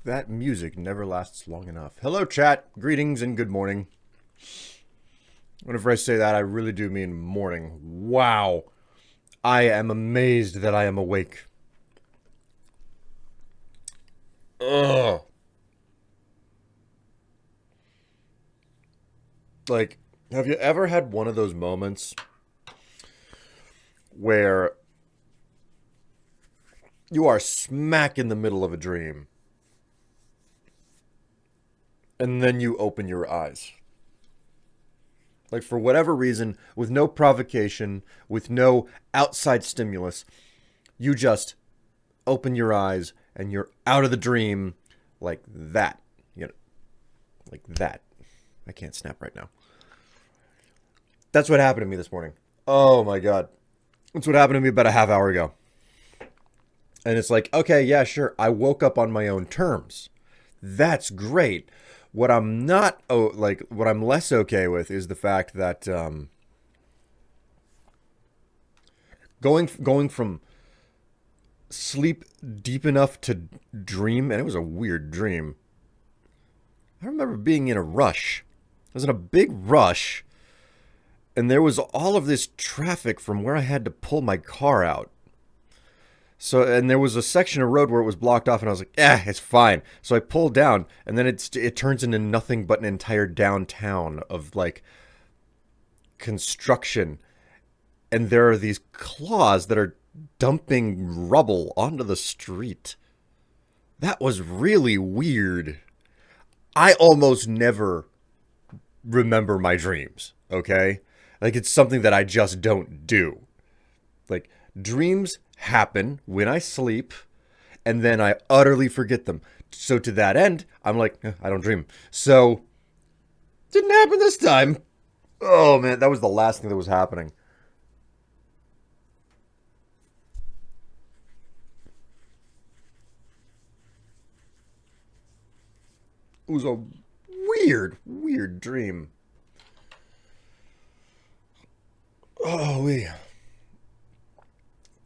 That music never lasts long enough. Hello, chat. Greetings and good morning. Whenever I say that, I really do mean morning. Wow. I am amazed that I am awake. Ugh. Like, have you ever had one of those moments where you are smack in the middle of a dream and then you open your eyes? Like, for whatever reason, with no provocation, with no outside stimulus, you just open your eyes and you're out of the dream like that. You know, like that. I can't snap right now. That's what happened to me this morning. Oh my God. That's what happened to me about a half hour ago. And it's like, okay, yeah, sure. I woke up on my own terms. That's great. What I'm not, what I'm less okay with is the fact that going from sleep deep enough to dream, and it was a weird dream. I remember being in a rush. I was in a big rush, and there was all of this traffic from where I had to pull my car out. So, and there was a section of road where it was blocked off, and I was like, it's fine. So I pulled down, and then it turns into nothing but an entire downtown of, like, construction. And there are these claws that are dumping rubble onto the street. That was really weird. I almost never remember my dreams, okay? Like, it's something that I just don't do. Like, dreams happen when I sleep, and then I utterly forget them. So to that end, I'm like, I don't dream. So, didn't happen this time. Oh, man, that was the last thing that was happening. It was a weird, weird dream. Oh, we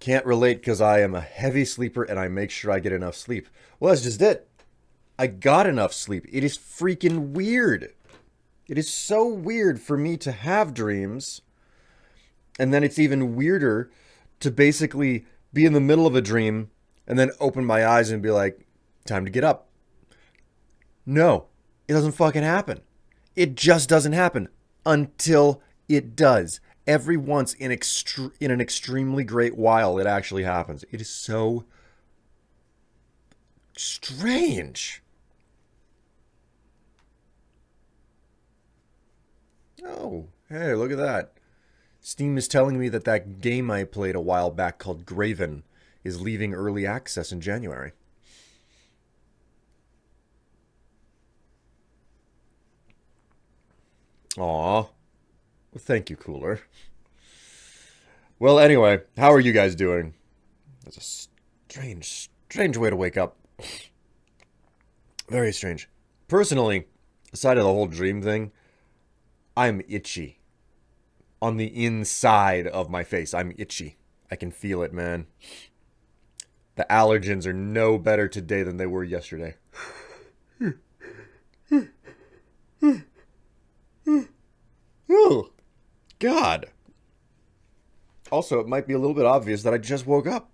can't relate because I am a heavy sleeper and I make sure I get enough sleep. Well, that's just it. I got enough sleep. It is freaking weird. It is so weird for me to have dreams. And then it's even weirder to basically be in the middle of a dream and then open my eyes and be like, time to get up. No, it doesn't fucking happen. It just doesn't happen until it does. Every once in an extremely great while, it actually happens. It is so strange. Oh, hey, look at that. Steam is telling me that that game I played a while back called Graven is leaving early access in January. Aw. Well, thank you, Cooler. Well, anyway, how are you guys doing? That's a strange way to wake up. Very strange. Personally, aside of the whole dream thing, I'm itchy. On the inside of my face, I'm itchy. I can feel it, man. The allergens are no better today than they were yesterday. Oh, God. Also, it might be a little bit obvious that I just woke up.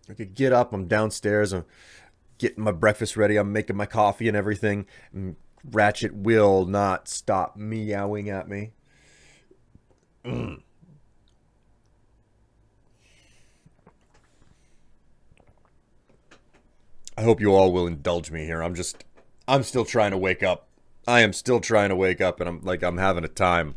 I could get up, I'm downstairs, I'm getting my breakfast ready, I'm making my coffee and everything. And Ratchet will not stop meowing at me. I hope you all will indulge me here. I'm still trying to wake up. I am still trying to wake up, and I'm having a time.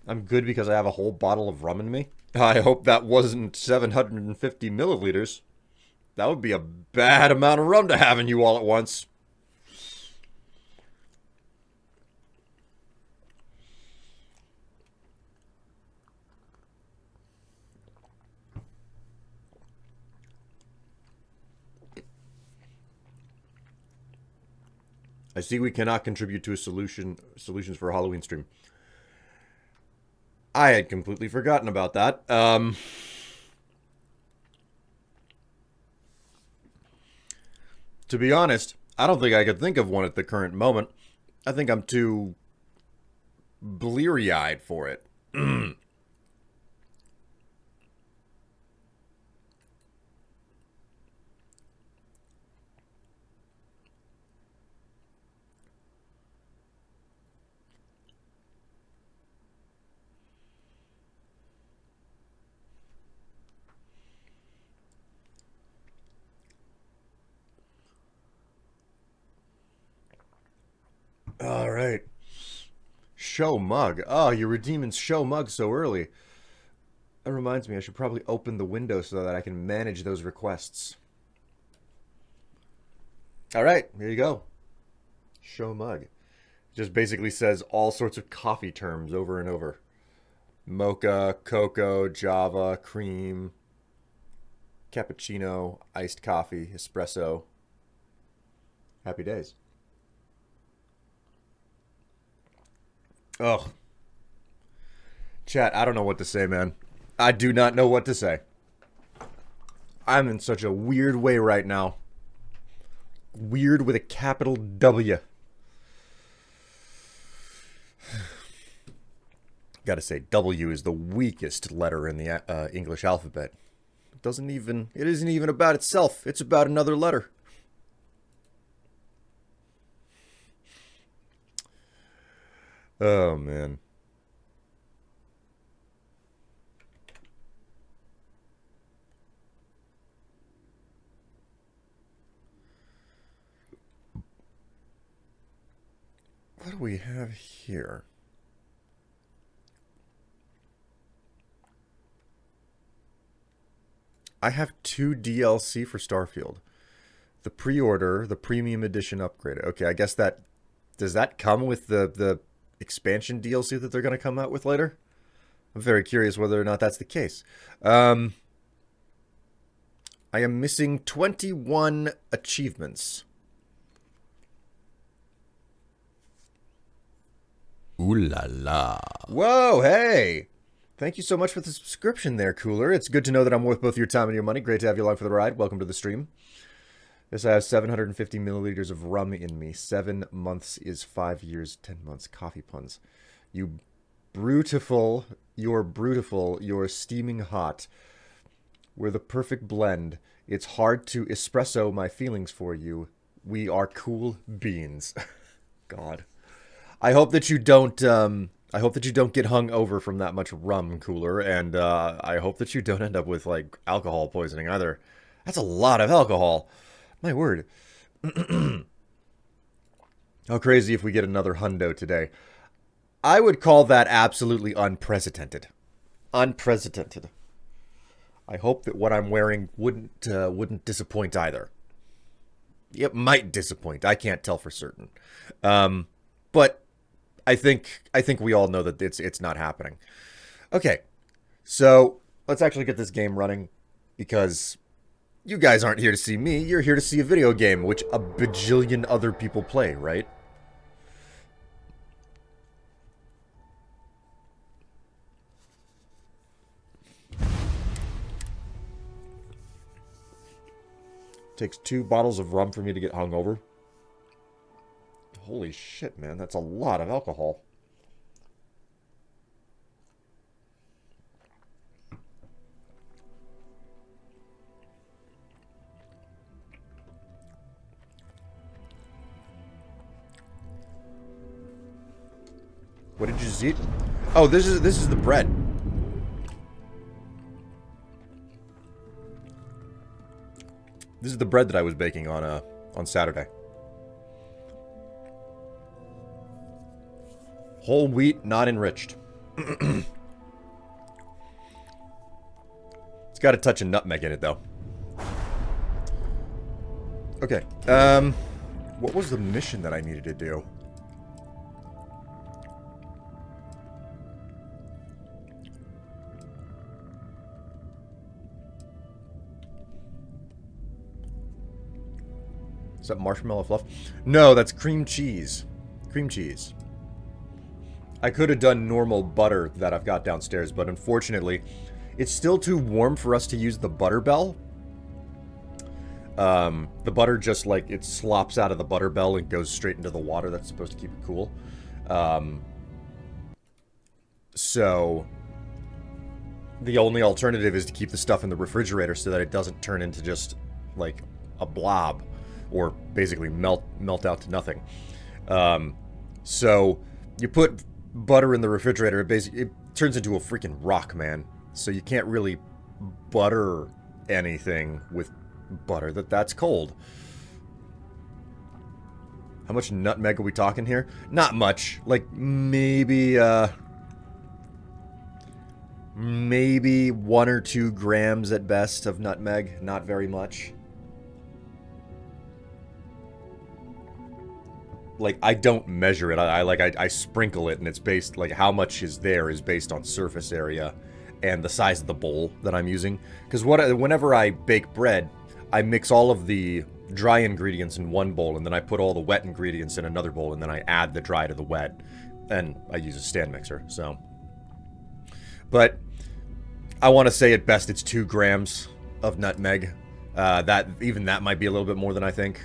I'm good because I have a whole bottle of rum in me. I hope that wasn't 750 milliliters. That would be a bad amount of rum to have in you all at once. I see we cannot contribute to a solutions for a Halloween stream. I had completely forgotten about that. To be honest, I don't think I could think of one at the current moment. I think I'm too bleary-eyed for it. All right. Show mug. Oh, you're redeeming show mug so early. That reminds me, I should probably open the window so that I can manage those requests. All right, here you go. Show mug. Just basically says all sorts of coffee terms over and over. Mocha, cocoa, java, cream, cappuccino, iced coffee, espresso. Happy days. Ugh. Chat, I don't know what to say, man. I do not know what to say. I'm in such a weird way right now. Weird with a capital W. Gotta say, W is the weakest letter in the English alphabet. It isn't even about itself. It's about another letter. Oh, man. What do we have here? I have 2 DLC for Starfield. The pre-order, the premium edition upgrade. Okay, I guess that... Does that come with the expansion DLC that they're going to come out with later? I'm very curious whether or not that's the case. I am missing 21 achievements. Ooh la la. Whoa, hey! Thank you so much for the subscription there, Cooler. It's good to know that I'm worth both your time and your money. Great to have you along for the ride. Welcome to the stream. Yes, I have 750 milliliters of rum in me. 7 months is 5 years, 10 months. Coffee puns. You're brutiful, you're steaming hot. We're the perfect blend. It's hard to espresso my feelings for you. We are cool beans. God. I hope that you don't get hung over from that much rum, Cooler, and I hope that you don't end up with like alcohol poisoning either. That's a lot of alcohol. My word. How crazy if we get another hundo today. I would call that absolutely unprecedented. Unprecedented. I hope that what I'm wearing wouldn't disappoint either. It might disappoint. I can't tell for certain. But I think we all know that it's not happening. Okay. So, let's actually get this game running because you guys aren't here to see me. You're here to see a video game, which a bajillion other people play, right? Takes 2 bottles of rum for me to get hungover. Holy shit, man. That's a lot of alcohol. What did you just eat? Oh, this is the bread. This is the bread that I was baking on Saturday. Whole wheat, not enriched. It's got a touch of nutmeg in it, though. Okay. What was the mission that I needed to do? Is that marshmallow fluff? No, that's cream cheese. Cream cheese. I could have done normal butter that I've got downstairs, but unfortunately, it's still too warm for us to use the butter bell. The butter just, like, it slops out of the butter bell and goes straight into the water. That's supposed to keep it cool. So the only alternative is to keep the stuff in the refrigerator so that it doesn't turn into just, like, a blob. Or basically melt out to nothing. So you put butter in the refrigerator, it turns into a freaking rock, man. So you can't really butter anything with butter that's cold. How much nutmeg are we talking here? Not much. Like maybe 1 or 2 grams at best of nutmeg. Not very much. Like, I don't measure it. I sprinkle it, and it's based, like, how much is there is based on surface area and the size of the bowl that I'm using. Because whenever I bake bread, I mix all of the dry ingredients in one bowl, and then I put all the wet ingredients in another bowl, and then I add the dry to the wet. And I use a stand mixer, so. But I want to say at best it's 2 grams of nutmeg. Even that might be a little bit more than I think.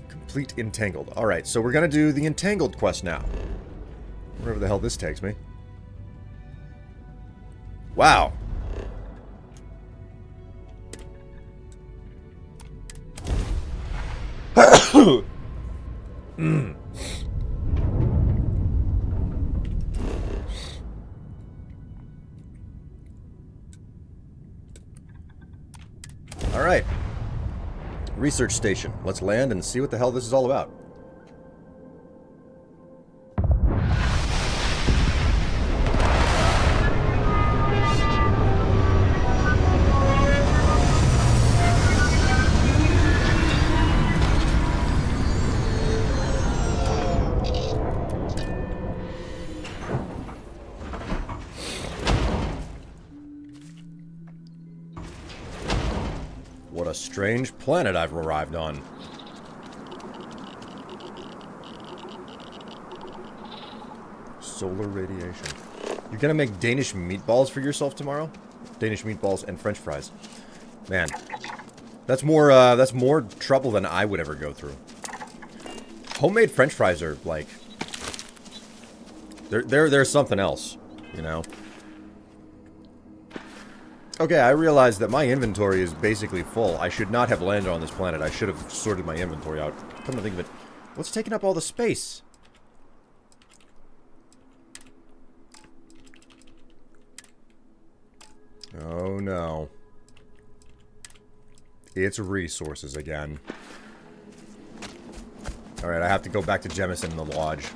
Complete Entangled. Alright, so we're gonna do the Entangled quest now. Wherever the hell this takes me. Wow. Alright. Research station. Let's land and see what the hell this is all about. What a strange planet I've arrived on. Solar radiation. You're gonna make Danish meatballs for yourself tomorrow? Danish meatballs and French fries. Man, that's more trouble than I would ever go through. Homemade French fries are like, they're something else, you know. Okay, I realize that my inventory is basically full. I should not have landed on this planet. I should have sorted my inventory out. Come to think of it, what's taking up all the space? Oh no. It's resources again. Alright, I have to go back to Jemison in the lodge.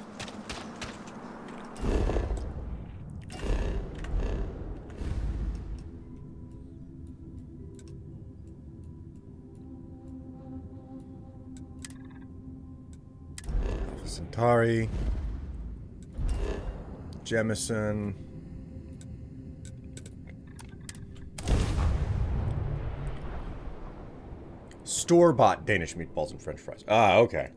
Centauri. Jemison. Store-bought Danish meatballs and French fries. Ah, okay.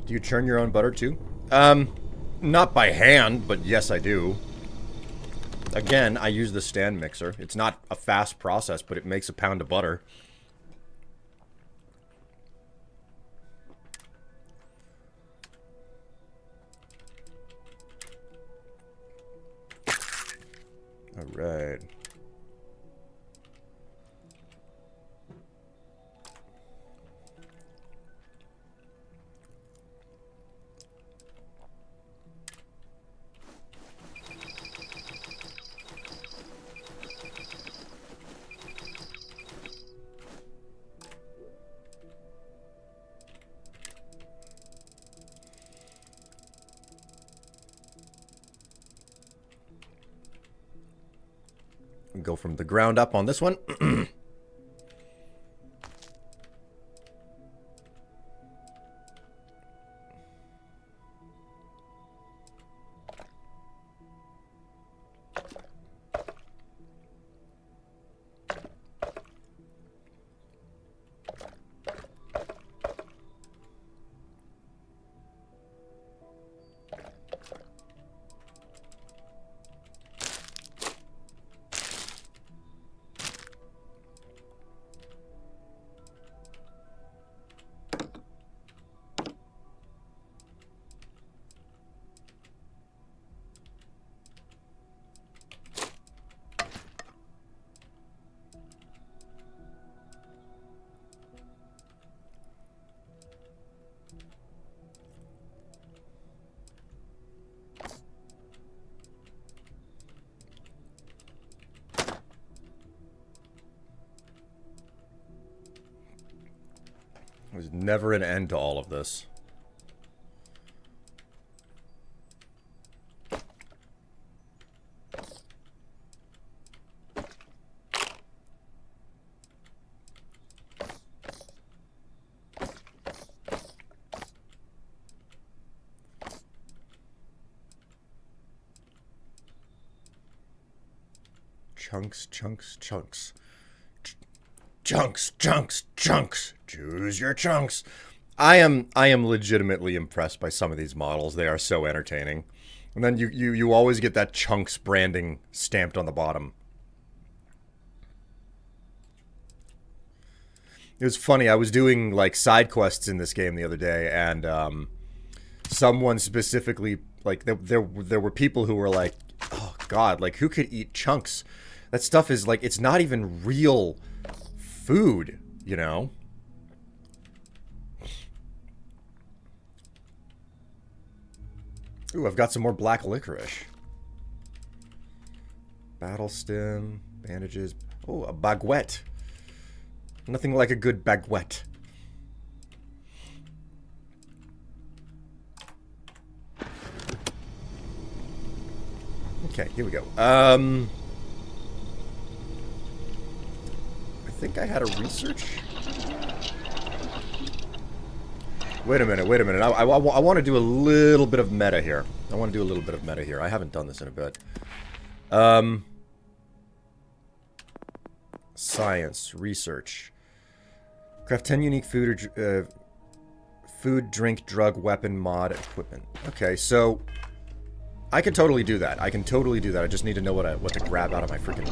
Do you churn your own butter too? Not by hand, but yes I do. Again, I use the stand mixer. It's not a fast process, but it makes a pound of butter. All right. Go from the ground up on this one. There's never an end to all of this. Chunks, chunks, chunks. Chunks, chunks, chunks. Choose your chunks. I am legitimately impressed by some of these models. They are so entertaining. And then you always get that chunks branding stamped on the bottom. It was funny. I was doing like side quests in this game the other day, and someone specifically, like there were people who were like, "Oh God, like who could eat chunks? That stuff is like, it's not even real food, you know?" Ooh, I've got some more black licorice. Battle stem, bandages. Oh, a baguette. Nothing like a good baguette. Okay, here we go. I think I had a research. Wait a minute, wait a minute. I want to do a little bit of meta here. I haven't done this in a bit. Science, research. Craft 10 unique food or food, drink, drug, weapon, mod, equipment. Okay, so I can totally do that. I just need to know what to grab out of my freaking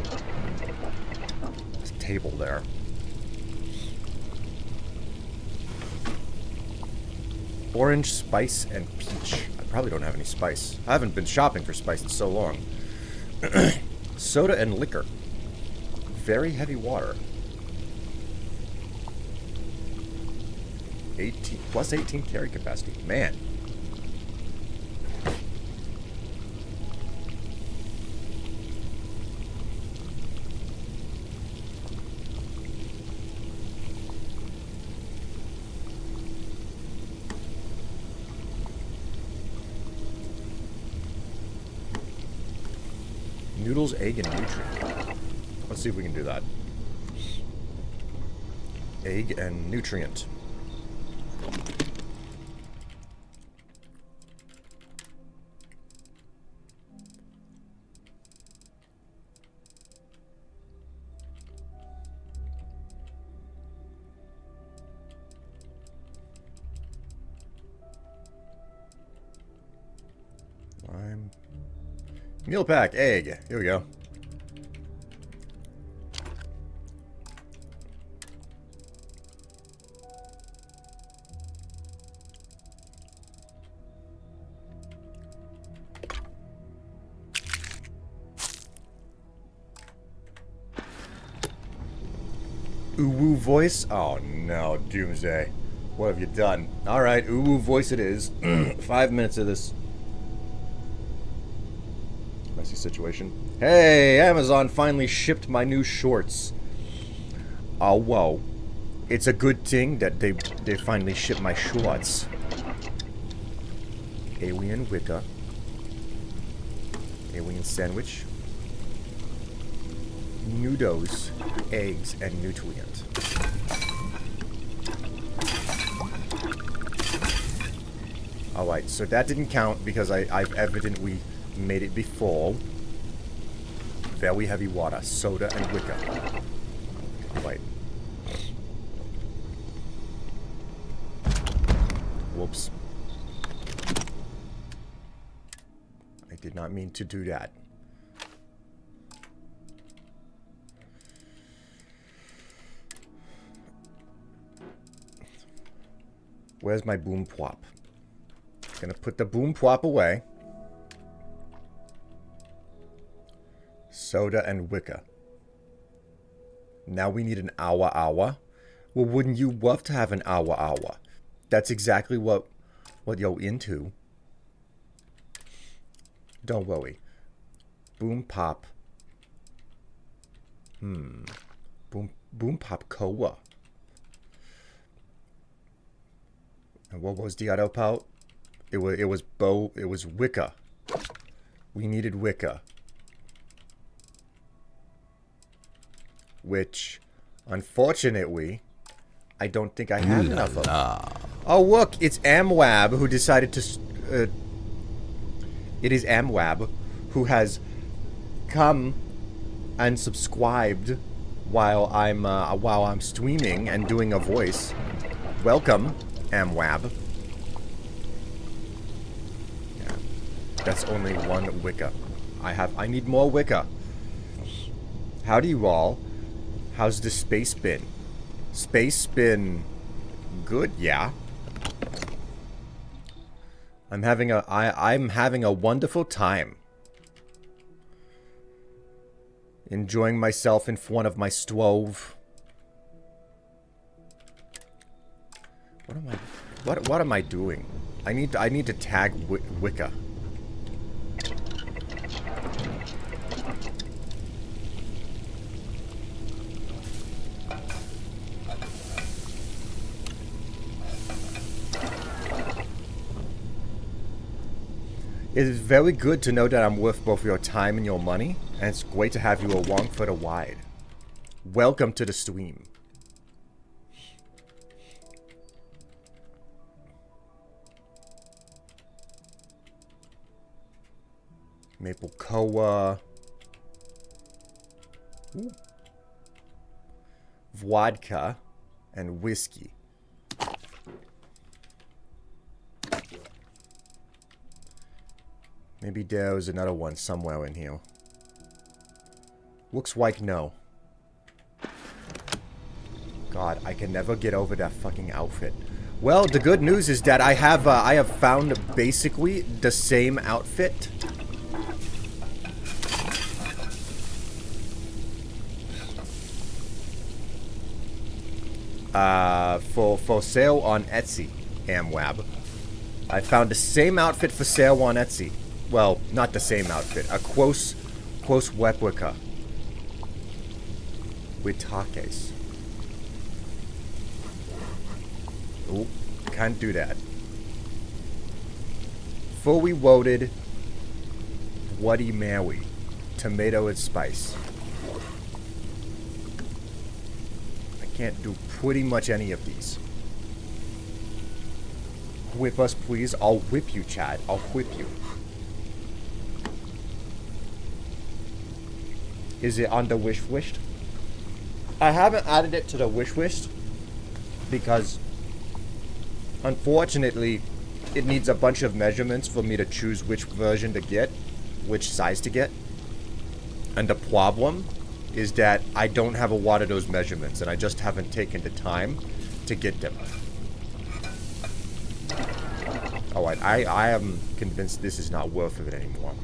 table there. Orange, spice, and peach. I probably don't have any spice. I haven't been shopping for spice in so long. Soda and liquor. Very heavy water. 18 plus 18 carry capacity. Man. Noodles, egg, and nutrient. Let's see if we can do that. Egg and nutrient. Lime. Meal pack, egg. Here we go. Uwu voice? Oh no, Doomsday. What have you done? Alright, Uwu voice it is. 5 minutes of this messy situation. Hey, Amazon finally shipped my new shorts. Oh, whoa. It's a good thing that they finally shipped my shorts. Alien Wicca. Alien sandwich. noodles, eggs, and nutrient. Alright, so that didn't count because I've evidently made it before. Very heavy water, soda, and wicker. Wait. Whoops. I did not mean to do that. Where's my boom plop? Gonna put the boom plop away. Soda and wicker. Now we need an hour. Well, wouldn't you love to have an hour? That's exactly what you're into. Don't worry. Boom pop. Boom pop cola. And what was the other part? It was wicker. We needed wicker. Which, unfortunately, I don't think I have enough of. Oh, look, it's Amwab who decided to... it is Amwab who has come and subscribed while I'm streaming and doing a voice. Welcome, Amwab. Yeah, that's only one wicker. I need more wicker. Howdy, you all. How's the space been? Space been good, yeah. I'm having a wonderful time. Enjoying myself in front of my stove. What am I doing? I need to tag Wicca. It is very good to know that I'm worth both your time and your money, and it's great to have you along for the ride. Welcome to the stream. Maple Koa. Ooh. Vodka and whiskey. Maybe there's another one somewhere in here. Looks like no. God, I can never get over that fucking outfit. Well, the good news is that I have found basically the same outfit. For sale on Etsy, Amwab. I found the same outfit for sale on Etsy. Well, not the same outfit. A close replica. With takes. Oh, can't do that. Fully loaded Bloody Mary. Tomato and spice. I can't do pretty much any of these. Whip us, please. I'll whip you, Chad. I'll whip you. Is it on the wish list? I haven't added it to the wish list because, unfortunately, it needs a bunch of measurements for me to choose which version to get, which size to get. And the problem is that I don't have a lot of those measurements, and I just haven't taken the time to get them. Alright, I am convinced this is not worth it anymore.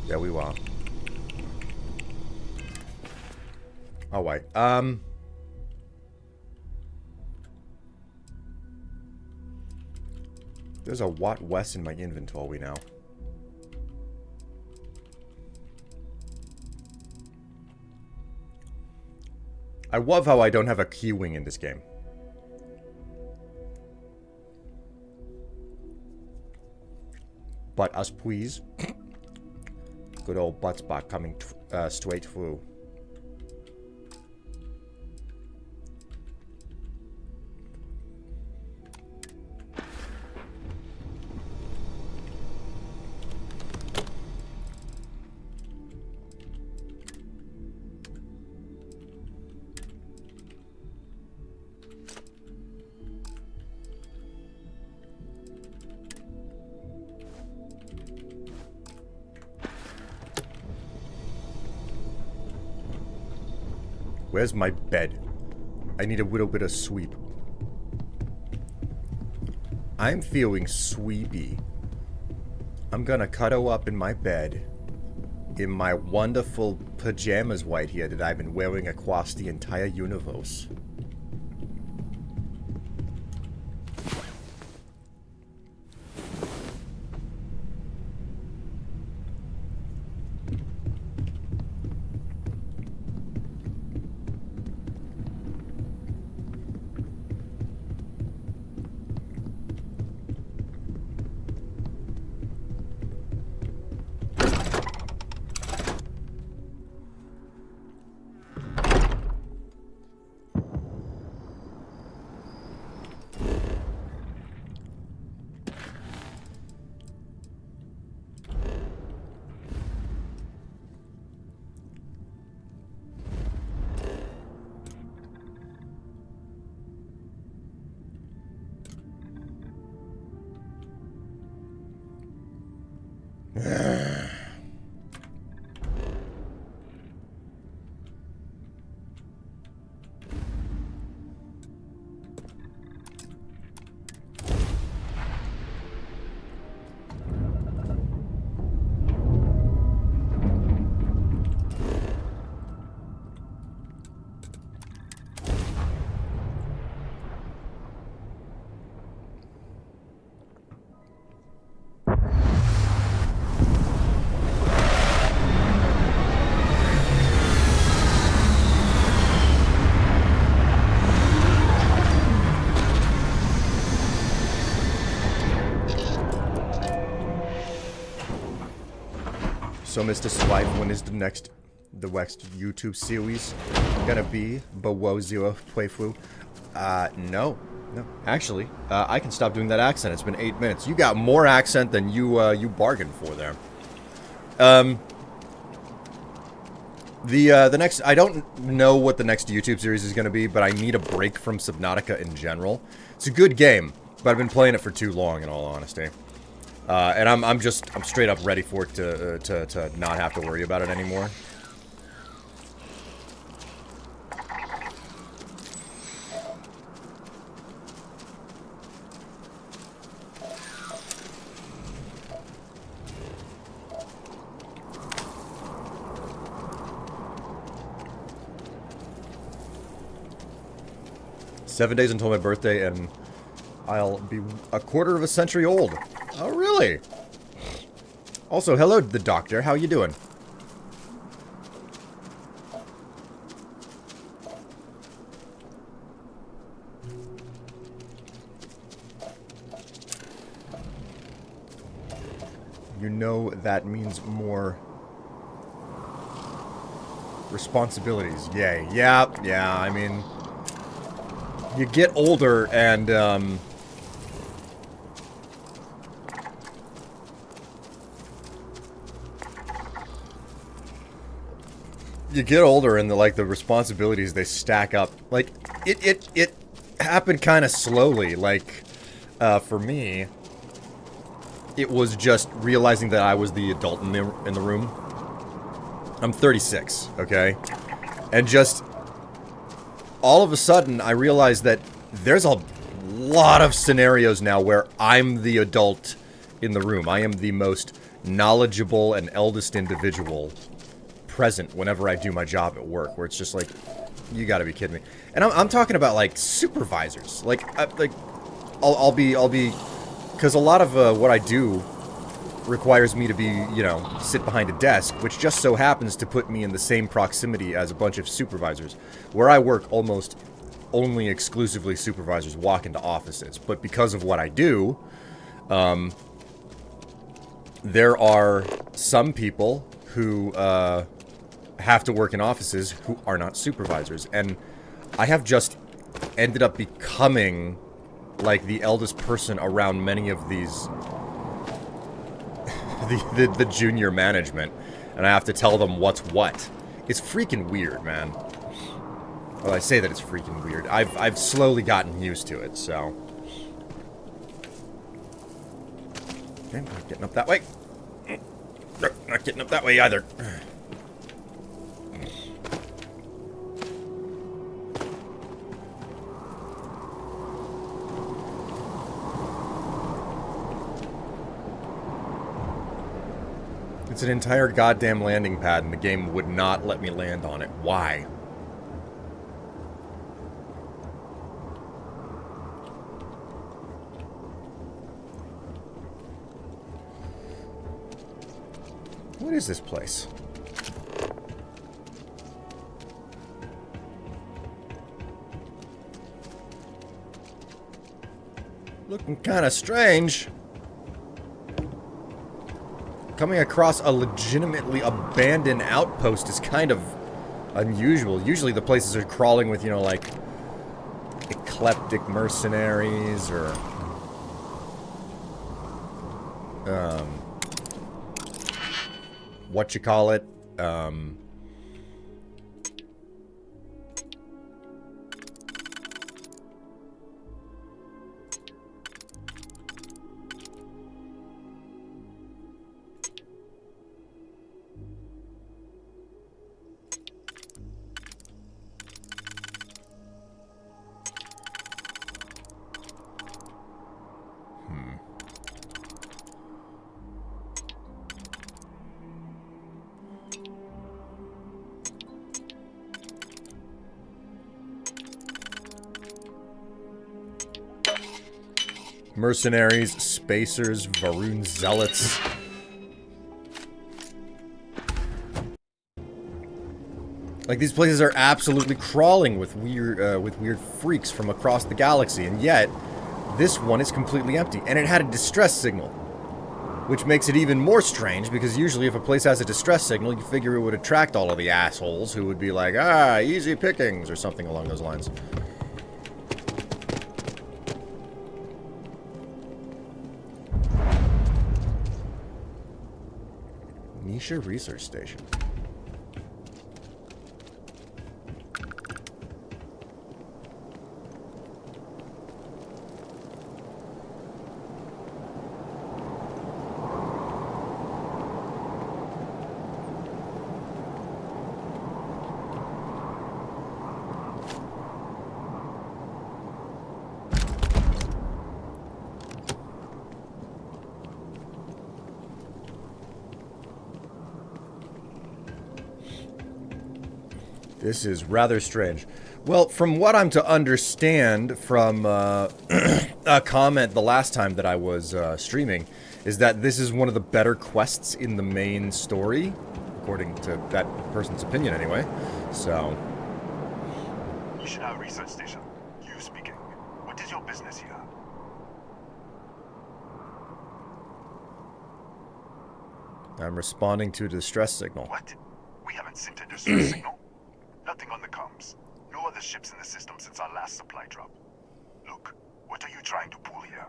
There we are. Alright, There's a Watt West in my inventory now. I love how I don't have a key-wing in this game. But us please. Good old butt spot coming straight through. Where's my bed? I need a little bit of sweep. I'm feeling sweepy. I'm gonna cuddle up in my bed in my wonderful pajamas right here that I've been wearing across the entire universe. So, Mr. Strife, when is the next YouTube series gonna be? Below Zero playthrough? No. Actually, I can stop doing that accent. It's been 8 minutes. You got more accent than you bargained for there. The next, I don't know what the next YouTube series is gonna be, but I need a break from Subnautica in general. It's a good game, but I've been playing it for too long, in all honesty. And I'm straight up ready for it to not have to worry about it anymore. "7 days until my birthday, and I'll be a quarter of a century old." Oh, really? Also, hello, the doctor. How you doing? You know that means more responsibilities. Yay. Yeah, I mean, you get older and, you get older and the responsibilities, they stack up. Like, it happened kind of slowly. Like, for me, it was just realizing that I was the adult in the room. I'm 36, okay? And just, all of a sudden, I realized that there's a lot of scenarios now where I'm the adult in the room. I am the most knowledgeable and eldest individual present whenever I do my job at work, where it's just like, you gotta be kidding me. And I'm talking about, like, supervisors. Like, I'll be because a lot of what I do requires me to be, you know, sit behind a desk, which just so happens to put me in the same proximity as a bunch of supervisors. Where I work, almost only exclusively supervisors walk into offices. But because of what I do, there are some people who have to work in offices who are not supervisors. And I have just ended up becoming, like, the eldest person around many of these... the junior management. And I have to tell them what's what. It's freaking weird, man. Well, I say that it's freaking weird. I've slowly gotten used to it, so... Okay, not getting up that way. Not getting up that way either. It's an entire goddamn landing pad, and the game would not let me land on it. Why? What is this place? Looking kind of strange. Coming across a legitimately abandoned outpost is kind of unusual. Usually the places are crawling with, you know, like, eclectic mercenaries or... what you call it? Mercenaries, spacers, Varun zealots. Like, these places are absolutely crawling with weird freaks from across the galaxy, and yet this one is completely empty, and it had a distress signal, which makes it even more strange because usually if a place has a distress signal, you figure it would attract all of the assholes who would be like, ah, easy pickings or something along those lines. Nisha Research Station. This is rather strange. Well, from what I'm to understand from a comment the last time that I was streaming, is that this is one of the better quests in the main story, according to that person's opinion anyway. So... Ishina Research Station. You speaking. What is your business here? I'm responding to a distress signal. What? We haven't sent a distress signal? Nothing on the comms. No other ships in the system since our last supply drop. Look, what are you trying to pull here?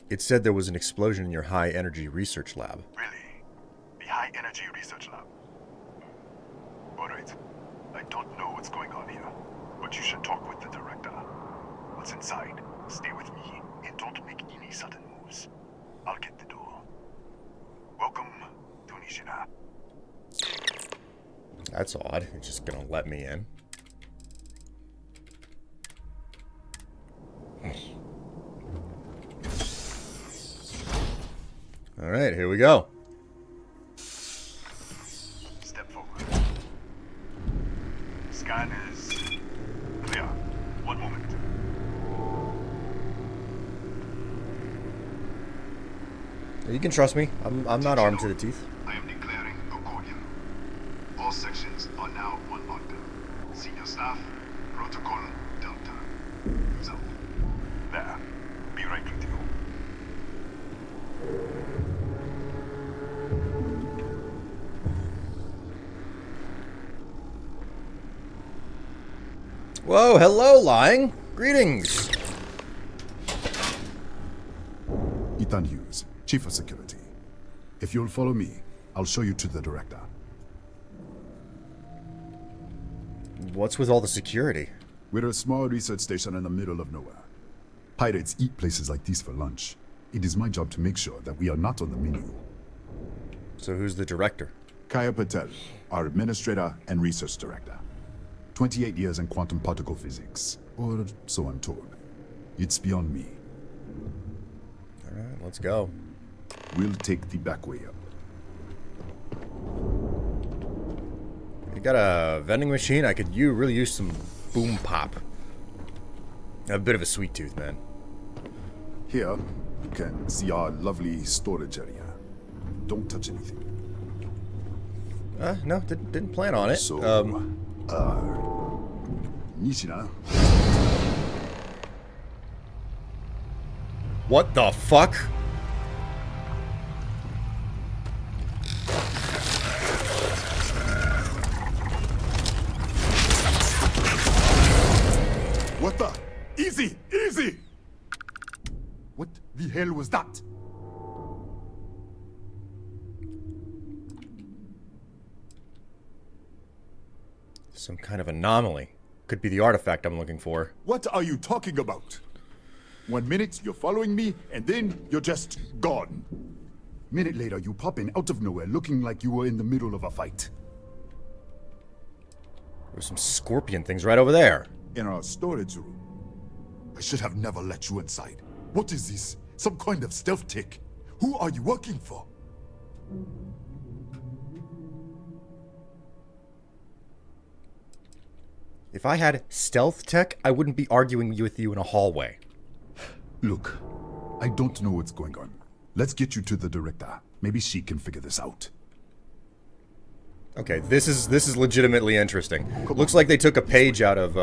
It said there was an explosion in your high-energy research lab. Really? The high-energy research lab? Alright. I don't know what's going on here, but you should talk with the director. What's inside? Stay with me, and don't make any sudden moves. I'll get the door. Welcome to Nishina. That's odd. It's just gonna let me in. Alright, here we go. Step forward. You can trust me. I'm not armed to the teeth. I am declaring accordion. All sections are now on lockdown. Senior staff, protocol Delta. Who's out? There. Be right with you. Whoa, hello, lying. Greetings. Ethan Hughes, Chief of Security. If you'll follow me, I'll show you to the director. What's with all the security? We're a small research station in the middle of nowhere. Pirates eat places like these for lunch. It is my job to make sure that we are not on the menu. So who's the director? Kaya Patel, our administrator and research director. 28 years in quantum particle physics, or so I'm told. It's beyond me. All right, let's go. We'll take the back way up. You got a vending machine? I could really use some boom pop. I have a bit of a sweet tooth, man. Here, you can see our lovely storage area. Don't touch anything. No, didn't plan on it. So, Nishina, What the fuck? what the? Easy, easy! What the hell was that? Some kind of anomaly. Could be the artifact I'm looking for. What are you talking about? 1 minute you're following me, and then you're just gone. Minute later, you pop in out of nowhere looking like you were in the middle of a fight. There's some scorpion things right over there. In our storage room. I should have never let you inside. What is this? Some kind of stealth tick? Who are you working for? If I had stealth tech, I wouldn't be arguing with you in a hallway. Look, I don't know what's going on. Let's get you to the director. Maybe she can figure this out. Okay, this is legitimately interesting. Looks like they took a page out of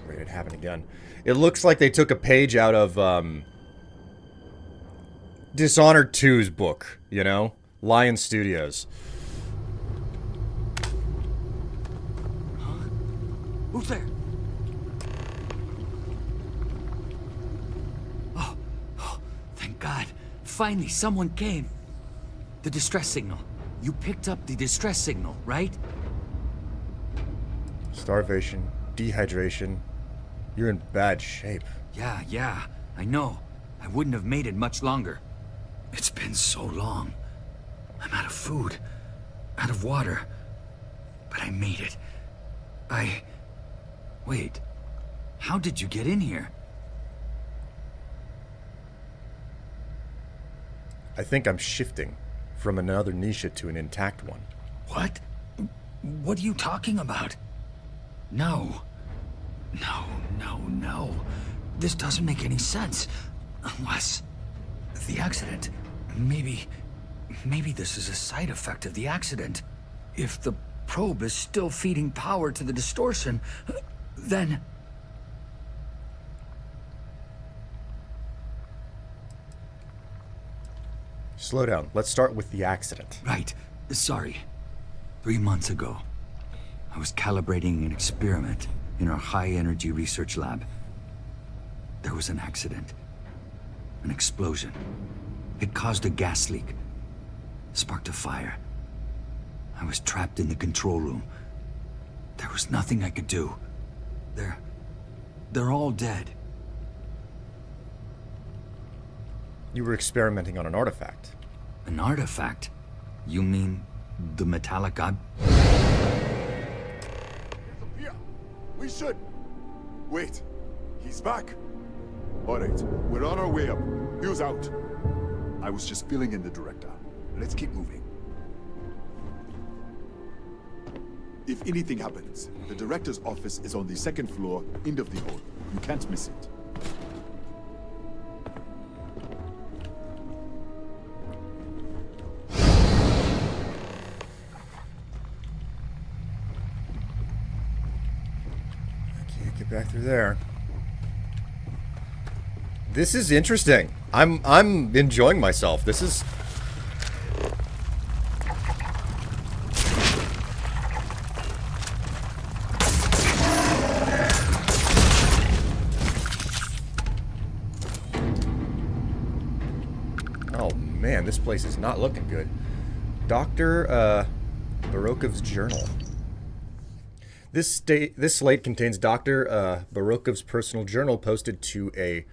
Great, it happened again. It looks like they took a page out of Dishonored 2's book, you know? Lion Studios. Who's there? Oh, thank God. Finally, someone came. The distress signal. You picked up the distress signal, right? Starvation, dehydration. You're in bad shape. Yeah, I know. I wouldn't have made it much longer. It's been so long. I'm out of food, out of water. But I made it. Wait. How did you get in here? I think I'm shifting from another niche to an intact one. What? What are you talking about? No. This doesn't make any sense. Unless... the accident. Maybe this is a side effect of the accident. If the probe is still feeding power to the distortion, then... Slow down. Let's start with the accident. Right. Sorry. 3 months ago, I was calibrating an experiment in our high-energy research lab. There was an accident. An explosion. It caused a gas leak. Sparked a fire. I was trapped in the control room. There was nothing I could do. They're all dead. You were experimenting on an artifact. An artifact? You mean the metallic Here. We should. Wait. He's back. All right. We're on our way up. Hughes out. I was just filling in the director. Let's keep moving. If anything happens, the director's office is on the second floor, end of the hall. You can't miss it. Can't get back through there. This is interesting. I'm enjoying myself. This is... Oh man, this place is not looking good. Dr. Barokov's journal. This slate contains Dr. Barokov's personal journal posted to a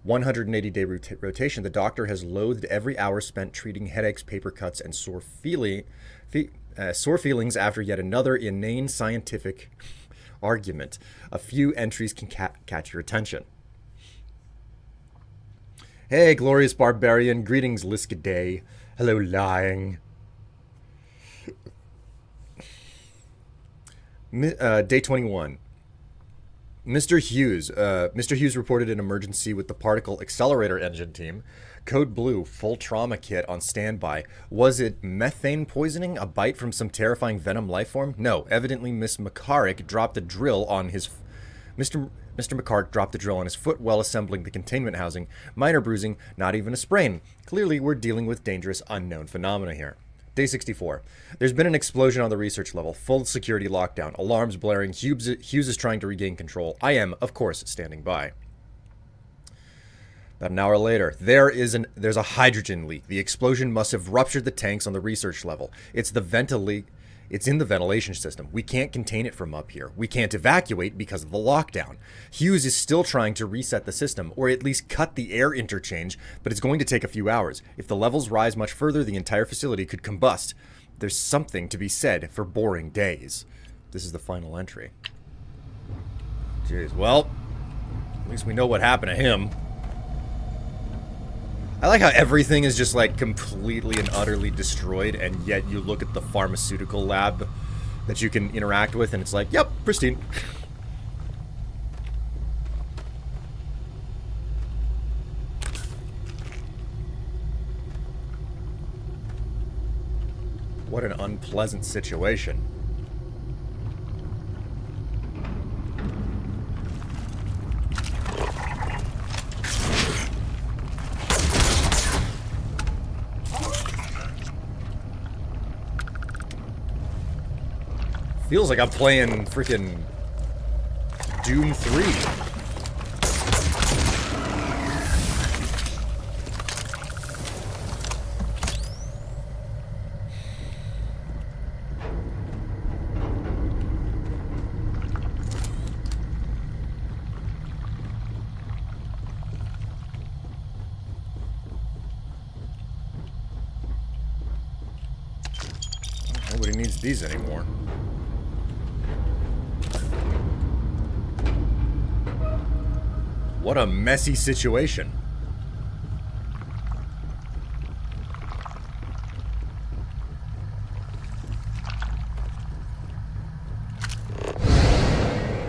180-day rotation. The doctor has loathed every hour spent treating headaches, paper cuts, and sore feelings after yet another inane scientific argument. A few entries can catch your attention. Hey, glorious barbarian. Greetings, Liskaday. Hello, lying. Day 21. Mr. Hughes reported an emergency with the particle accelerator engine team. Code Blue, full trauma kit on standby. Was it methane poisoning? A bite from some terrifying venom lifeform? No, evidently Mr. McCarrick dropped the drill on his foot while assembling the containment housing. Minor bruising, not even a sprain. Clearly, we're dealing with dangerous unknown phenomena here. Day 64. There's been an explosion on the research level. Full security lockdown. Alarms blaring. Hughes is trying to regain control. I am, of course, standing by. About an hour later, there's a hydrogen leak. The explosion must have ruptured the tanks on the research level. It's in the ventilation system. We can't contain it from up here. We can't evacuate because of the lockdown. Hughes is still trying to reset the system, or at least cut the air interchange, but it's going to take a few hours. If the levels rise much further, the entire facility could combust. There's something to be said for boring days. This is the final entry. Jeez, well, at least we know what happened to him. I like how everything is just like completely and utterly destroyed, and yet you look at the pharmaceutical lab that you can interact with and it's like, yep, pristine. What an unpleasant situation. Feels like I'm playing freaking Doom 3. Nobody needs these anymore. What a messy situation.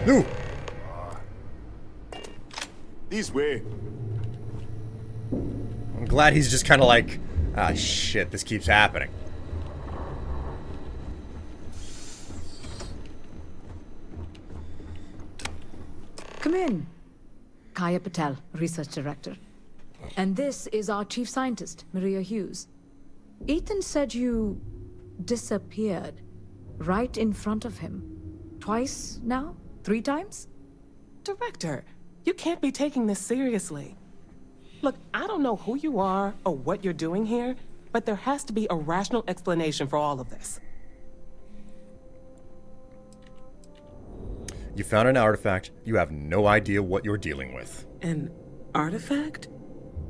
No! This way. I'm glad he's just kind of like, ah, shit, this keeps happening. Come in. Kaya Patel, Research Director. And this is our Chief Scientist, Maria Hughes. Ethan said you disappeared right in front of him. Twice now? 3 times? Director, you can't be taking this seriously. Look, I don't know who you are or what you're doing here, but there has to be a rational explanation for all of this. You found an artifact. You have no idea what you're dealing with. An artifact?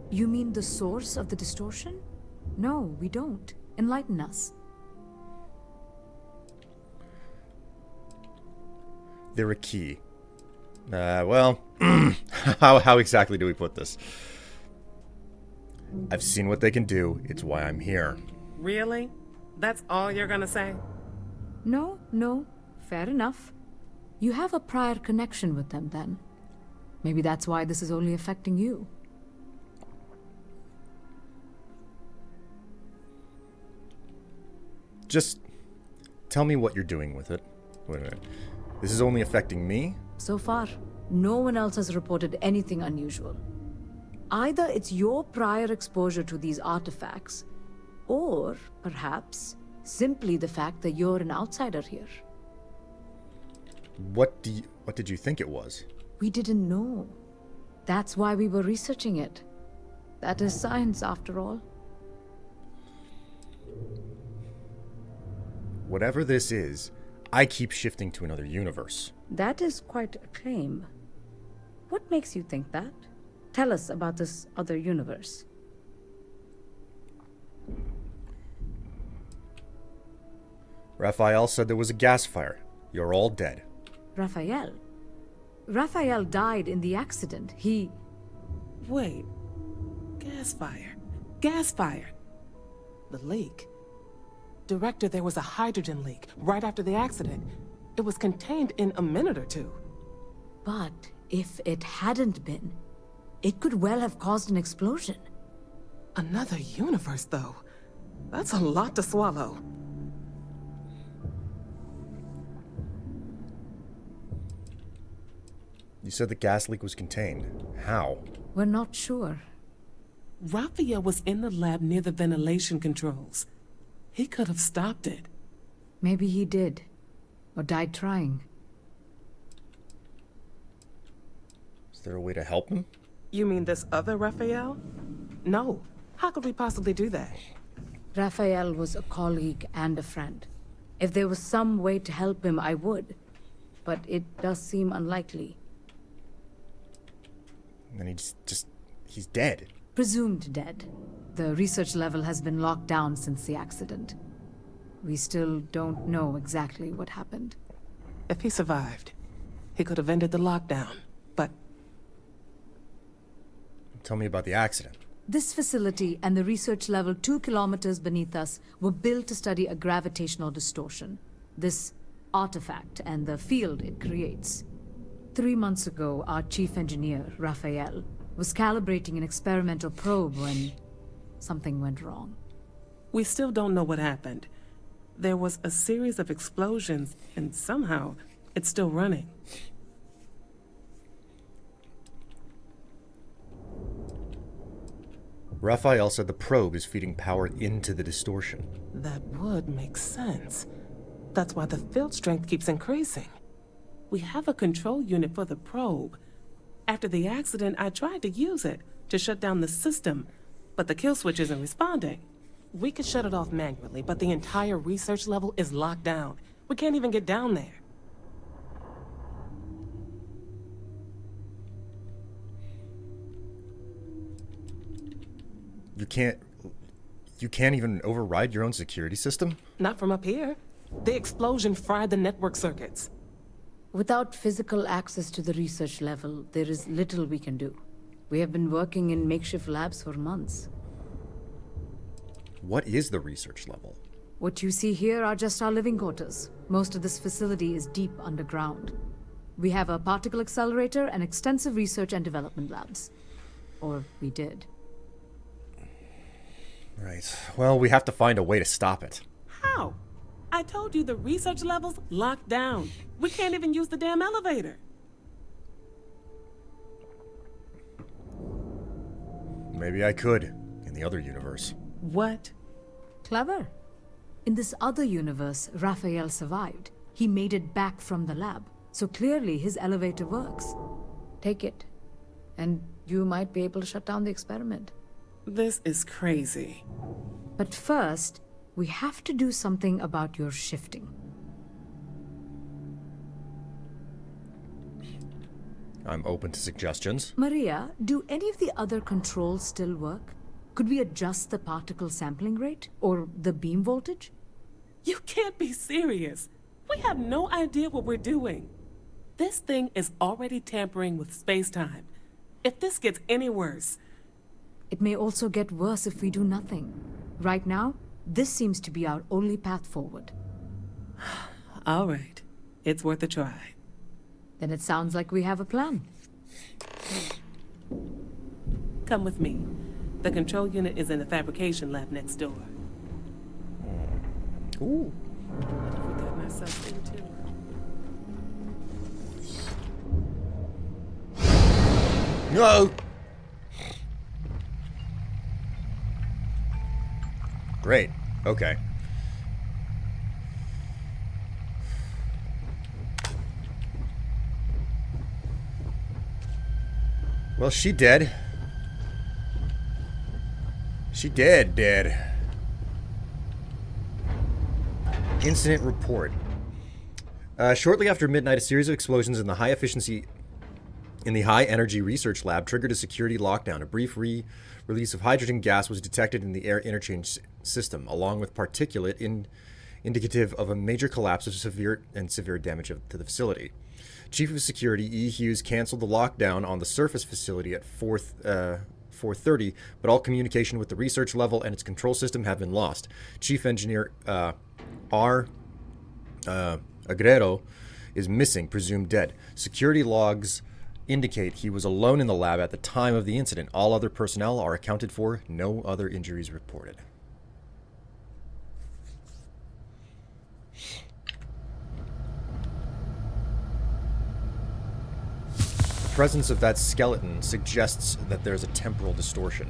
You mean the source of the distortion? No, we don't. Enlighten us. They're a key. Well, how exactly do we put this? I've seen what they can do. It's why I'm here. Really? That's all you're gonna say? No. Fair enough. You have a prior connection with them then. Maybe that's why this is only affecting you. Just tell me what you're doing with it. Wait a minute. This is only affecting me? So far, no one else has reported anything unusual. Either it's your prior exposure to these artifacts, or perhaps simply the fact that you're an outsider here. What did you think it was? We didn't know. That's why we were researching it. That is science, after all. Whatever this is, I keep shifting to another universe. That is quite a claim. What makes you think that? Tell us about this other universe. Raphael said there was a gas fire. You're all dead. Raphael? Raphael died in the accident. He... Wait. Gas fire. Gas fire. The leak. Director, there was a hydrogen leak right after the accident. It was contained in a minute or two. But if it hadn't been, it could well have caused an explosion. Another universe, though. That's a lot to swallow. You said the gas leak was contained. How? We're not sure. Raphael was in the lab near the ventilation controls. He could have stopped it. Maybe he did. Or died trying. Is there a way to help him? You mean this other Raphael? No. How could we possibly do that? Raphael was a colleague and a friend. If there was some way to help him, I would. But it does seem unlikely. And he's dead. Presumed dead. The research level has been locked down since the accident. We still don't know exactly what happened. If he survived, he could have ended the lockdown, but... Tell me about the accident. This facility and the research level 2 kilometers beneath us were built to study a gravitational distortion. This artifact and the field it creates. 3 months ago, our chief engineer, Raphael, was calibrating an experimental probe when something went wrong. We still don't know what happened. There was a series of explosions, and somehow, it's still running. Raphael said the probe is feeding power into the distortion. That would make sense. That's why the field strength keeps increasing. We have a control unit for the probe. After the accident, I tried to use it to shut down the system, but the kill switch isn't responding. We could shut it off manually, but the entire research level is locked down. We can't even get down there. You can't even override your own security system? Not from up here. The explosion fried the network circuits. Without physical access to the research level, there is little we can do. We have been working in makeshift labs for months. What is the research level? What you see here are just our living quarters. Most of this facility is deep underground. We have a particle accelerator and extensive research and development labs. Or we did. Right. Well, we have to find a way to stop it. How? I told you the research level's locked down. We can't even use the damn elevator. Maybe I could, in the other universe. What? Clever. In this other universe, Raphael survived. He made it back from the lab. So clearly his elevator works. Take it. And you might be able to shut down the experiment. This is crazy. But first, we have to do something about your shifting. I'm open to suggestions. Maria, do any of the other controls still work? Could we adjust the particle sampling rate? Or the beam voltage? You can't be serious. We have no idea what we're doing. This thing is already tampering with space-time. If this gets any worse... It may also get worse if we do nothing. Right now, this seems to be our only path forward. All right. It's worth a try. Then it sounds like we have a plan. Come with me. The control unit is in the fabrication lab next door. Ooh. What have we gotten ourselves into? No. Great. Okay. Well, she dead. She dead. Incident report. Shortly after midnight, a series of explosions in the high energy research lab triggered a security lockdown. A brief release of hydrogen gas was detected in the air interchange system, along with particulate indicative of a major collapse of severe damage to the facility. Chief of Security E. Hughes canceled the lockdown on the surface facility at 4:30, but all communication with the research level and its control system have been lost. Chief Engineer R. Agrero is missing, presumed dead. Security logs indicate he was alone in the lab at the time of the incident. All other personnel are accounted for. No other injuries reported. The presence of that skeleton suggests that there's a temporal distortion.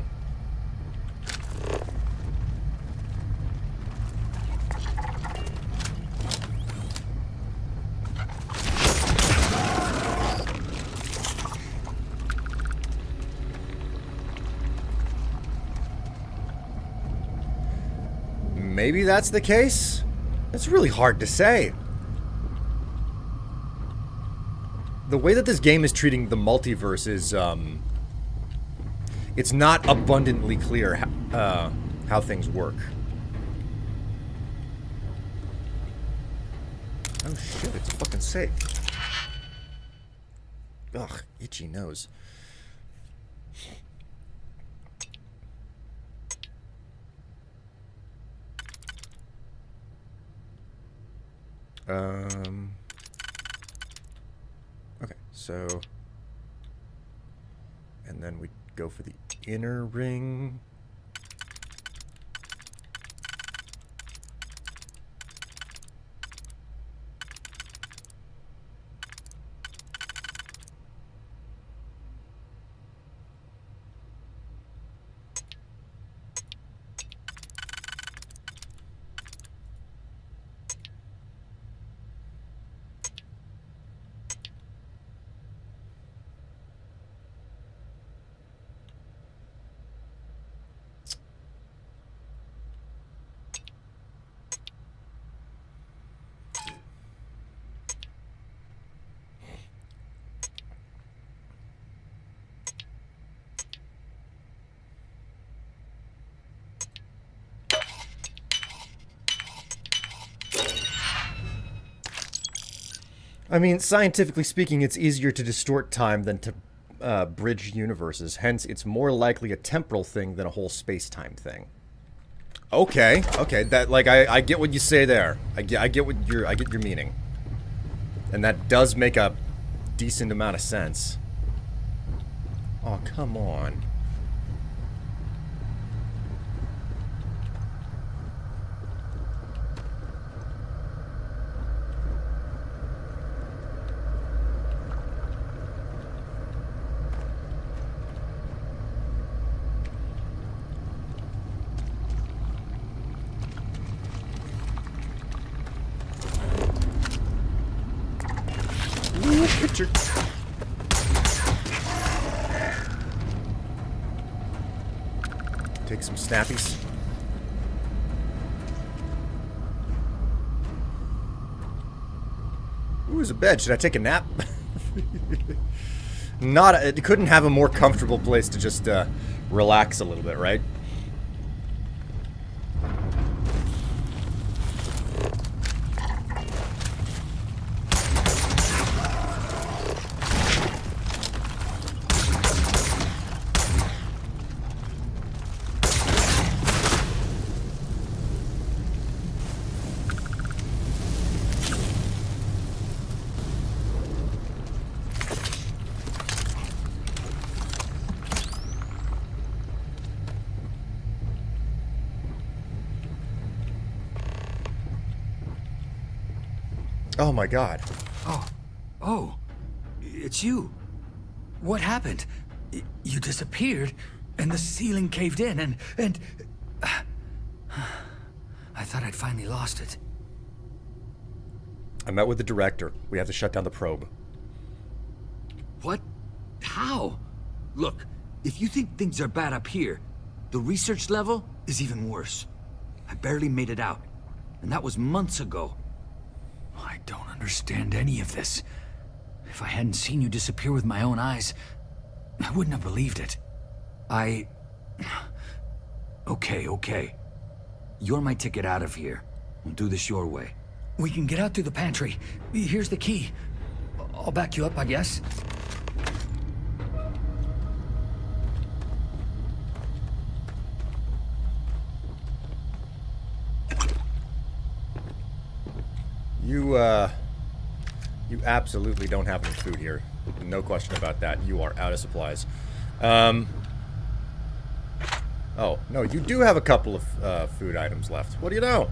Maybe that's the case? It's really hard to say. The way that this game is treating the multiverse is, it's not abundantly clear how things work. Oh shit, it's fucking safe. Ugh, itchy nose. Okay, so, and then we go for the inner ring. I mean, scientifically speaking, it's easier to distort time than to bridge universes. Hence, it's more likely a temporal thing than a whole space-time thing. Okay, that, like, I get what you say there. I get your meaning. And that does make a decent amount of sense. Oh, come on. Picture. Take some snappies. Ooh, there's a bed. Should I take a nap? It couldn't have a more comfortable place to just relax a little bit, right? Oh my god. Oh, it's you. What happened? You disappeared, and the ceiling caved in, and I thought I'd finally lost it. I met with the director. We have to shut down the probe. What? How? Look, if you think things are bad up here, the research level is even worse. I barely made it out, and that was months ago. I don't understand any of this. If I hadn't seen you disappear with my own eyes, I wouldn't have believed it. Okay. You're my ticket out of here. We'll do this your way. We can get out through the pantry. Here's the key. I'll back you up, I guess. You absolutely don't have any food here. No question about that. You are out of supplies. Oh, no, you do have a couple of food items left. What do you know?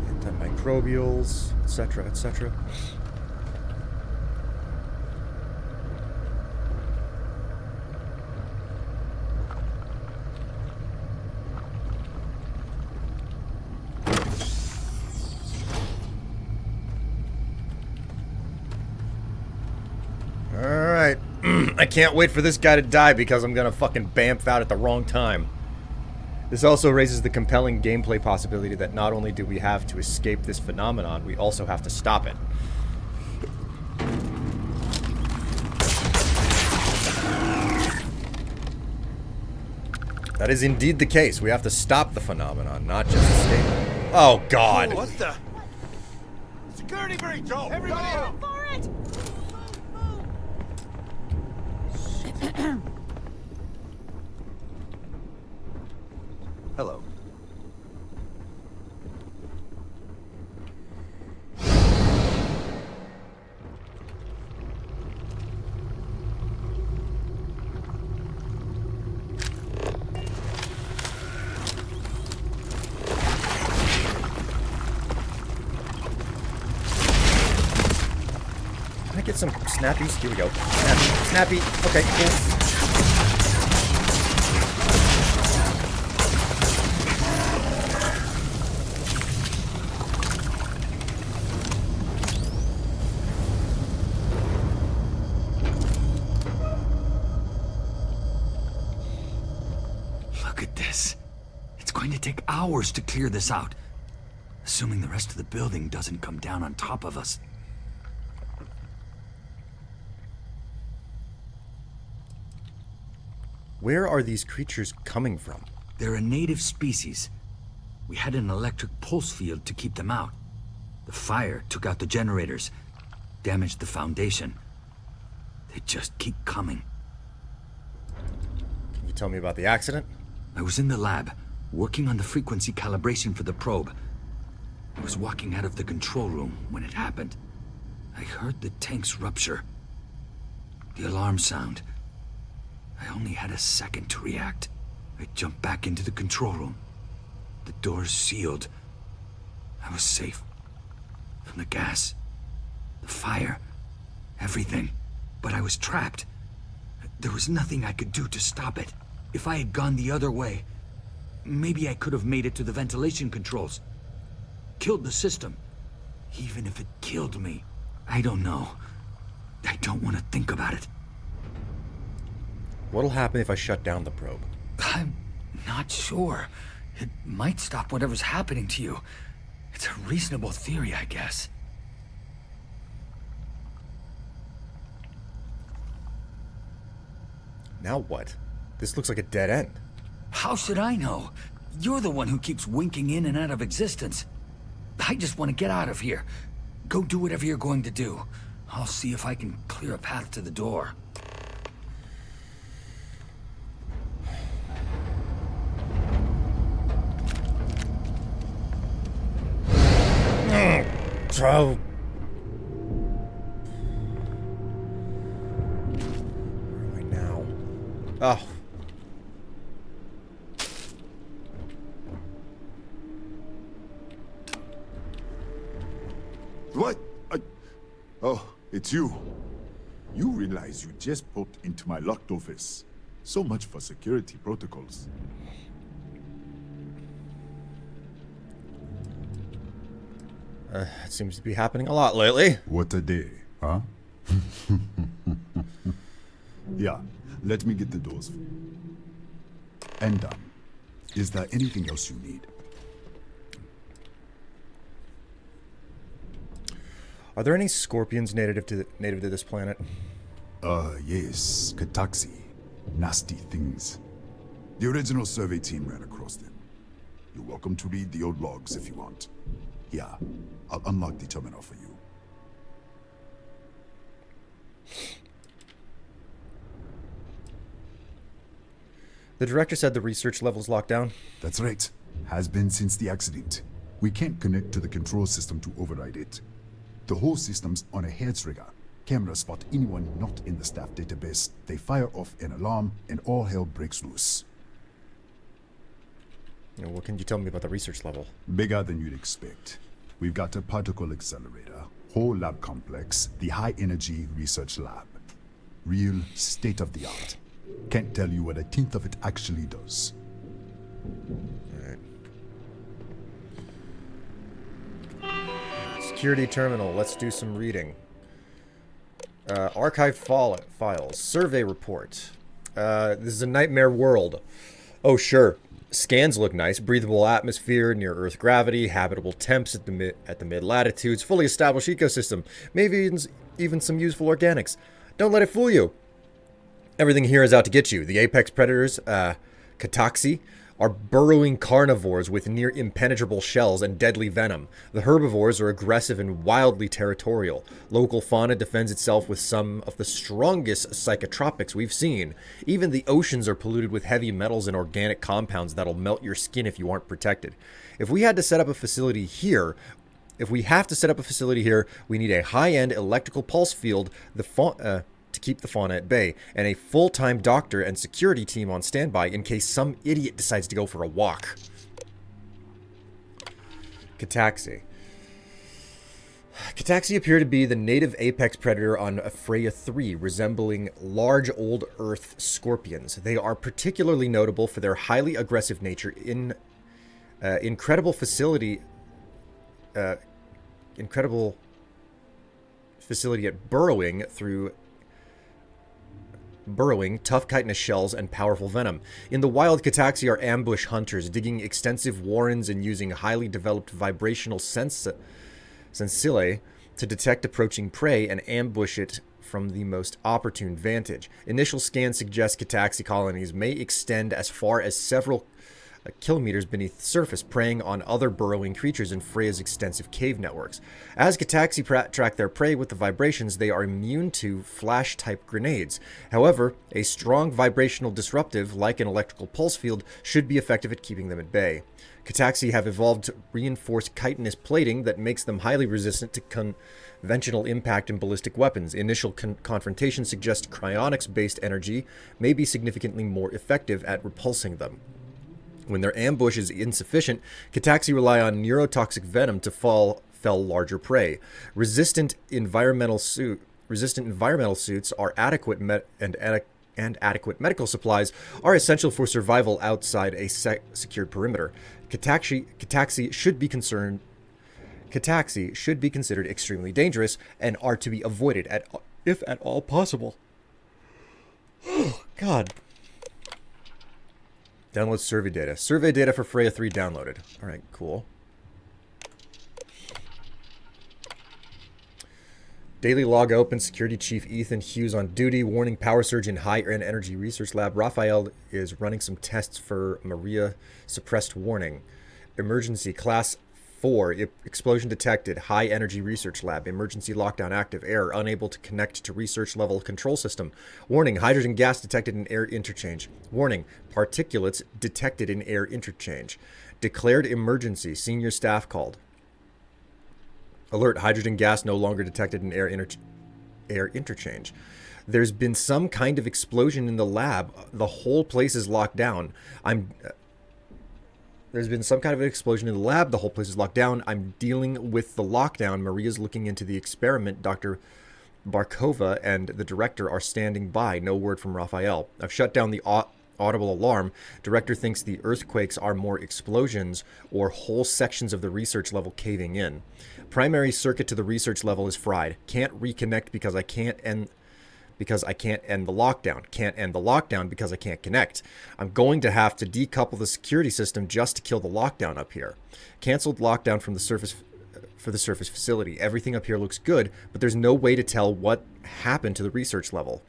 Antimicrobials, etc., etc. Alright. I can't wait for this guy to die because I'm gonna fucking bamf out at the wrong time. This also raises the compelling gameplay possibility that not only do we have to escape this phenomenon, we also have to stop it. That is indeed the case. We have to stop the phenomenon, not just escape it. Oh, God. What the? Security breach! Oh, everybody out! For it! Hello. Can I get some snappies? Here we go. Snappy. Okay, cool. Look at this. It's going to take hours to clear this out. Assuming the rest of the building doesn't come down on top of us. Where are these creatures coming from? They're a native species. We had an electric pulse field to keep them out. The fire took out the generators, damaged the foundation. They just keep coming. Can you tell me about the accident? I was in the lab, working on the frequency calibration for the probe. I was walking out of the control room when it happened. I heard the tanks rupture. The alarm sound. I only had a second to react. I jumped back into the control room. The doors sealed. I was safe. From the gas, the fire, everything. But I was trapped. There was nothing I could do to stop it. If I had gone the other way, maybe I could have made it to the ventilation controls. Killed the system. Even if it killed me. I don't know. I don't want to think about it. What'll happen if I shut down the probe? I'm not sure. It might stop whatever's happening to you. It's a reasonable theory, I guess. Now what? This looks like a dead end. How should I know? You're the one who keeps winking in and out of existence. I just want to get out of here. Go do whatever you're going to do. I'll see if I can clear a path to the door. So... Where am I now? Oh. it's you. You realize you just popped into my locked office. So much for security protocols. It seems to be happening a lot lately. What a day, huh? Yeah, let me get the doors for you. And done. Is there anything else you need? Are there any scorpions native to this planet? Yes, Kataxi. Nasty things. The original survey team ran across them. You're welcome to read the old logs if you want. Yeah, I'll unlock the terminal for you. The director said the research level's locked down. That's right. Has been since the accident. We can't connect to the control system to override it. The whole system's on a hair trigger. Cameras spot anyone not in the staff database. They fire off an alarm and all hell breaks loose. What can you tell me about the research level? Bigger than you'd expect. We've got a particle accelerator, whole lab complex, the high energy research lab. Real state of the art. Can't tell you what a tenth of it actually does. Alright. Security terminal. Let's do some reading. Archive files. Survey report. This is a nightmare world. Oh, sure. Scans look nice. Breathable atmosphere, near Earth gravity, habitable temps at the mid latitudes, fully established ecosystem, maybe even some useful organics. Don't let it fool you. Everything here is out to get you. The apex predators, Kataxi, are burrowing carnivores with near impenetrable shells and deadly venom. The herbivores are aggressive and wildly territorial. Local fauna defends itself with some of the strongest psychotropics we've seen. Even the oceans are polluted with heavy metals and organic compounds that'll melt your skin if you aren't protected. If we have to set up a facility here, we need a high-end electrical pulse field, to keep the fauna at bay, and a full-time doctor and security team on standby in case some idiot decides to go for a walk. Kataxi. Kataxi appear to be the native apex predator on Freya 3, resembling large old Earth scorpions. They are particularly notable for their highly aggressive nature, incredible facility at burrowing, tough chitinous shells, and powerful venom. In the wild, Kataxi are ambush hunters, digging extensive warrens and using highly developed vibrational sensilae to detect approaching prey and ambush it from the most opportune vantage. Initial scans suggest Kataxi colonies may extend as far as several kilometers beneath the surface, preying on other burrowing creatures in Freya's extensive cave networks. As Kataxi track their prey with the vibrations, they are immune to flash-type grenades. However, a strong vibrational disruptive, like an electrical pulse field, should be effective at keeping them at bay. Kataxi have evolved reinforced chitinous plating that makes them highly resistant to conventional impact and ballistic weapons. Initial confrontation suggests cryonics-based energy may be significantly more effective at repulsing them. When their ambush is insufficient, Kataxi rely on neurotoxic venom to fell larger prey. Resistant environmental suits are adequate and adequate medical supplies are essential for survival outside a secured perimeter. Kataxi should be considered extremely dangerous and are to be avoided if at all possible. Oh, God. Download survey data. Survey data for Freya 3 downloaded. All right, cool. Daily log open. Security Chief Ethan Hughes on duty. Warning, power surge in high-end energy research lab. Raphael is running some tests for Maria. Suppressed warning. Emergency class 4. Explosion detected. High energy research lab. Emergency lockdown active. Error. Unable to connect to research level control system. Warning. Hydrogen gas detected in air interchange. Warning. Particulates detected in air interchange. Declared emergency. Senior staff called. Alert. Hydrogen gas no longer detected in air interchange. There's been some kind of explosion in the lab. The whole place is locked down. There's been some kind of an explosion in the lab. The whole place is locked down. I'm dealing with the lockdown. Maria's looking into the experiment. Dr. Barkova and the director are standing by. No word from Raphael. I've shut down the audible alarm. Director thinks the earthquakes are more explosions or whole sections of the research level caving in. Primary circuit to the research level is fried. Can't reconnect because I can't end the lockdown. Can't end the lockdown because I can't connect. I'm going to have to decouple the security system just to kill the lockdown up here. Canceled lockdown from the surface for the surface facility. Everything up here looks good, but there's no way to tell what happened to the research level.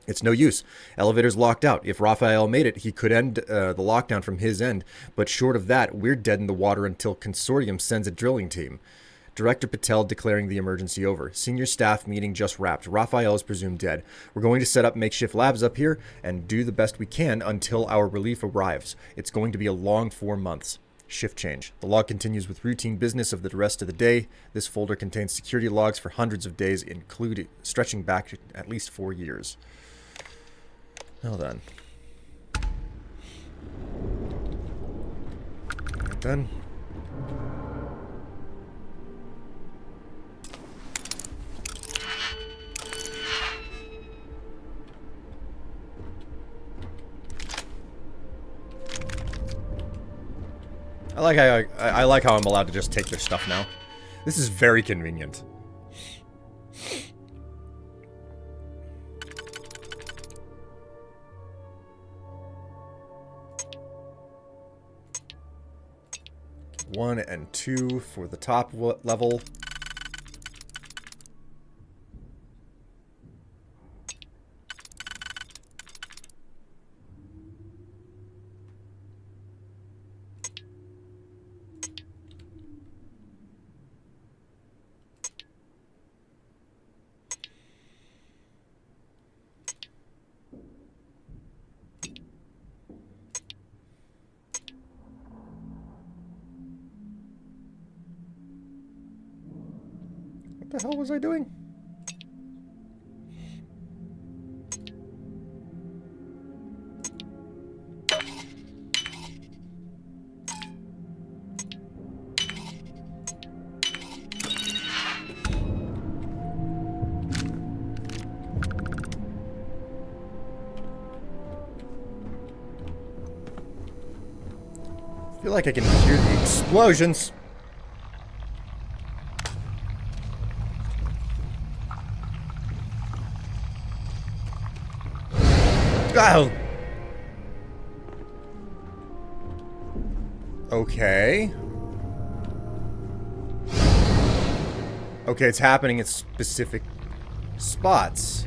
It's no use. Elevator's locked out. If Raphael made it, he could end the lockdown from his end, but short of that, we're dead in the water until Consortium sends a drilling team. Director Patel declaring the emergency over. Senior staff meeting just wrapped. Raphael is presumed dead. We're going to set up makeshift labs up here and do the best we can until our relief arrives. It's going to be a long 4 months. Shift change. The log continues with routine business of the rest of the day. This folder contains security logs for hundreds of days, including stretching back to at least 4 years. Well done. Done. I like how I'm allowed to just take their stuff now. This is very convenient. One and two for the top level. What the hell was I doing? I feel like I can hear the explosions. Oh. Okay. Okay, it's happening at specific spots.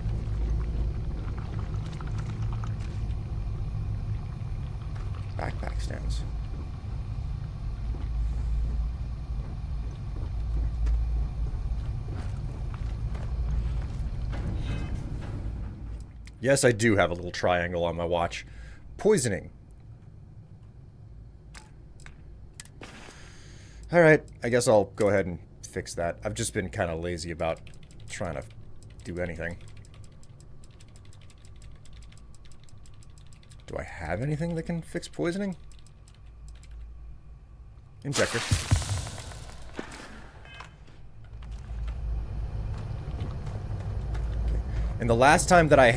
Backpack stands. Yes, I do have a little triangle on my watch. Poisoning. Alright, I guess I'll go ahead and fix that. I've just been kind of lazy about trying to do anything. Do I have anything that can fix poisoning? Injector. And the last time that good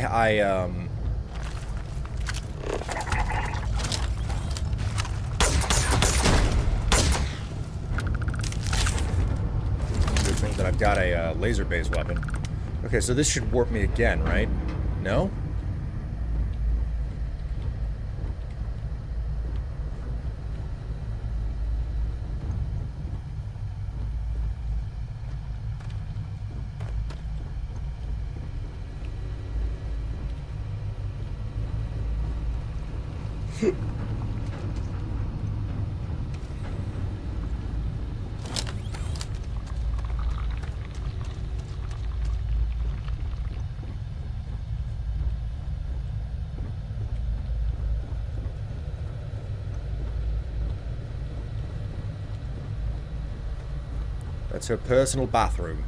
thing that I've got a laser-based weapon. Okay, so this should warp me again, right? No? That's her personal bathroom.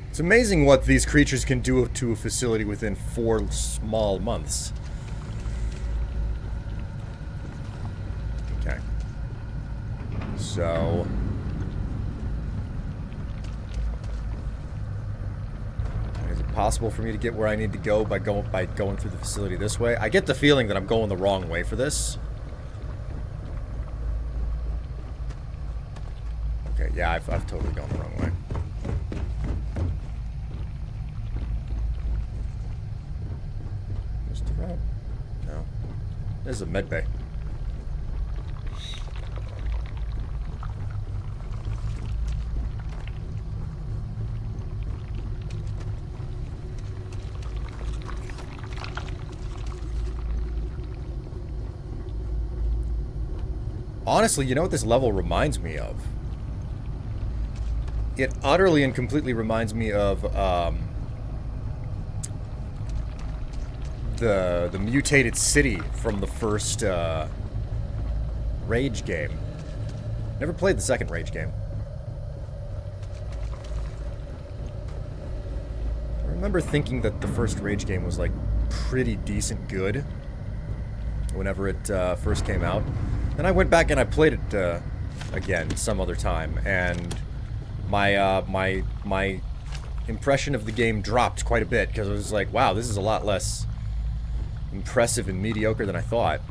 It's amazing what these creatures can do to a facility within 4 small months. So... is it possible for me to get where I need to go by going through the facility this way? I get the feeling that I'm going the wrong way for this. Okay, yeah, I've totally gone the wrong way. There's the route. No. There's a med bay. Honestly, you know what this level reminds me of? It utterly and completely reminds me of the mutated city from the first Rage game. Never played the second Rage game. I remember thinking that the first Rage game was like pretty decent good whenever it first came out. Then I went back and I played it again some other time, and my impression of the game dropped quite a bit because I was like, wow, this is a lot less impressive and mediocre than I thought.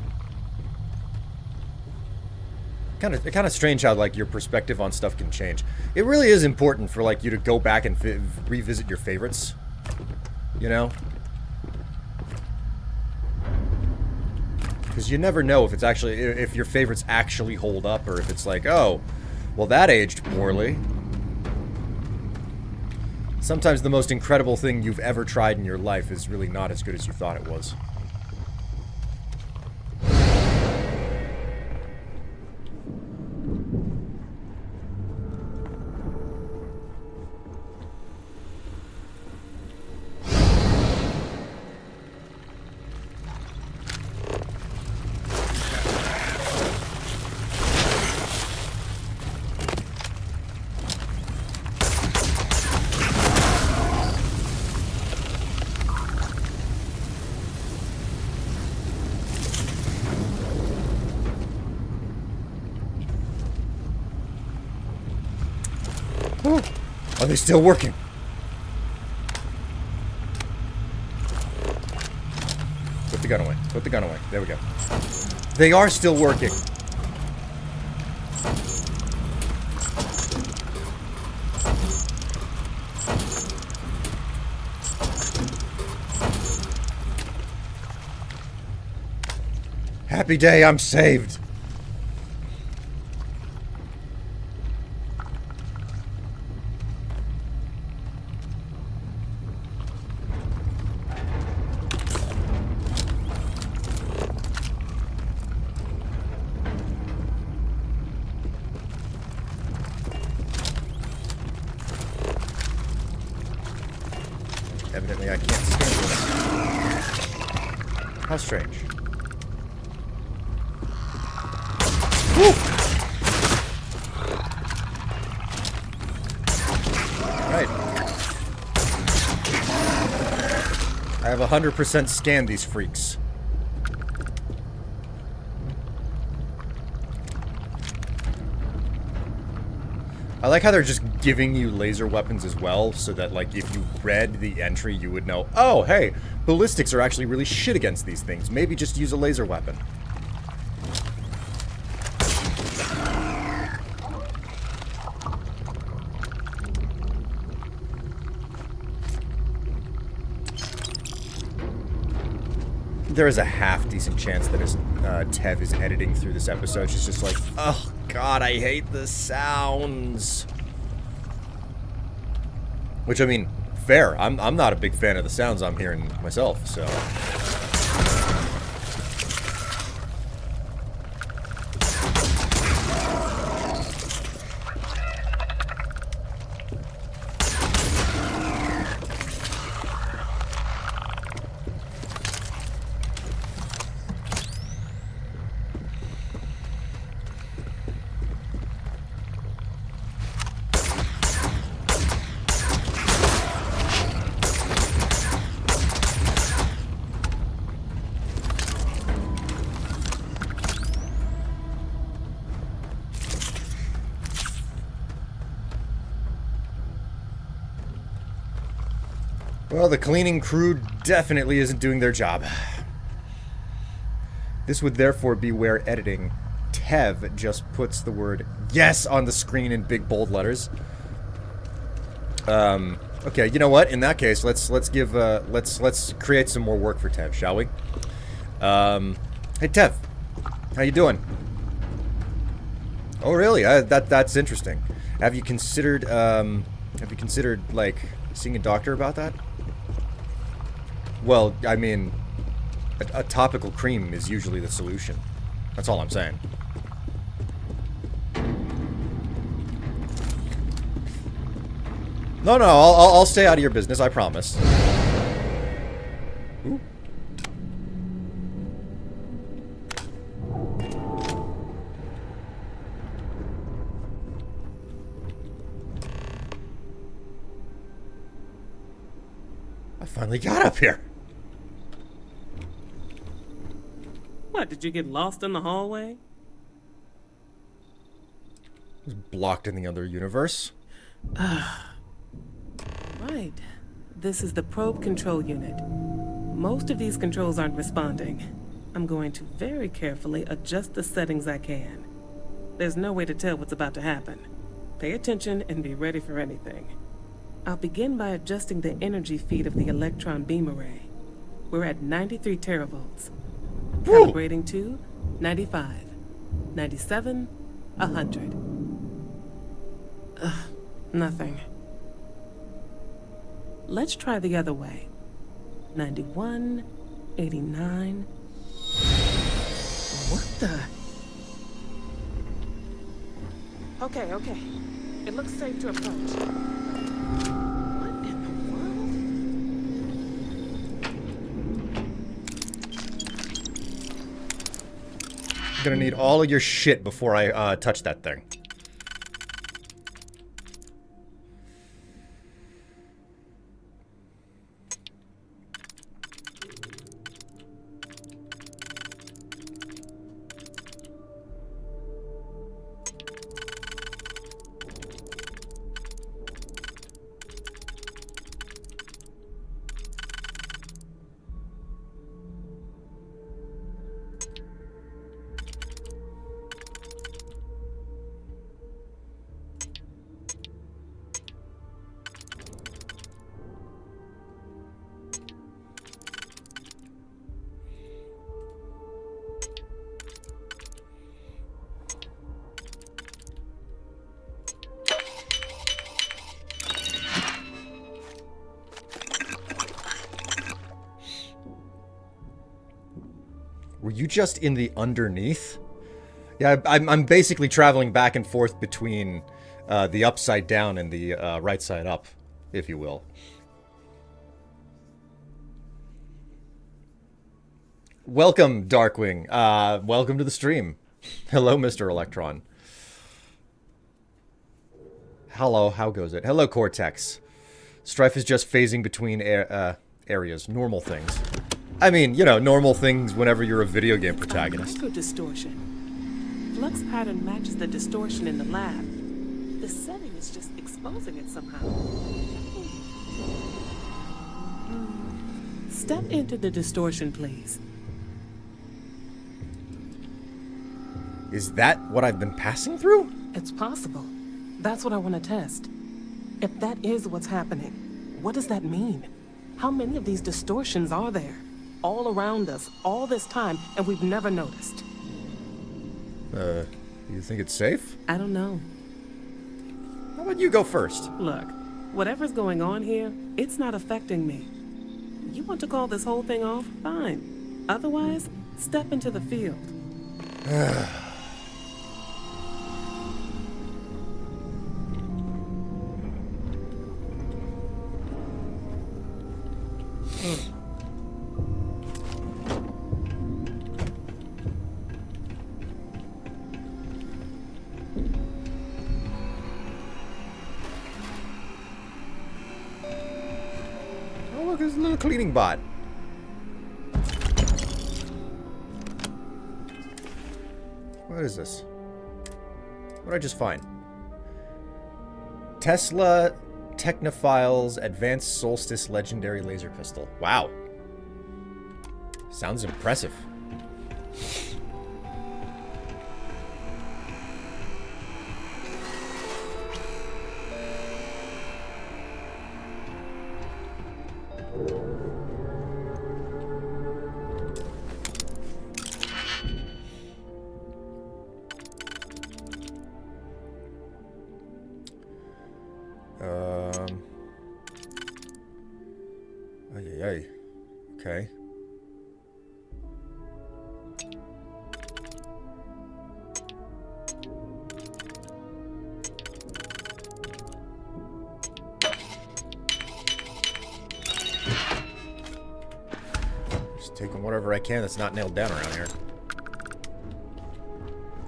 Kind of strange how like your perspective on stuff can change. It really is important for like you to go back and revisit your favorites, you know? Because you never know if it's actually, if your favorites actually hold up, or if it's like, oh, well, that aged poorly. Sometimes the most incredible thing you've ever tried in your life is really not as good as you thought it was. Are they still working? Put the gun away. Put the gun away. There we go. They are still working. Happy day, I'm saved. Evidently, I can't stand this. How strange. Woo! Right. I have 100% scanned these freaks. I like how they're just giving you laser weapons as well, so that, like, if you read the entry, you would know, oh, hey, ballistics are actually really shit against these things. Maybe just use a laser weapon. There is a half-decent chance that as Tev is editing through this episode, she's just like, oh, God, I hate the sounds. Which, I mean, fair. I'm not a big fan of the sounds I'm hearing myself, so... Well, the cleaning crew definitely isn't doing their job. This would therefore be where editing Tev just puts the word yes on the screen in big bold letters. Okay, you know what? In that case, let's create some more work for Tev, shall we? Hey Tev, how you doing? Oh really? That's interesting. Have you considered like seeing a doctor about that? Well, I mean, a topical cream is usually the solution. That's all I'm saying. No, I'll stay out of your business, I promise. Ooh. I finally got up here. What, did you get lost in the hallway? I was blocked in the other universe. Right. This is the probe control unit. Most of these controls aren't responding. I'm going to very carefully adjust the settings I can. There's no way to tell what's about to happen. Pay attention and be ready for anything. I'll begin by adjusting the energy feed of the electron beam array. We're at 93 teravolts. Calibrating to 95, 97, 100. Nothing. Let's try the other way. 91, 89. What the? Okay. It looks safe to approach. What in the world? I'm gonna need all of your shit before I touch that thing. Were you just in the underneath? Yeah, I'm basically traveling back and forth between the upside down and the right side up, if you will. Welcome, Darkwing. Welcome to the stream. Hello, Mr. Electron. Hello, how goes it? Hello, Cortex. Strife is just phasing between areas, normal things. I mean, you know, normal things whenever you're a video game protagonist. Micro distortion. Flux pattern matches the distortion in the lab. The setting is just exposing it somehow. Step into the distortion, please. Is that what I've been passing through? It's possible. That's what I want to test. If that is what's happening, what does that mean? How many of these distortions are there? All around us, all this time, and we've never noticed. You think it's safe? I don't know. How about you go first? Look, whatever's going on here, it's not affecting me. You want to call this whole thing off? Fine. Otherwise, step into the field. Oh, look, there's a little cleaning bot. What is this? What did I just find? Tesla Technophile's Advanced Solstice Legendary Laser Pistol. Wow. Sounds impressive. Okay. Just taking whatever I can that's not nailed down around here.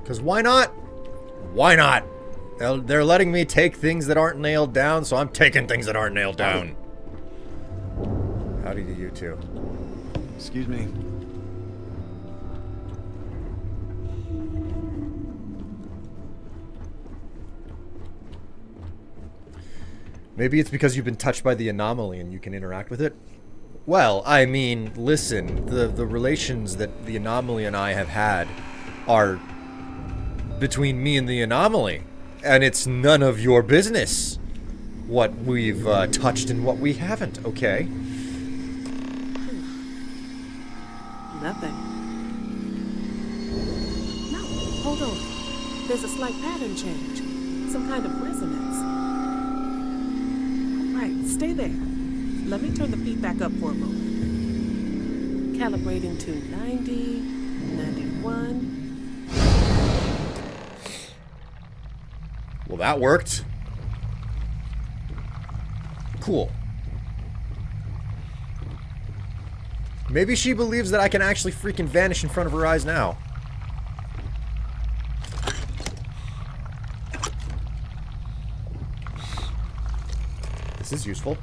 Because why not? Why not? They're letting me take things that aren't nailed down, so I'm taking things that aren't nailed down. Howdy to you two. Excuse me. Maybe it's because you've been touched by the anomaly and you can interact with it? Well, I mean, listen, the relations that the anomaly and I have had are between me and the anomaly. And it's none of your business what we've touched and what we haven't, okay? Nothing. No, hold on. There's a slight pattern change. Some kind of resonance. Right, stay there. Let me turn the feed back up for a moment. Calibrating to 90, 91. Well, that worked. Cool. Maybe she believes that I can actually freaking vanish in front of her eyes now. This is useful.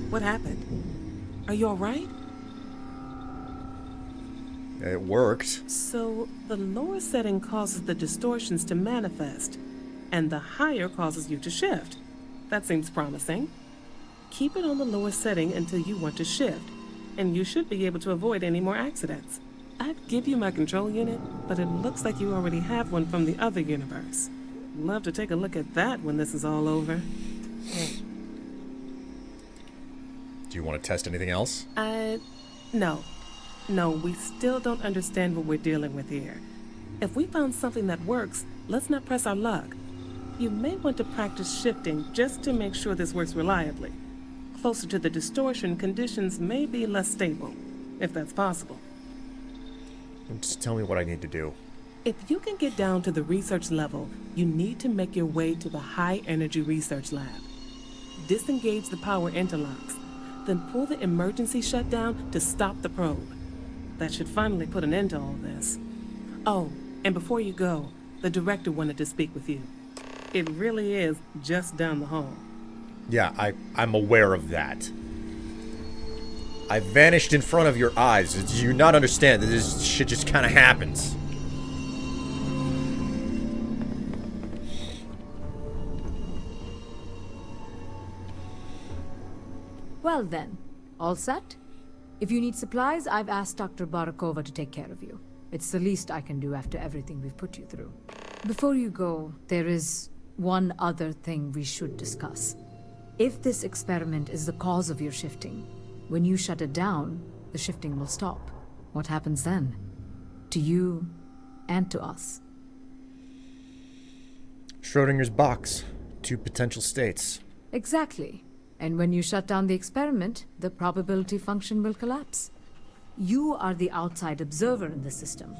What happened? Are you all right? It worked. So, the lower setting causes the distortions to manifest, and the higher causes you to shift. That seems promising. Keep it on the lower setting until you want to shift, and you should be able to avoid any more accidents. I'd give you my control unit, but it looks like you already have one from the other universe. Love to take a look at that when this is all over. Do you want to test anything else? No. No, we still don't understand what we're dealing with here. If we found something that works, let's not press our luck. You may want to practice shifting just to make sure this works reliably. Closer to the distortion, conditions may be less stable, if that's possible. Just tell me what I need to do. If you can get down to the research level, you need to make your way to the high-energy research lab. Disengage the power interlocks, then pull the emergency shutdown to stop the probe. That should finally put an end to all this. Oh, and before you go, the director wanted to speak with you. It really is just down the hall. Yeah, I'm aware of that. I vanished in front of your eyes. Do you not understand that this shit just kind of happens? Well then, all set? If you need supplies, I've asked Dr. Barakova to take care of you. It's the least I can do after everything we've put you through. Before you go, there is one other thing we should discuss. If this experiment is the cause of your shifting, when you shut it down, the shifting will stop. What happens then? To you and to us. Schrodinger's box. Two potential states. Exactly. And when you shut down the experiment, the probability function will collapse. You are the outside observer in the system.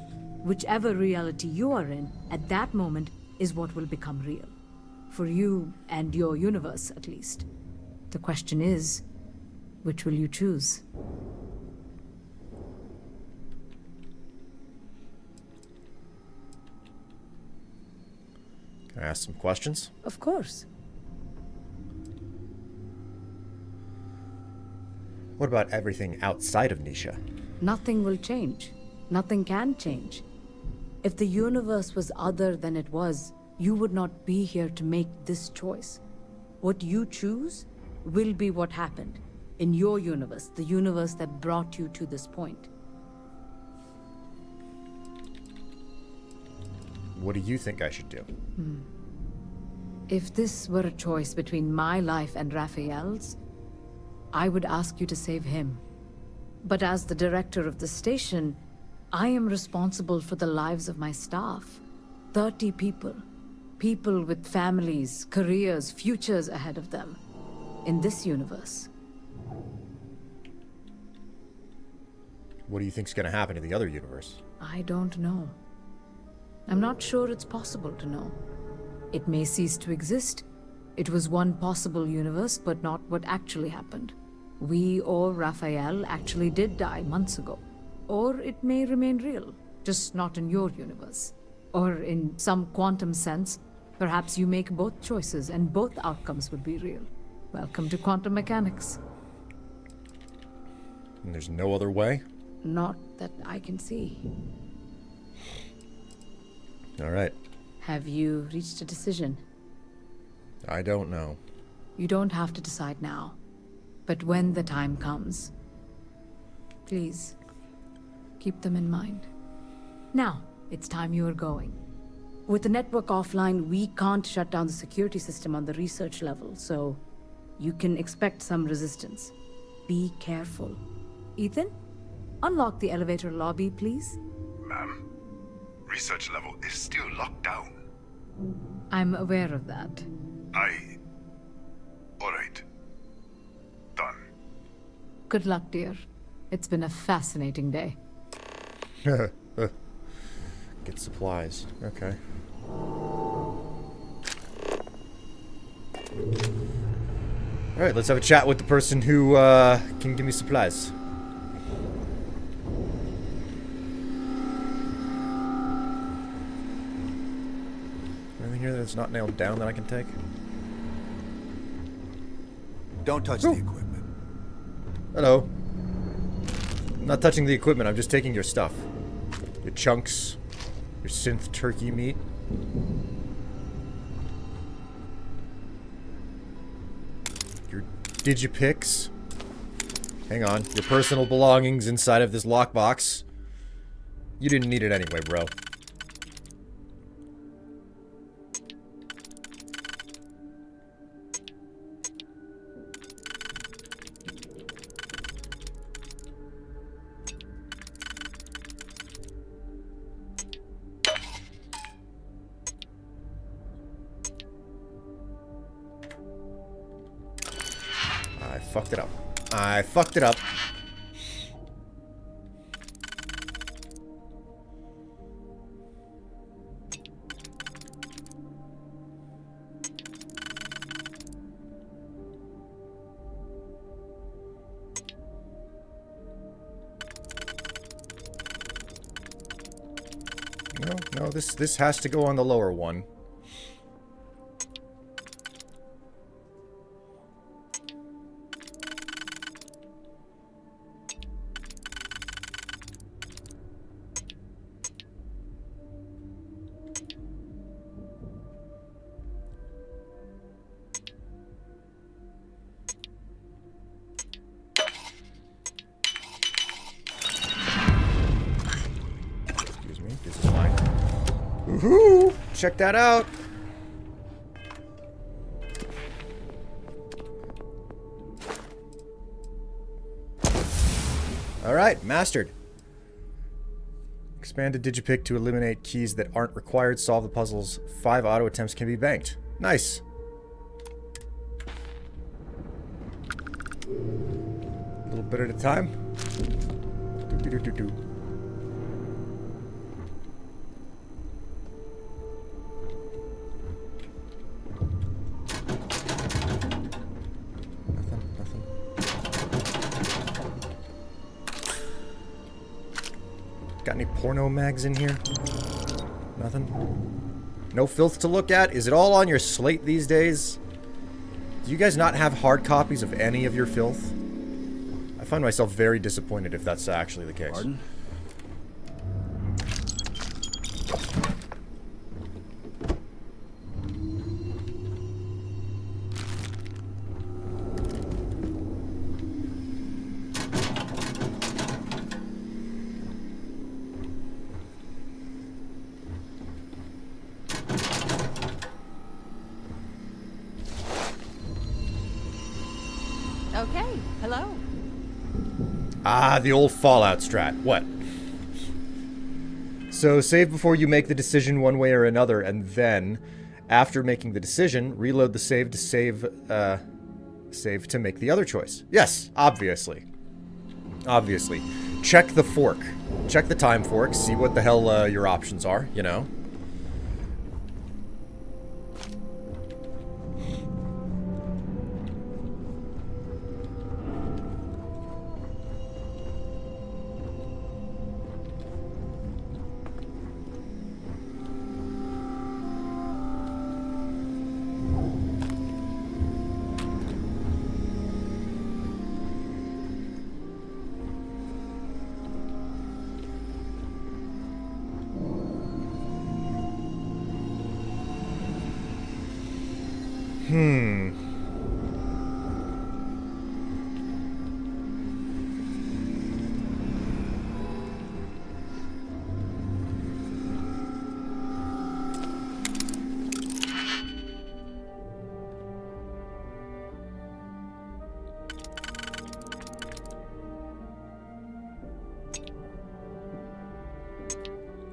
Whichever reality you are in, at that moment, is what will become real. For you and your universe, at least. The question is, which will you choose? Can I ask some questions? Of course. What about everything outside of Nisha? Nothing will change. Nothing can change. If the universe was other than it was, you would not be here to make this choice. What you choose will be what happened in your universe, the universe that brought you to this point. What do you think I should do? If this were a choice between my life and Raphael's, I would ask you to save him. But as the director of the station, I am responsible for the lives of my staff. 30 people. People with families, careers, futures ahead of them. In this universe. What do you think's gonna happen in the other universe? I don't know. I'm not sure it's possible to know. It may cease to exist. It was one possible universe, but not what actually happened. We or Raphael actually did die months ago. Or it may remain real, just not in your universe. Or in some quantum sense, perhaps you make both choices and both outcomes would be real. Welcome to quantum mechanics. And there's no other way? Not that I can see. All right. Have you reached a decision? I don't know. You don't have to decide now. But when the time comes, please, keep them in mind. Now, it's time you are going. With the network offline, we can't shut down the security system on the research level, so you can expect some resistance. Be careful. Ethan, unlock the elevator lobby, please. Ma'am, research level is still locked down. I'm aware of that. All right. Done. Good luck, dear. It's been a fascinating day. Get supplies. Okay. Alright, let's have a chat with the person who can give me supplies. Anything here that's not nailed down that I can take? Don't touch the equipment. Hello. I'm not touching the equipment, I'm just taking your stuff. Your chunks. Your synth turkey meat. Your digipix. Hang on. Your personal belongings inside of this lockbox. You didn't need it anyway, bro. Fucked it up. I fucked it up. No, this has to go on the lower one. Woohoo! Check that out. Alright, mastered. Expanded digipick to eliminate keys that aren't required. Solve the puzzles. 5 auto attempts can be banked. Nice. A little bit at a time. Do-do-do-do-do. Got any porno mags in here? Nothing? No filth to look at? Is it all on your slate these days? Do you guys not have hard copies of any of your filth? I find myself very disappointed if that's actually the case. Pardon? Okay, hello. Ah, the old Fallout strat. What? So save before you make the decision one way or another, and then, after making the decision, reload the save to save to make the other choice. Yes, obviously. Obviously. Check the fork. Check the time fork, see what the hell your options are, you know?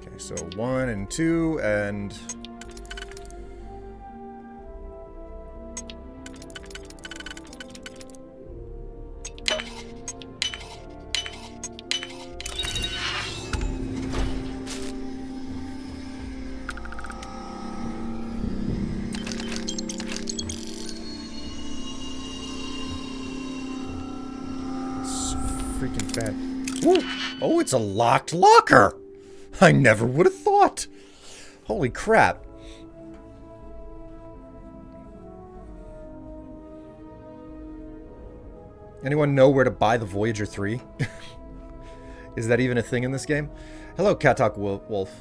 Okay, so 1 and 2 and... freaking fat. Woo! Oh, it's a locked locker! I never would have thought! Holy crap. Anyone know where to buy the Voyager 3? Is that even a thing in this game? Hello, Cat Talk Wolf.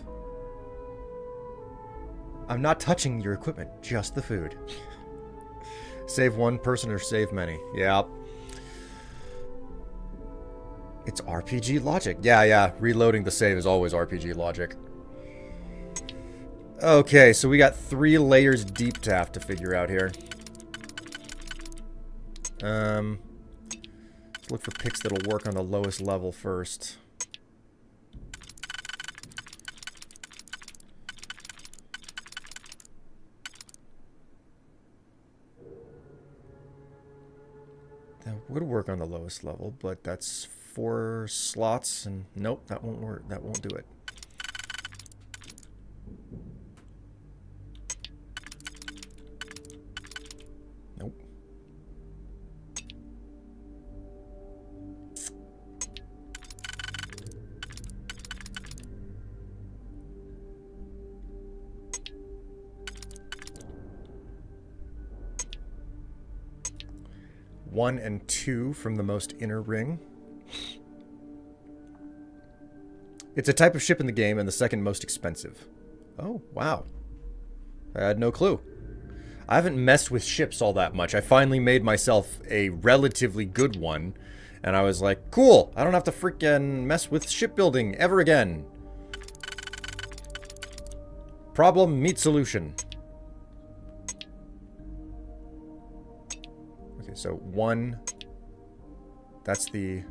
I'm not touching your equipment, just the food. Save one person or save many. Yeah. It's RPG logic. Yeah. Reloading the save is always RPG logic. Okay, so we got 3 layers deep to have to figure out here. Let's look for picks that'll work on the lowest level first. That would work on the lowest level, but that's 4 slots, and nope, that won't work. That won't do it. Nope. One and 2 from the most inner ring. It's a type of ship in the game and the second most expensive. Oh, wow. I had no clue. I haven't messed with ships all that much. I finally made myself a relatively good one, and I was like, cool, I don't have to freaking mess with shipbuilding ever again. Problem, meet solution. Okay, so 1, that's the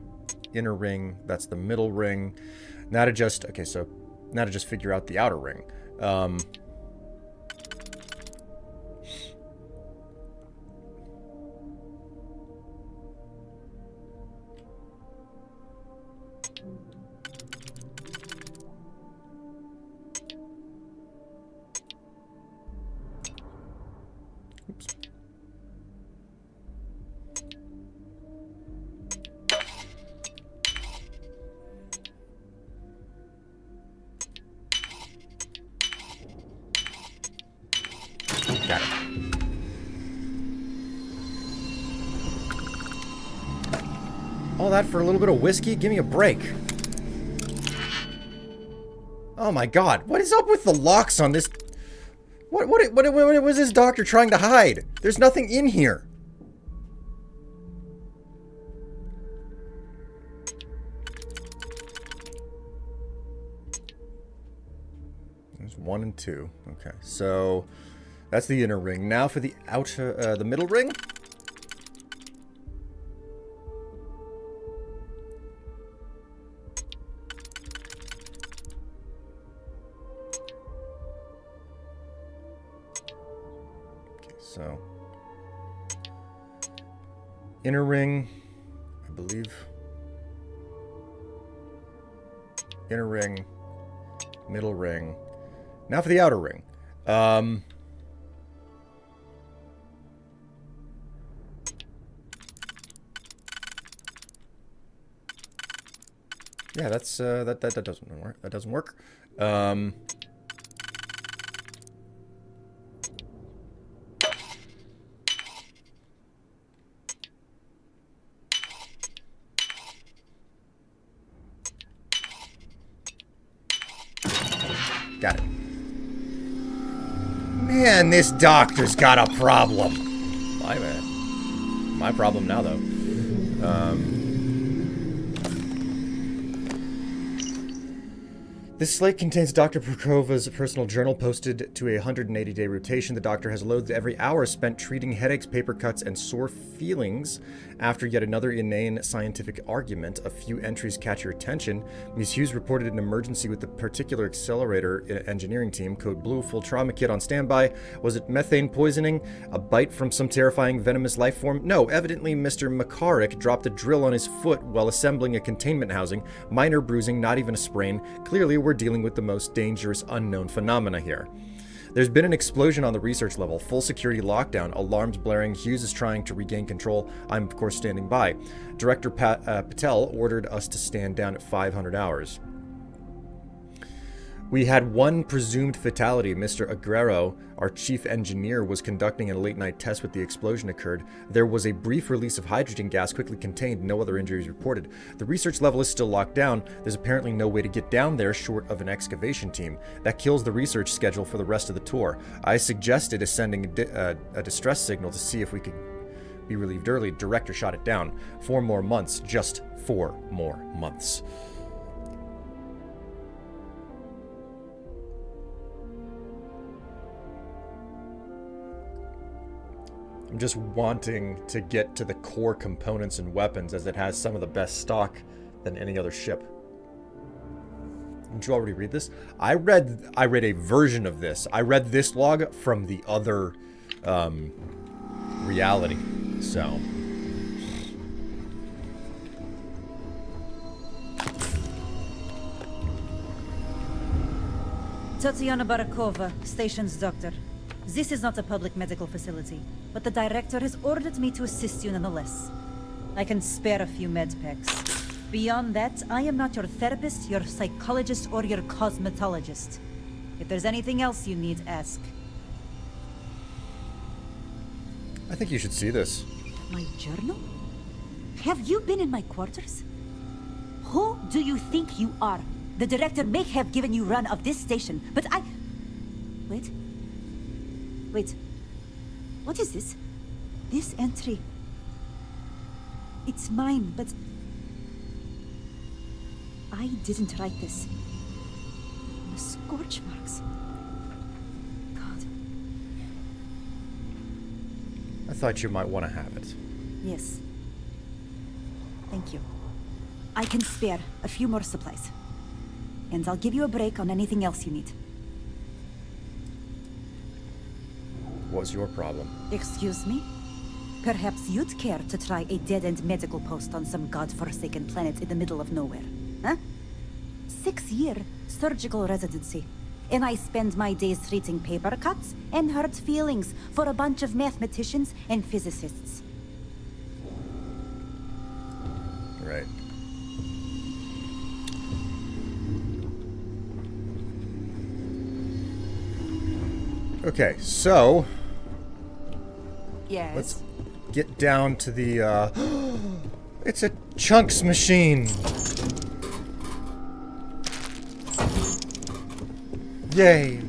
inner ring, that's the middle ring. Now to just, okay, so now to just figure out the outer ring. Oops. All that for a little bit of whiskey? Give me a break. Oh my god, what is up with the locks on this? What was this doctor trying to hide? There's nothing in here. There's 1 and 2. Okay, so that's the inner ring. Now for the outer, the middle ring. So, inner ring, I believe. Inner ring, middle ring. Now for the outer ring. Yeah, that's that doesn't work. That doesn't work. Got it. Man, this doctor's got a problem. My problem now, though. This slate contains Dr. Prokova's personal journal posted to a 180-day rotation. The doctor has loathed every hour spent treating headaches, paper cuts, and sore feelings. After yet another inane scientific argument, a few entries catch your attention. Ms. Hughes reported an emergency with the particular accelerator engineering team, code blue, full trauma kit on standby. Was it methane poisoning? A bite from some terrifying venomous life form? No, evidently Mr. McCarrick dropped a drill on his foot while assembling a containment housing. Minor bruising, not even a sprain. Clearly, we're dealing with the most dangerous unknown phenomena here. There's been an explosion on the research level, full security lockdown, alarms blaring. Hughes is trying to regain control. I'm, of course, standing by. Director Patel ordered us to stand down at 500 hours. We had one presumed fatality. Mr. Aguero, our chief engineer, was conducting a late-night test when the explosion occurred. There was a brief release of hydrogen gas, quickly contained. No other injuries reported. The research level is still locked down. There's apparently no way to get down there short of an excavation team. That kills the research schedule for the rest of the tour. I suggested sending a distress signal to see if we could be relieved early. Director shot it down. 4 more months. Just 4 more months. I'm just wanting to get to the core components and weapons, as it has some of the best stock than any other ship. Did you already read this? I read a version of this. I read this log from the other reality. So Tatiana Barakova, station's doctor. This is not a public medical facility, but the director has ordered me to assist you nonetheless. I can spare a few med packs. Beyond that, I am not your therapist, your psychologist, or your cosmetologist. If there's anything else you need, ask. I think you should see this. My journal? Have you been in my quarters? Who do you think you are? The director may have given you run of this station, but I... Wait. What is this? This entry. It's mine, but... I didn't write this. The scorch marks. God. I thought you might want to have it. Yes. Thank you. I can spare a few more supplies. And I'll give you a break on anything else you need. What's your problem? Excuse me? Perhaps you'd care to try a dead-end medical post on some godforsaken planet in the middle of nowhere, huh? 6-year surgical residency. And I spend my days treating paper cuts and hurt feelings for a bunch of mathematicians and physicists. Right. Okay, so... Yes? Let's get down to the, It's a chunks machine. Yay.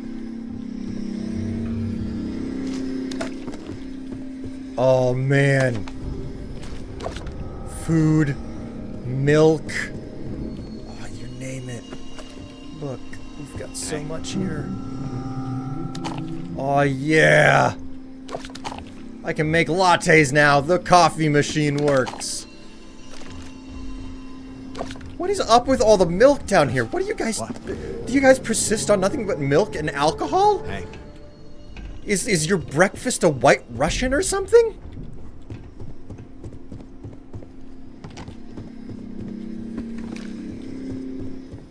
Oh man. Food, milk. Oh, you name it. Look, we've got so much here. Oh yeah. I can make lattes now. The coffee machine works. What is up with all the milk down here? What do you guys... Do you guys persist on nothing but milk and alcohol? Hey. Is your breakfast a White Russian or something?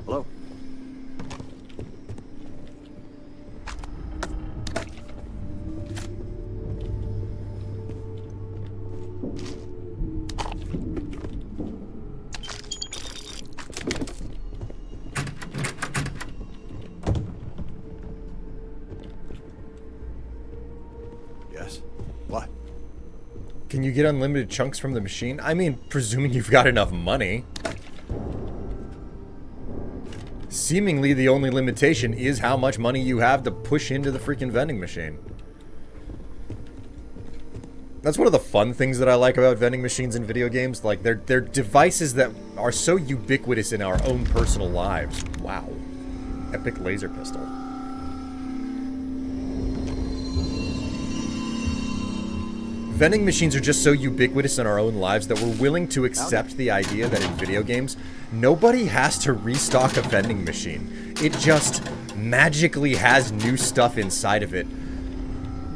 Hello. Yes. What? Can you get unlimited chunks from the machine? I mean, presuming you've got enough money. Seemingly the only limitation is how much money you have to push into the freaking vending machine. That's one of the fun things that I like about vending machines in video games. Like, they're devices that are so ubiquitous in our own personal lives. Wow. Epic laser pistol. Vending machines are just so ubiquitous in our own lives that we're willing to accept the idea that in video games, nobody has to restock a vending machine. It just magically has new stuff inside of it.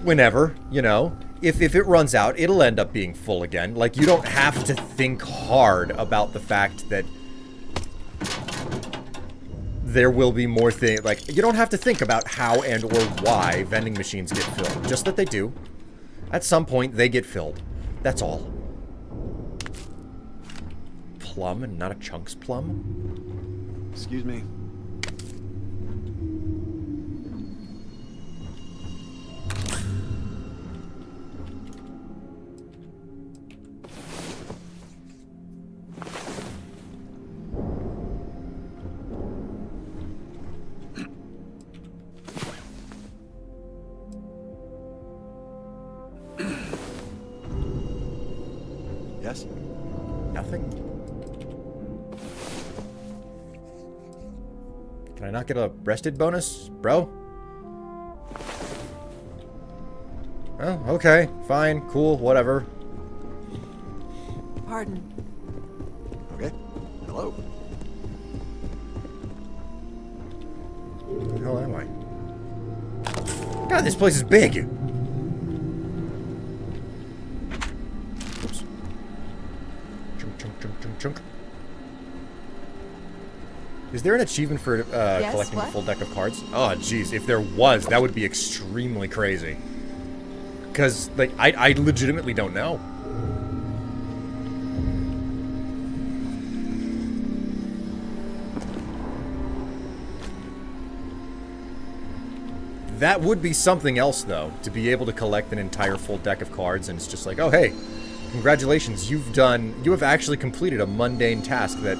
Whenever, you know. If it runs out, it'll end up being full again. Like, you don't have to think hard about the fact that there will be more things. Like, you don't have to think about how and or why vending machines get filled. Just that they do. At some point, they get filled. That's all. Plum and not a chunks plum? Excuse me. Yes? Nothing? Can I not get a rested bonus, bro? Oh, okay. Fine. Cool. Whatever. Pardon. Okay. Hello. Where the hell am I? God, this place is big! Oops. Chunk, chunk, chunk, chunk, chunk. Is there an achievement for collecting the full deck of cards? Oh, jeez. If there was, that would be extremely crazy. Because, like, I legitimately don't know. That would be something else, though, to be able to collect an entire full deck of cards, and it's just like, oh, hey, congratulations, you have actually completed a mundane task that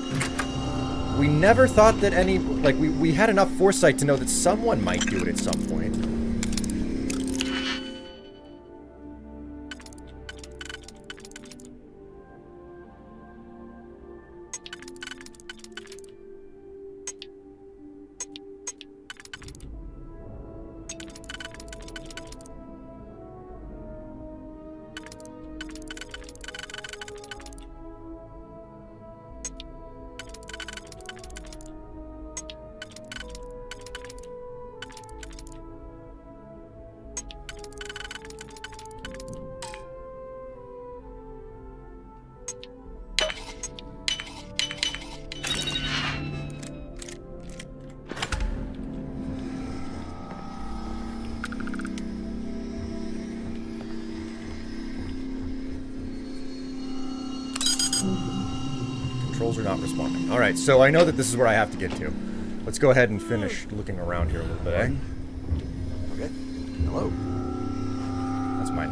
we never thought that any, like, we had enough foresight to know that someone might do it at some point. Controls are not responding. Alright, so I know that this is where I have to get to. Let's go ahead and finish looking around here a little bit, eh? Okay. Hello. That's mine.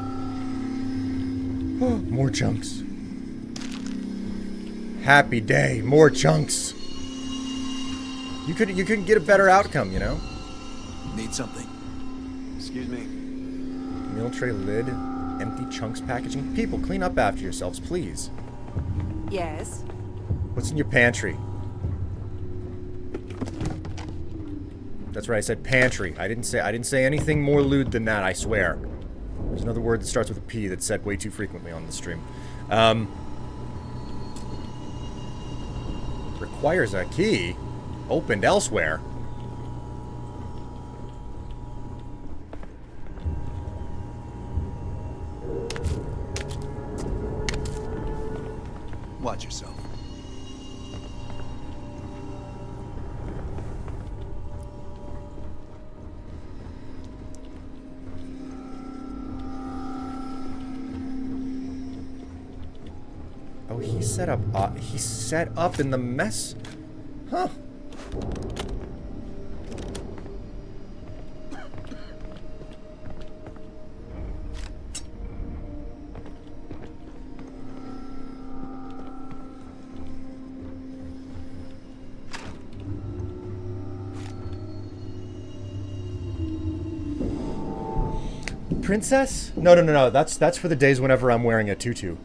More chunks. Happy day. More chunks. You couldn't get a better outcome, you know? Need something? Excuse me. Meal tray lid. Empty chunks packaging. People, clean up after yourselves, please. Yes? What's in your pantry? That's right, I said pantry. I didn't say anything more lewd than that, I swear. There's another word that starts with a P that's said way too frequently on the stream. Requires a key. Opened elsewhere. Watch yourself. Oh, he set up in the mess? Huh. Princess? No. That's for the days whenever I'm wearing a tutu.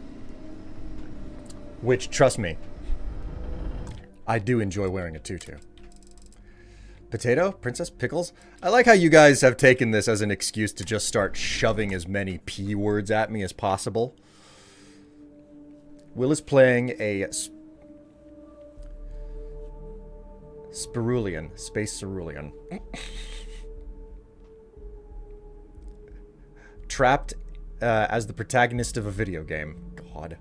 Which, trust me, I do enjoy wearing a tutu. Potato? Princess? Pickles? I like how you guys have taken this as an excuse to just start shoving as many P words at me as possible. Will is playing a Sperulean. Space Cerulean. Trapped as the protagonist of a video game. God.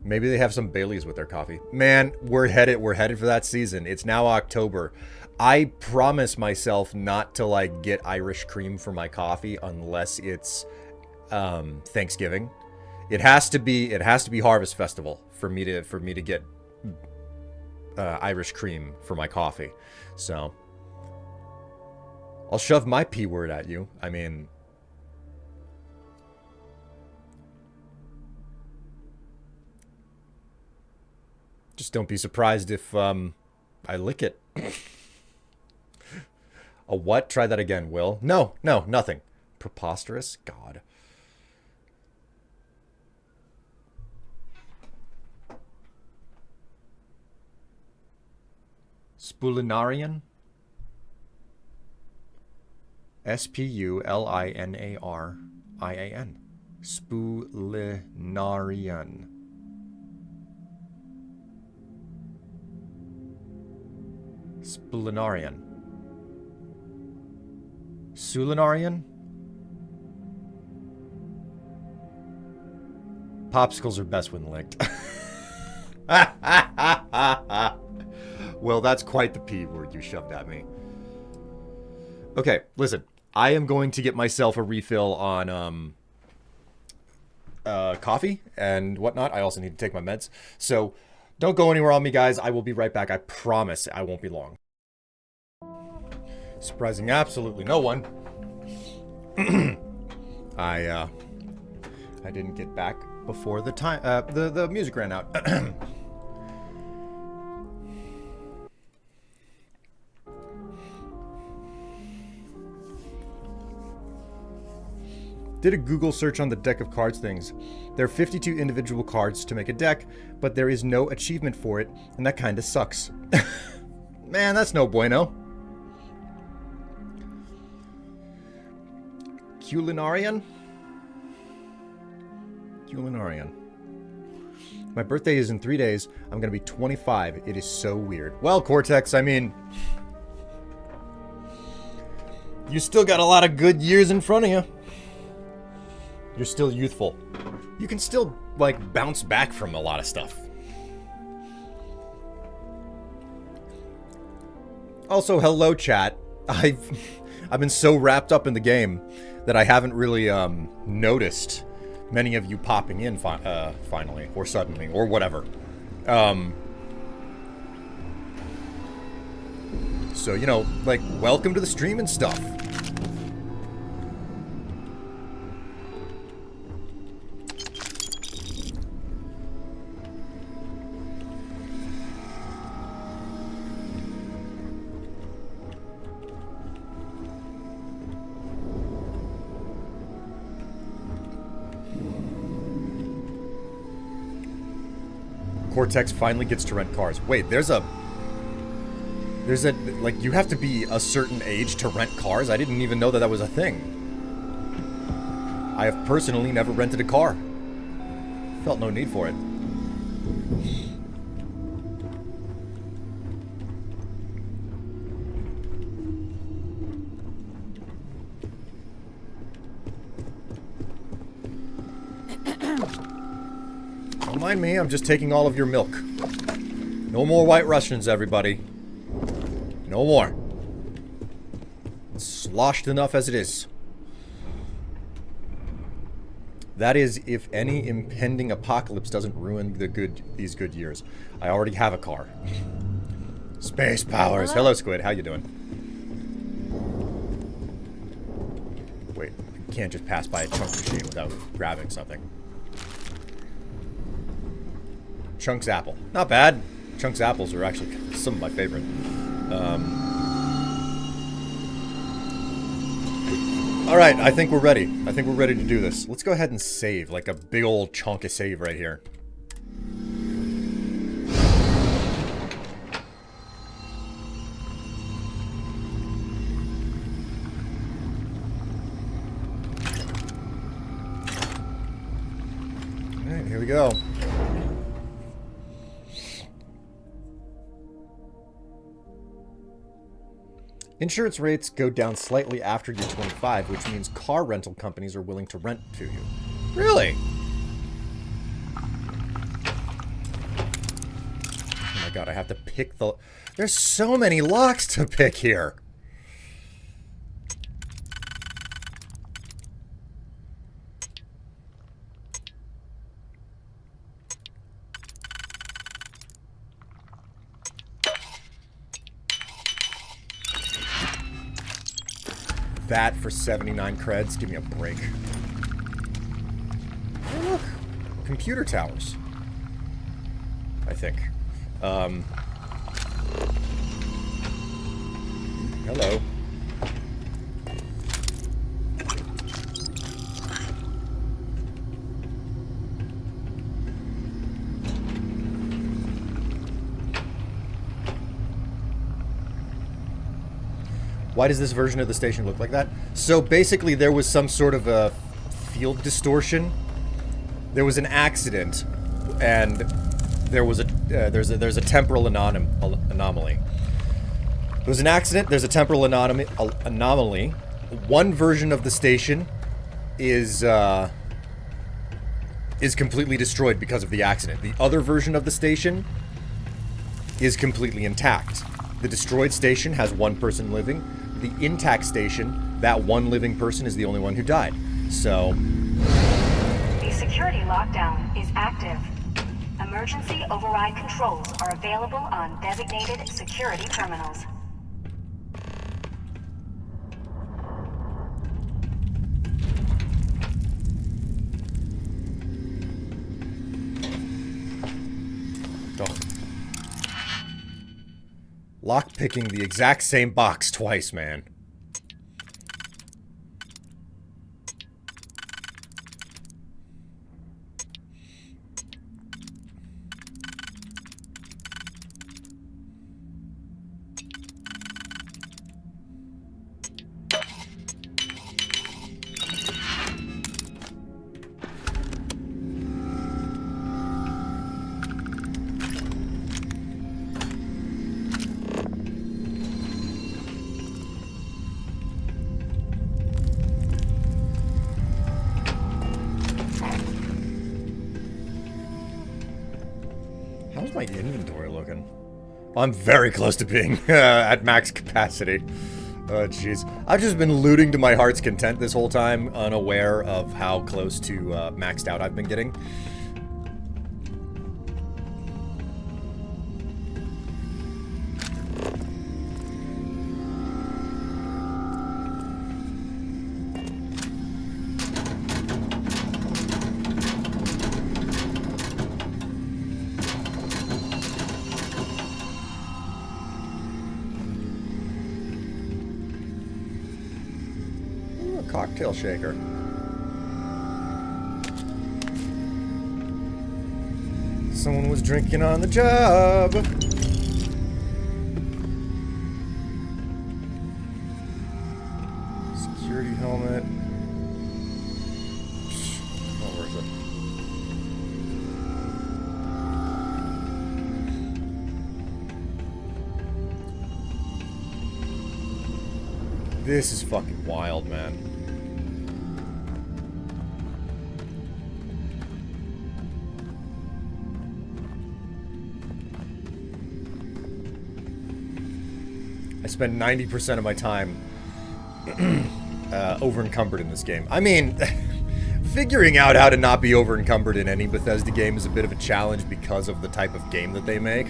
Maybe they have some Baileys with their coffee. Man, we're headed for that season. It's now October. I promise myself not to like get Irish cream for my coffee unless it's Thanksgiving. It has to be Harvest Festival for me to get Irish cream for my coffee. So I'll shove my P word at you. I mean, just don't be surprised if I lick it. A what? Try that again, Will. No, nothing. Preposterous? God. Spulinarian? Spulinarian. Spulinarian. Spulinarian. Sulinarian? Popsicles are best when licked. Well, that's quite the P word you shoved at me. Okay, listen. I am going to get myself a refill on coffee and whatnot. I also need to take my meds. So don't go anywhere on me, guys. I will be right back. I promise I won't be long. Surprising absolutely no one. I didn't get back before the time the music ran out. Did a Google search on the deck of cards things. There are 52 individual cards to make a deck, but there is no achievement for it, and that kinda sucks. Man, that's no bueno. Culinarian? My birthday is in 3 days. I'm gonna be 25. It is so weird. Well, Cortex, I mean, you still got a lot of good years in front of you. You're still youthful. You can still, like, bounce back from a lot of stuff. Also, hello, chat. I've been so wrapped up in the game that I haven't really noticed many of you popping in finally, or suddenly, or whatever. So, you know, like, welcome to the stream and stuff. Cortex finally gets to rent cars. Wait, there's a, like, you have to be a certain age to rent cars? I didn't even know that that was a thing. I have personally never rented a car. Felt no need for it. Don't mind me, I'm just taking all of your milk. No more White Russians, everybody. No more. It's sloshed enough as it is. That is, if any impending apocalypse doesn't ruin these good years. I already have a car. Space powers. Hello, Squid. How you doing? Wait, you can't just pass by a chunk machine without grabbing something. Chunk's apple. Not bad. Chunk's apples are actually some of my favorite. Alright, I think we're ready. I think we're ready to do this. Let's go ahead and save, like a big old chunk of save right here. Alright, here we go. Insurance rates go down slightly after you're 25, which means car rental companies are willing to rent to you. Really? Oh my god, I have to pick the... There's so many locks to pick here. That for 79 creds. Give me a break. Oh, look. Computer towers. I think. Hello. Why does this version of the station look like that? So basically there was some sort of a field distortion. There was an accident and there was a there's a temporal anomaly. There was an accident, there's a temporal anomaly. One version of the station is completely destroyed because of the accident. The other version of the station is completely intact. The destroyed station has one person living. The intact station, that one living person is the only one who died. So... The security lockdown is active. Emergency override controls are available on designated security terminals. Lockpicking the exact same box twice, man. How's my inventory looking? I'm very close to being at max capacity. Oh, jeez. I've just been looting to my heart's content this whole time, unaware of how close to maxed out I've been getting. cocktail shaker. Someone was drinking on the job. Security helmet. Not worth it. This is fucking wild, man. I spend 90% of my time over encumbered in this game. I mean, figuring out how to not be over encumbered in any Bethesda game is a bit of a challenge because of the type of game that they make.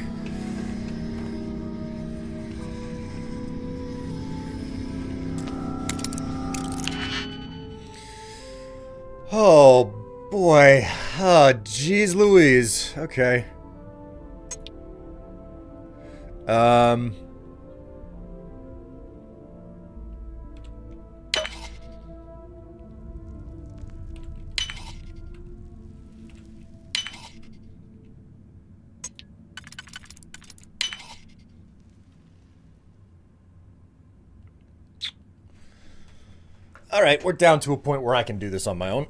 Oh boy. Oh, jeez Louise. Okay. All right, we're down to a point where I can do this on my own.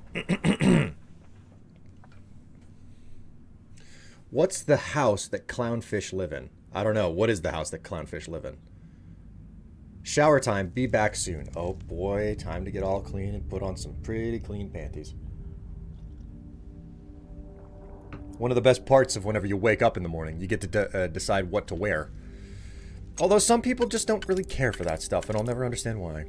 What's the house that clownfish live in? I don't know. What is the house that clownfish live in? Shower time. Be back soon. Oh boy, time to get all clean and put on some pretty clean panties. One of the best parts of whenever you wake up in the morning, you get to decide what to wear. Although some people just don't really care for that stuff, and I'll never understand why.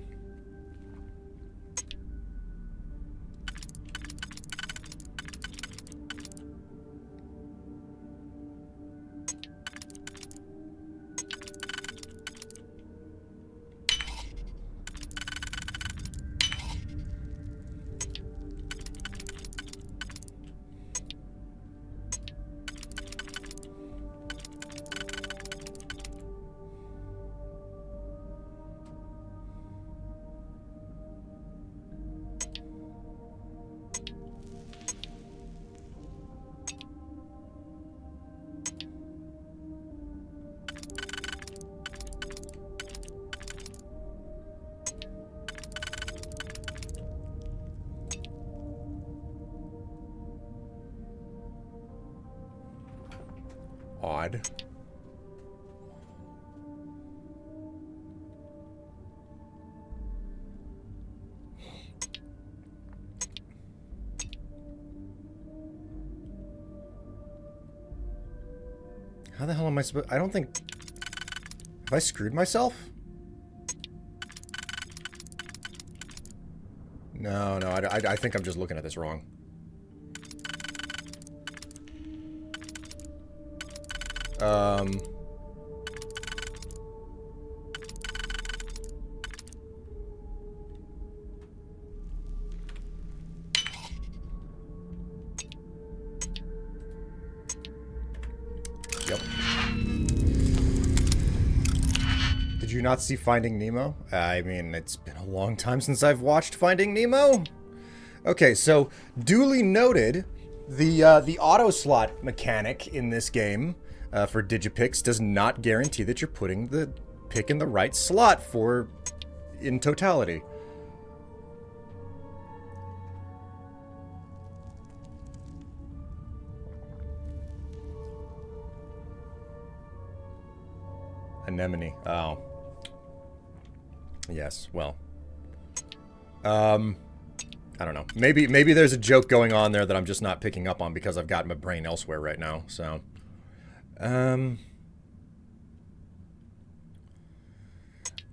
Odd. How the hell am I supposed... I don't think... Have I screwed myself? No, I think I'm just looking at this wrong. Yep. Did you not see Finding Nemo? I mean, it's been a long time since I've watched Finding Nemo. Okay, so duly noted, the auto slot mechanic in this game for Digipicks does not guarantee that you're putting the pick in the right slot for in totality. Anemone. Oh. Yes, well. I don't know. Maybe there's a joke going on there that I'm just not picking up on because I've got my brain elsewhere right now, so.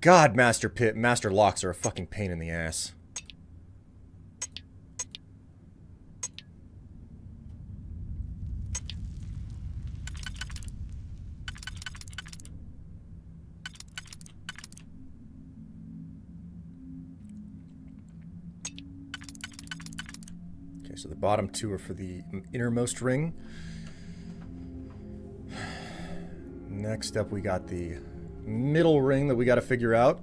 God, Master Locks are a fucking pain in the ass. Okay, so the bottom two are for the innermost ring. Next up, we got the middle ring that we got to figure out.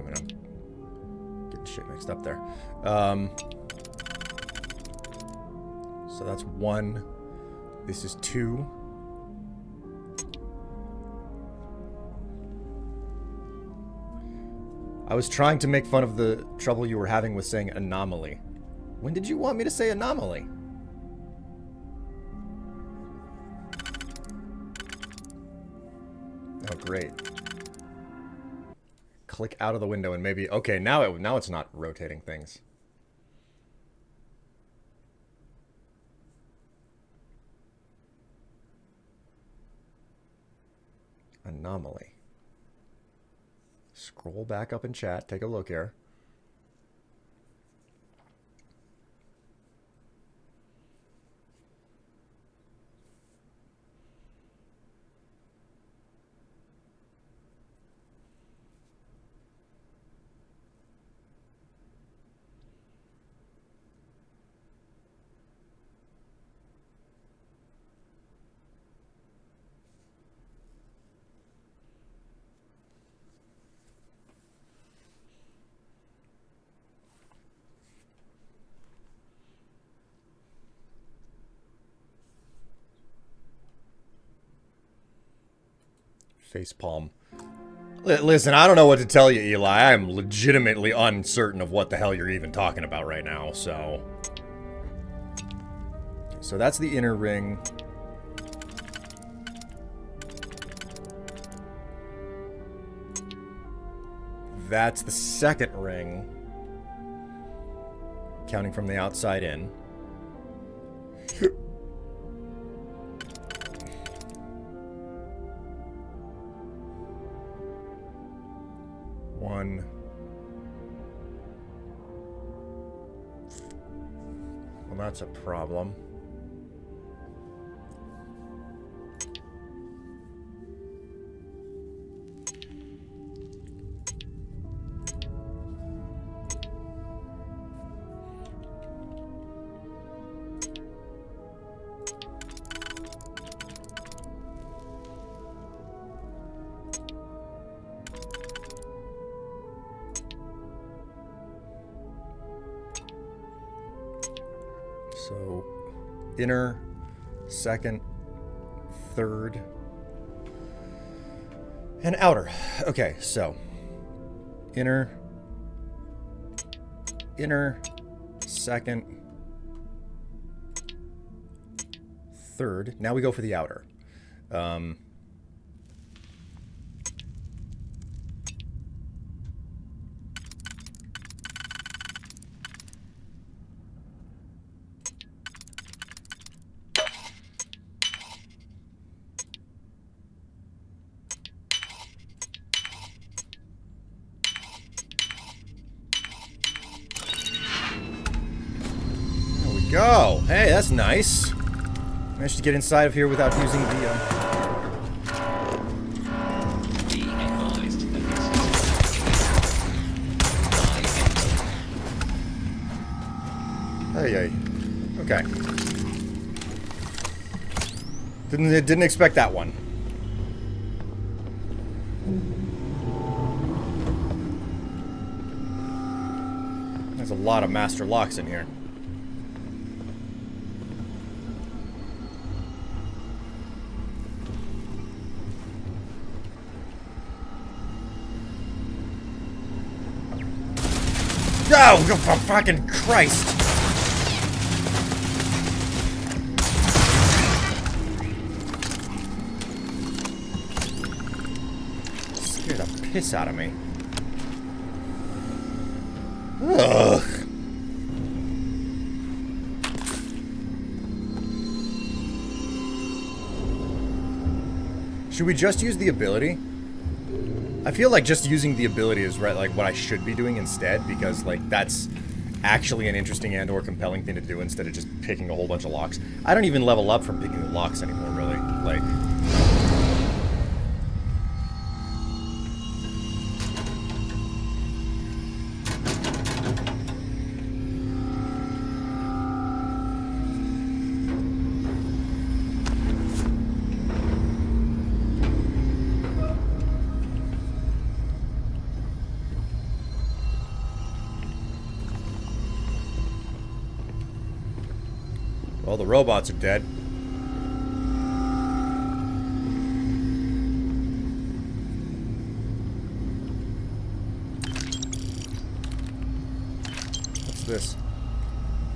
a minute. I'm getting shit mixed up there. So that's 1. This is 2. I was trying to make fun of the trouble you were having with saying anomaly. When did you want me to say anomaly? Oh, great. Click out of the window and maybe... Okay, now it's not rotating things. Anomaly. Scroll back up in chat. Take a look here. Facepalm. Listen, I don't know what to tell you, Eli. I am legitimately uncertain of what the hell you're even talking about right now, so... So that's the inner ring. That's the second ring. Counting from the outside in. One. Well, that's a problem. So, inner, second, third, and outer. Okay, so, inner, second, third. Now we go for the outer. Go! Hey, that's nice. Managed to get inside of here without using the, Hey. Okay. Didn't expect that one. There's a lot of master locks in here. Oh, for fucking Christ! Scared the piss out of me. Ugh. Should we just use the ability? I feel like just using the ability is right, like what I should be doing instead, because like that's actually an interesting and/or compelling thing to do instead of just picking a whole bunch of locks. I don't even level up from picking the locks anymore, really. Like. Well, the robots are dead. What's this?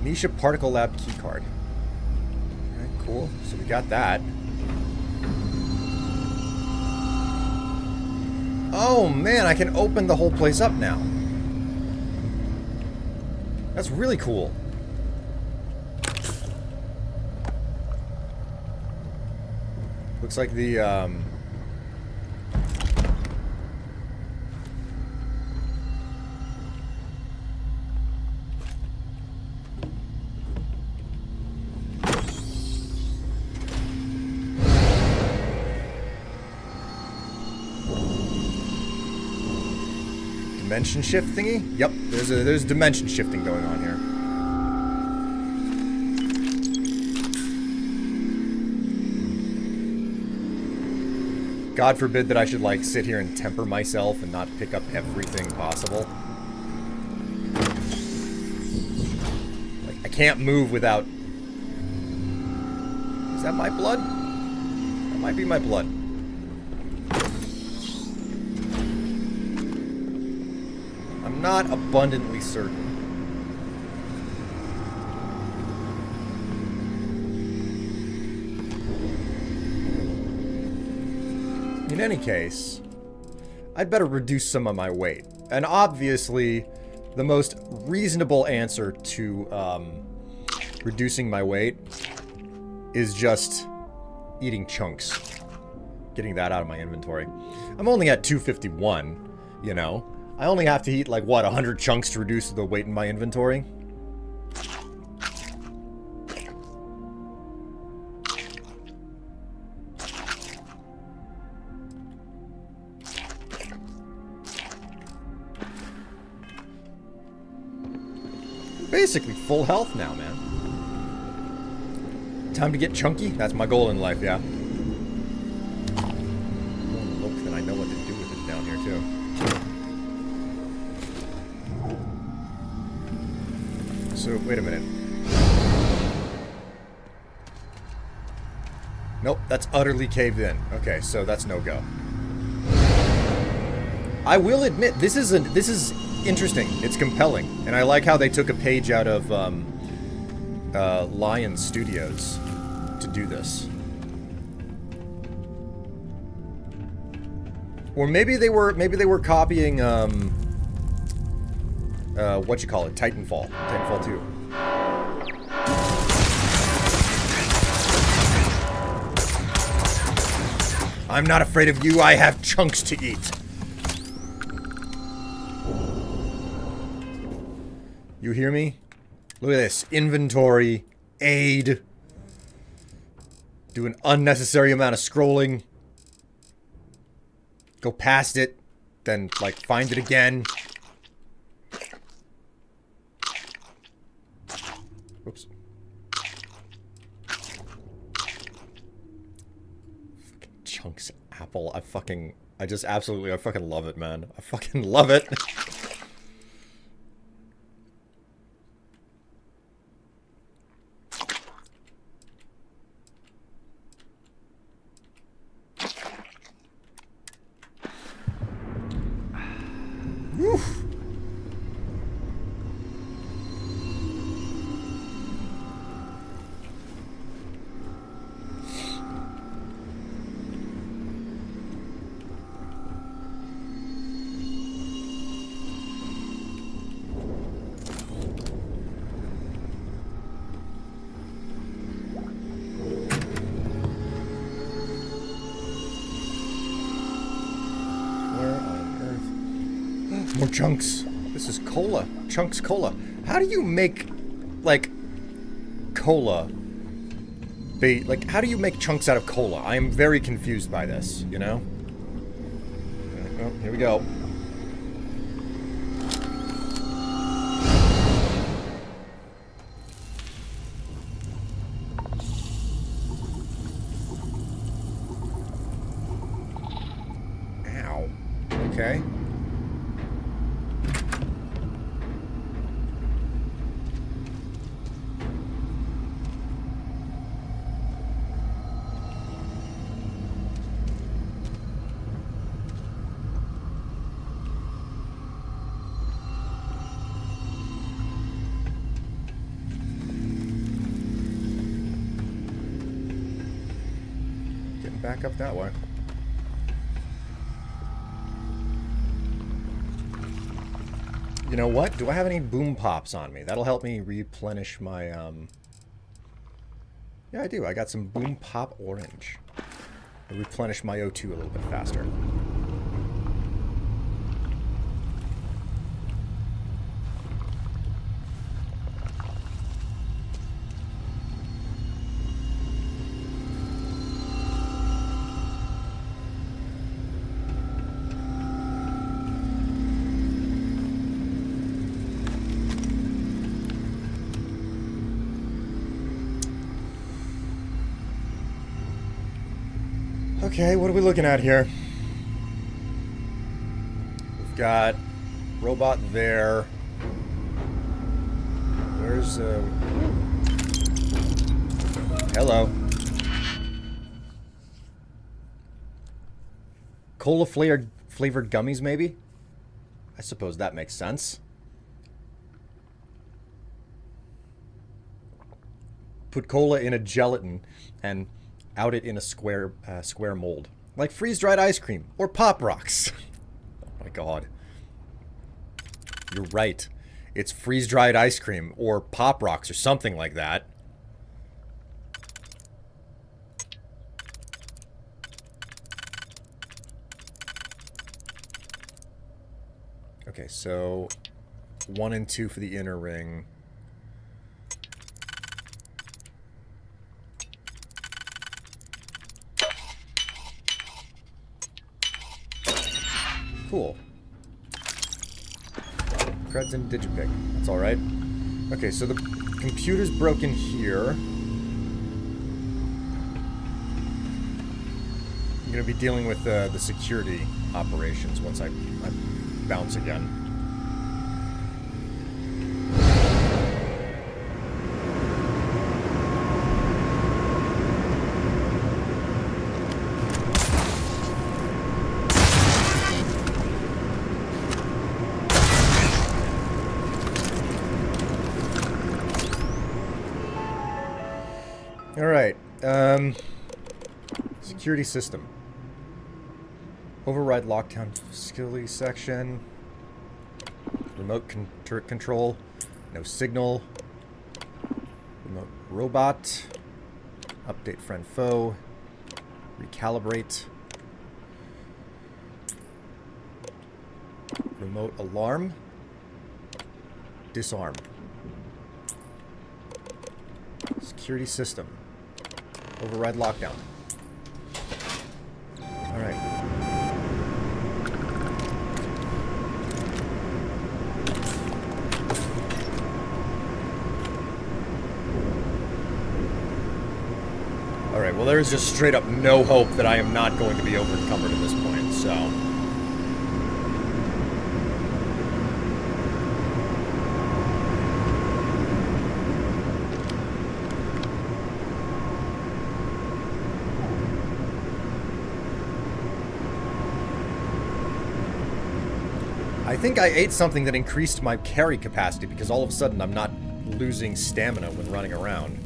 Nisha Particle Lab keycard. Alright, cool. So we got that. Oh man, I can open the whole place up now. That's really cool. Looks like the, dimension shift thingy? Yep, there's dimension shifting going on here. God forbid that I should, like, sit here and temper myself and not pick up everything possible. Like, I can't move without... Is that my blood? That might be my blood. I'm not abundantly certain. In any case, I'd better reduce some of my weight. And obviously, the most reasonable answer to reducing my weight is just eating chunks. Getting that out of my inventory. I'm only at 251, you know. I only have to eat, like, what, 100 chunks to reduce the weight in my inventory? Basically full health now, man. Time to get chunky? That's my goal in life, yeah. Look, then I know what to do with it down here, too. So, wait a minute. Nope, that's utterly caved in. Okay, so that's no go. I will admit, this is interesting. It's compelling. And I like how they took a page out of Lion Studios to do this. Or maybe they were copying what you call it? Titanfall. Titanfall 2. I'm not afraid of you. I have chunks to eat. You hear me? Look at this. Inventory. Aid. Do an unnecessary amount of scrolling. Go past it. Then, like, find it again. Oops. Fucking chunks apple. I fucking love it, man. I fucking love it. Woof. More chunks. This is cola. Chunks cola. How do you make, like, cola? Like, how do you make chunks out of cola? I am very confused by this, you know? Oh, here we go. Ow. Okay. back up that way. You know what? Do I have any boom pops on me? That'll help me replenish my, Yeah, I do. I got some boom pop orange. I'll replenish my O2 a little bit faster. Okay, what are we looking at here? We've got robot there. Where's hello. Cola flavored gummies, maybe? I suppose that makes sense. Put cola in a gelatin and out it in a square mold. Like freeze-dried ice cream or Pop Rocks. Oh my god. You're right. It's freeze-dried ice cream or Pop Rocks or something like that. Okay, so 1 and 2 for the inner ring. Cool. Creds and Digipic. That's alright. Okay, so the computer's broken here. I'm going to be dealing with the security operations once I bounce again. Alright, security system. Override lockdown facility section. Remote turret control. No signal. Remote robot. Update friend foe. Recalibrate. Remote alarm. Disarm. Security system. Override lockdown. Alright. Alright, well there is just straight up no hope that I am not going to be over-encumbered at this point, so... I think I ate something that increased my carry capacity because all of a sudden I'm not losing stamina when running around.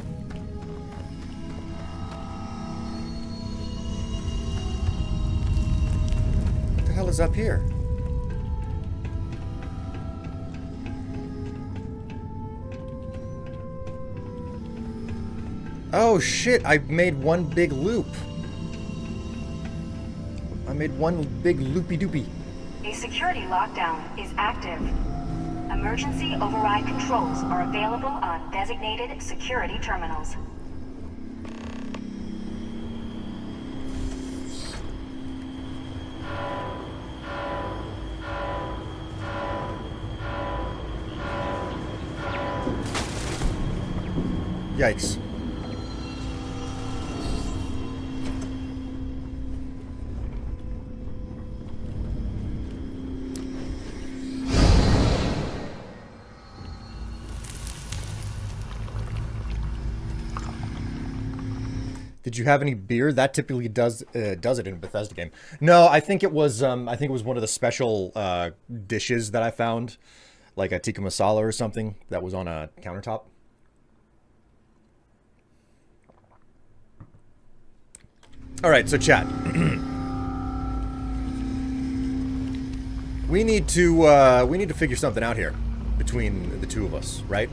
What the hell is up here? Oh shit, I made one big loop. I made one big loopy-doopy. A security lockdown is active. Emergency override controls are available on designated security terminals. Yikes. Did you have any beer? That typically does it in a Bethesda game. No, I think it was one of the special dishes that I found, like a tikka masala or something that was on a All right, so chat. we need to figure something out here between the two of us, right?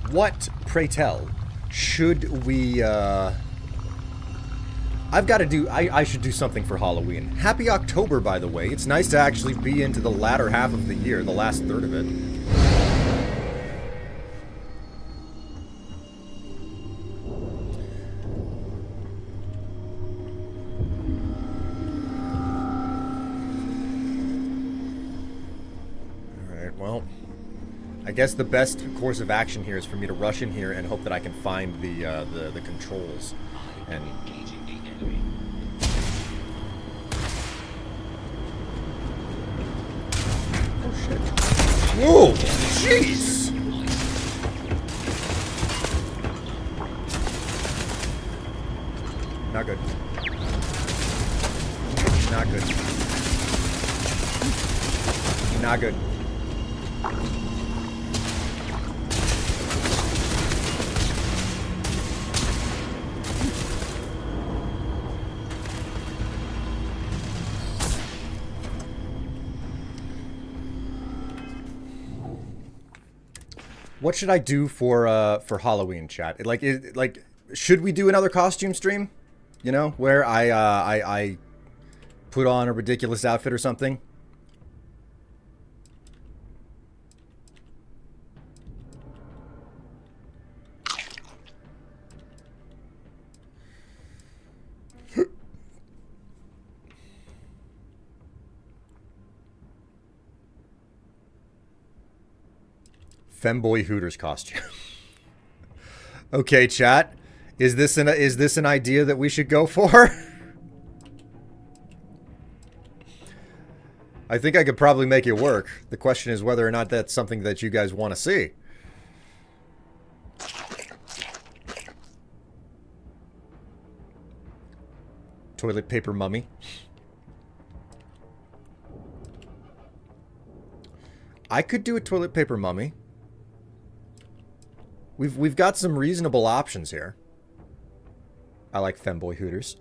What, pray tell, should we, I should do something for Halloween. Happy October, by the way. It's nice to actually be into the latter half of the year, the last third of it. Well, I guess the best course of action here is for me to rush in here and hope that I can find the controls. And oh shit! Whoa! Jeez! Not good. Not good. Not good. What should I do for Halloween, chat? Like, should we do another costume stream? You know, where I put on a ridiculous outfit or something? Femboy Hooters costume. Okay, chat. Is this an idea that we should go for? I think I could probably make it work. The question is whether or not that's something that you guys want to see. Toilet paper mummy. I could do a toilet paper mummy. We've got some reasonable options here. I like Femboy Hooters.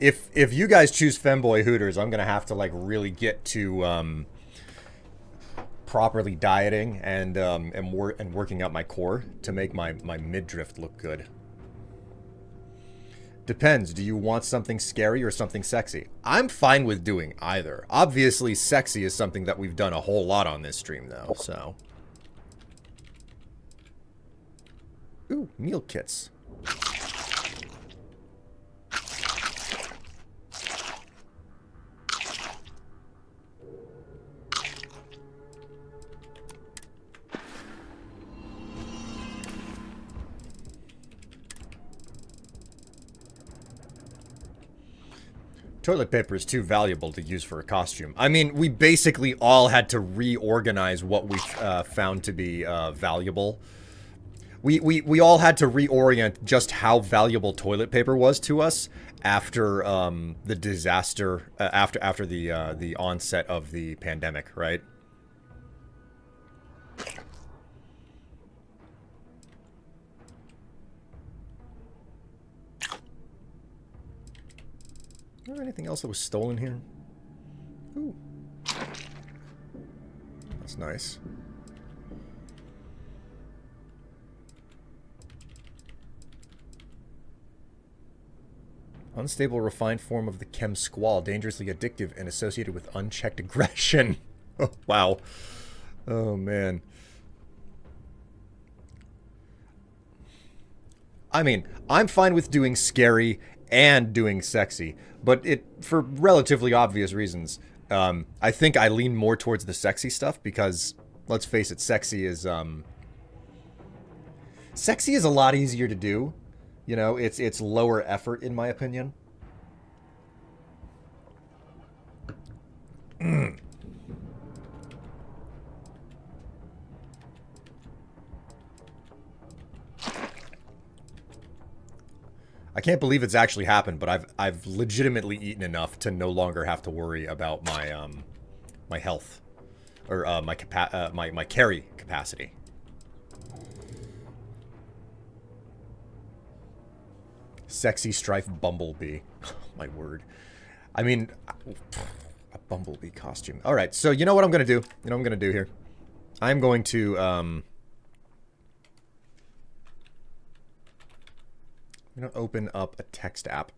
If you guys choose Femboy Hooters, I'm gonna have to like really get to properly dieting and working out my core to make my midriff look good. Depends. Do you want something scary or something sexy? I'm fine with doing either. Obviously, sexy is something that we've done a whole lot on this stream, though, so. Ooh, meal kits. Toilet paper is too valuable to use for a costume. I mean, we basically all had to reorganize what we found to be valuable. We all had to reorient just how valuable toilet paper was to us after the disaster, after the onset of the pandemic, right? Is there anything else that was stolen here? Ooh. That's nice. Unstable, refined form of the chem squall, dangerously addictive and associated with unchecked aggression. Oh, wow. Oh, man. I mean, I'm fine with doing scary and doing sexy, but for relatively obvious reasons. I think I lean more towards the sexy stuff because, let's face it, sexy is a lot easier to do. You know, it's lower effort, in my opinion. I can't believe it's actually happened, but I've legitimately eaten enough to no longer have to worry about my my health or my carry capacity. Sexy Strife Bumblebee. My word. I mean, a Bumblebee costume. All right, so you know what I'm going to do? You know what I'm going to do here? I'm going to, open up a text app.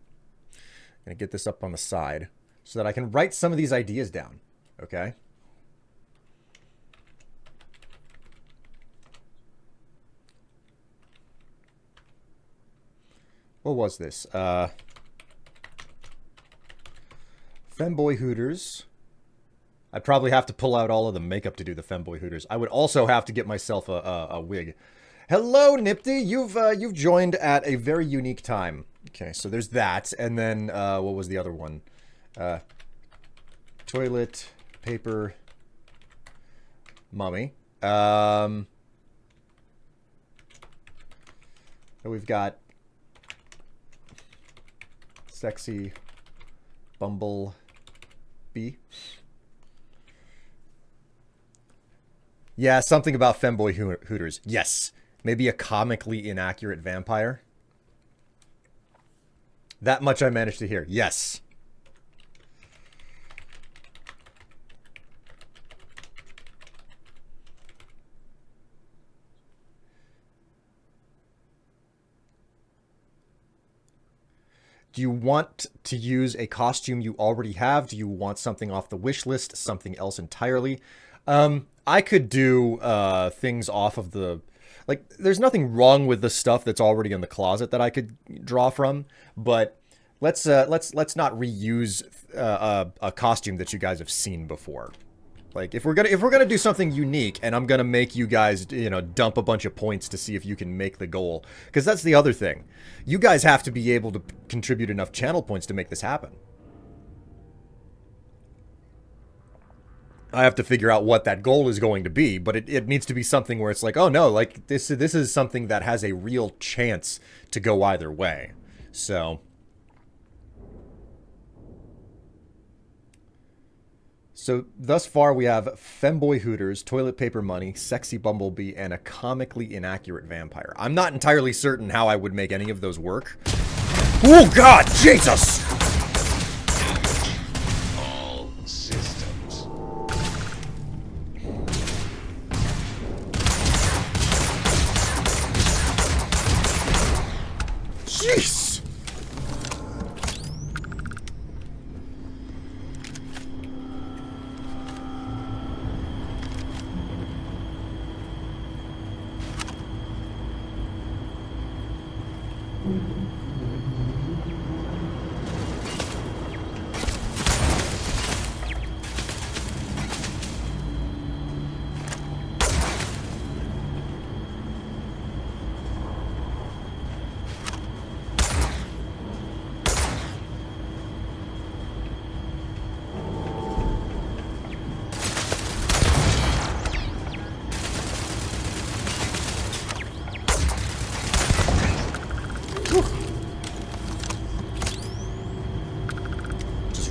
I'm going to get this up on the side so that I can write some of these ideas down, okay? What was this? Femboy Hooters. I'd probably have to pull out all of the makeup to do the Femboy Hooters. I would also have to get myself a wig. Hello, Nipty. You've joined at a very unique time. Okay, so there's that, and then what was the other one? Toilet paper mummy. We've got sexy bumble bee. Yeah, something about Femboy Hooters. Yes. Maybe a comically inaccurate vampire. That much I managed to hear. Yes. Do you want to use a costume you already have? Do you want something off the wish list? Something else entirely? I could do things off of the... Like, there's nothing wrong with the stuff that's already in the closet that I could draw from, but let's not reuse a costume that you guys have seen before. Like, if we're gonna do something unique, and I'm gonna make you guys, dump a bunch of points to see if you can make the goal, because that's the other thing. You guys have to be able to contribute enough channel points to make this happen. I have to figure out what that goal is going to be, but it needs to be something where it's like, oh no, like this is something that has a real chance to go either way. So thus far we have Femboy Hooters, Toilet Paper Money, Sexy Bumblebee, and a comically inaccurate vampire. I'm not entirely certain how I would make any of those work. Oh God, Jesus! All systems. Jeez!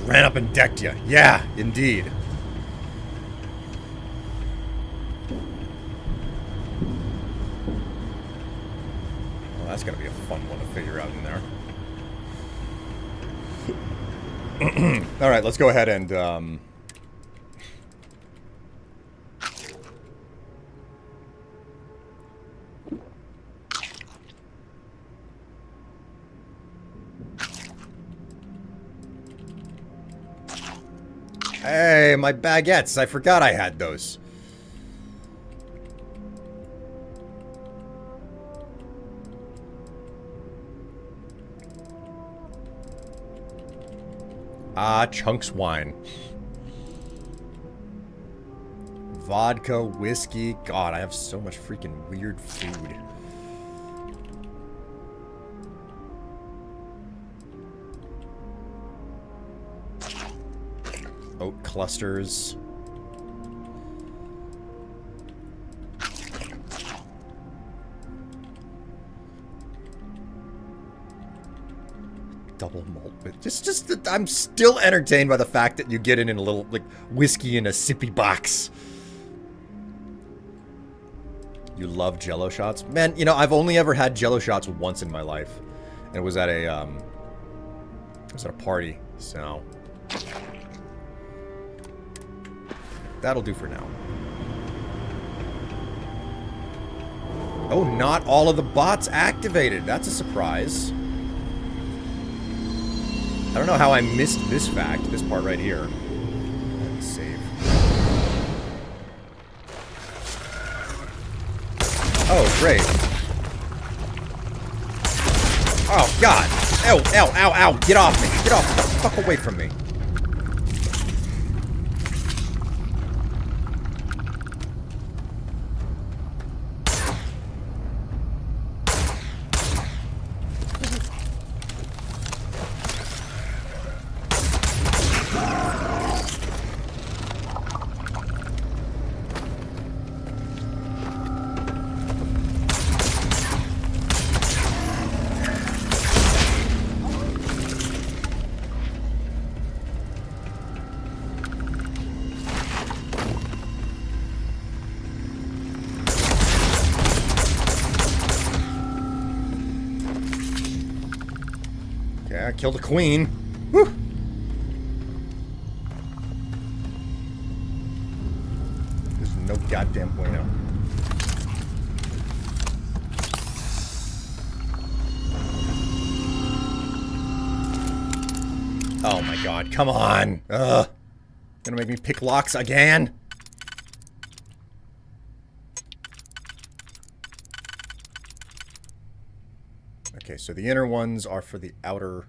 Ran up and decked you. Yeah, indeed. Well, that's gonna be a fun one to figure out in there. All right, let's go ahead and Hey, my baguettes. I forgot I had those. Ah, Chunks wine. Vodka, whiskey. God, I have so much freaking weird food. Oat clusters. Double malt. I'm still entertained by the fact that you get it in a little, like, whiskey in a sippy box. You love Jello shots? Man, you know, I've only ever had Jello shots once in my life. And it was at a, party, so... That'll do for now. Oh, not all of the bots activated. That's a surprise. I don't know how I missed this fact, this part right here. Let's save. Oh, great. Oh, God. Ow, ow, ow, ow. Get off me. Get off. Get the fuck away from me. Kill the queen. Whew. There's no goddamn bueno. Oh my god, come on. Ugh. Gonna make me pick locks again? Okay, so the inner ones are for the outer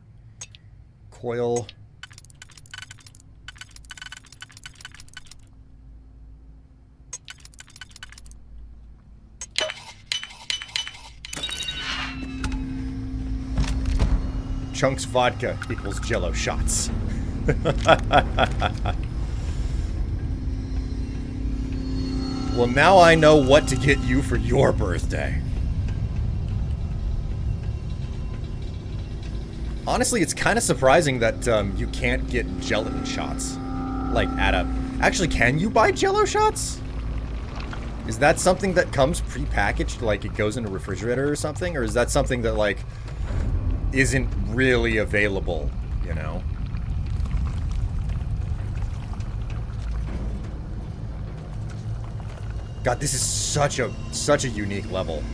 coil. Chunks vodka equals Jello shots. Well, now I know what to get you for your birthday. Honestly, it's kind of surprising that you can't get gelatin shots. Like, at a... Actually, can you buy Jello shots? Is that something that comes pre-packaged, like it goes in a refrigerator or something? Or is that something that, like, isn't really available, you know? God, this is such a unique level.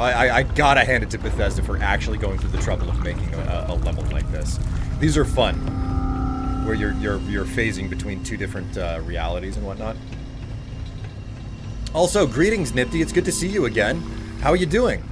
I gotta hand it to Bethesda for actually going through the trouble of making a level like this. These are fun, where you're phasing between two different realities and whatnot. Also, greetings, Nifty. It's good to see you again. How are you doing?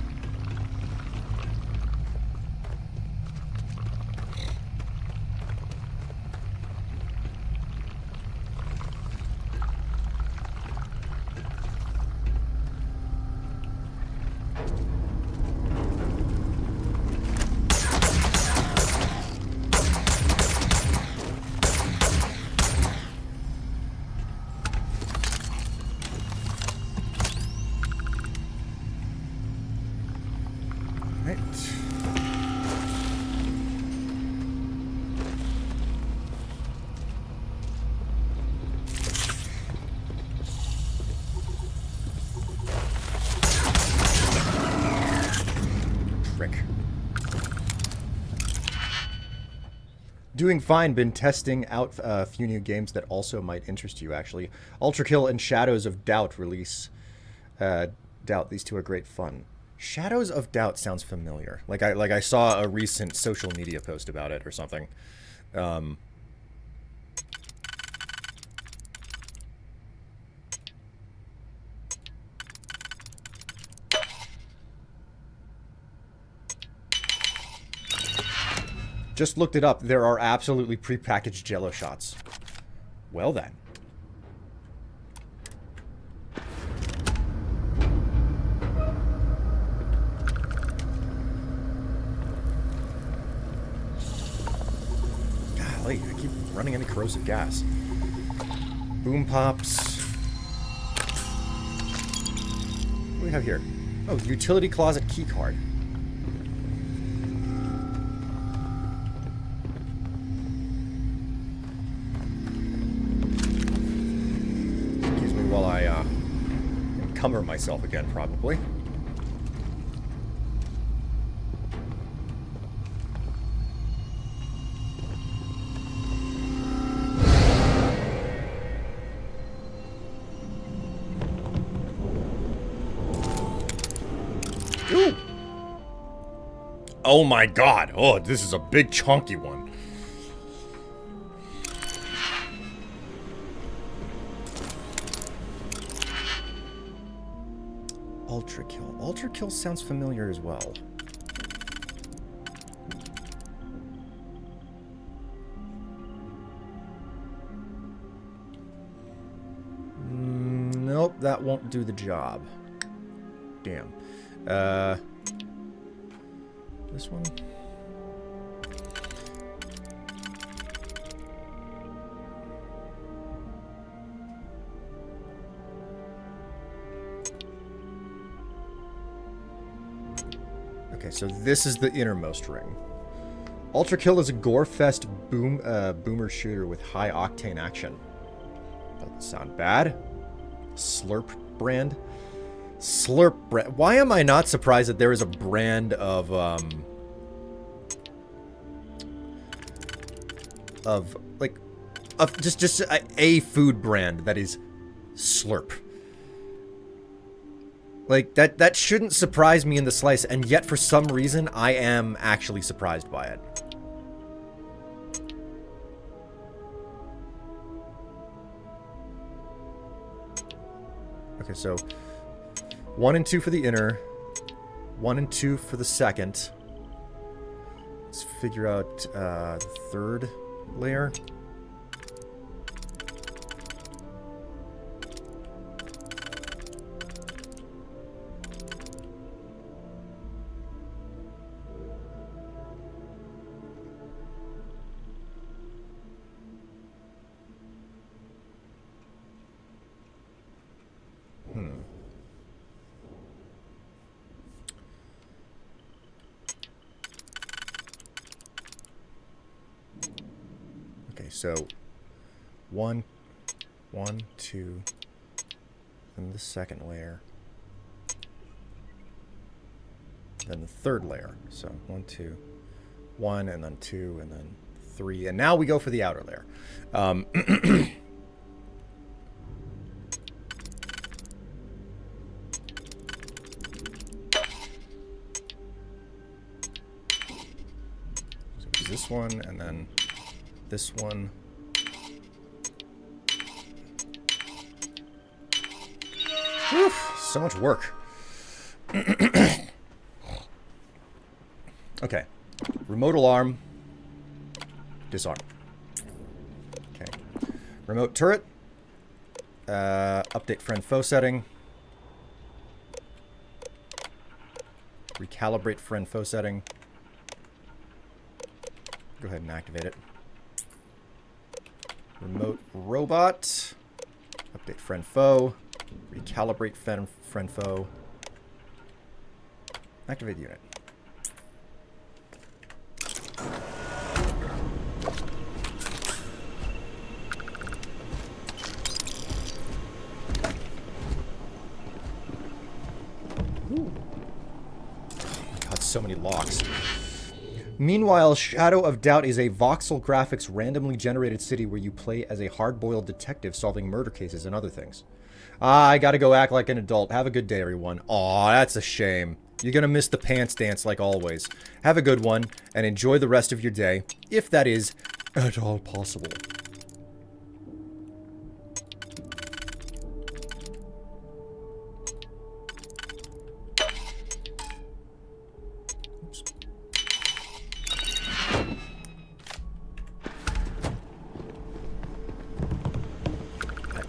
Doing fine. Been testing out a few new games that also might interest you, actually. Ultra Kill and Shadows of Doubt release. Doubt. These two are great fun. Shadows of Doubt sounds familiar. Like I saw a recent social media post about it or something. Just looked it up. There are absolutely prepackaged Jello shots. Well then. Golly, I keep running into corrosive gas. Boom pops. What do we have here? Oh, utility closet key card. encumber myself again, probably. Ooh. Oh my god. Oh, this is a big chunky one. Ultra kill. Ultra kill sounds familiar as well. Nope, that won't do the job. Damn. This one? Okay, so this is the innermost ring. Ultra Kill is a gore-fest boomer shooter with high octane action. Doesn't sound bad. Slurp brand. Slurp brand. Why am I not surprised that there is a brand of just a food brand that is Slurp? Like, that shouldn't surprise me in the slice, and yet for some reason I am actually surprised by it. Okay, so 1 and 2 for the inner, 1 and 2 for the second. Let's figure out the third layer. So 1, 2, then the second layer, then the third layer. So 1, 2, 1, and then 2, and then 3, and now we go for the outer layer. So it's this one, and then this one. Oof, so much work. Okay. Remote alarm. Disarm. Okay. Remote turret. Update friend foe setting. Recalibrate friend foe setting. Go ahead and activate it. Remote robot. Update friend foe. Recalibrate friend foe. Activate unit. Ooh. Oh my god, so many locks. Meanwhile, Shadow of Doubt is a voxel graphics randomly generated city where you play as a hard-boiled detective solving murder cases and other things. I gotta go act like an adult. Have a good day, everyone. Aw, that's a shame. You're gonna miss the pants dance like always. Have a good one, and enjoy the rest of your day, if that is at all possible.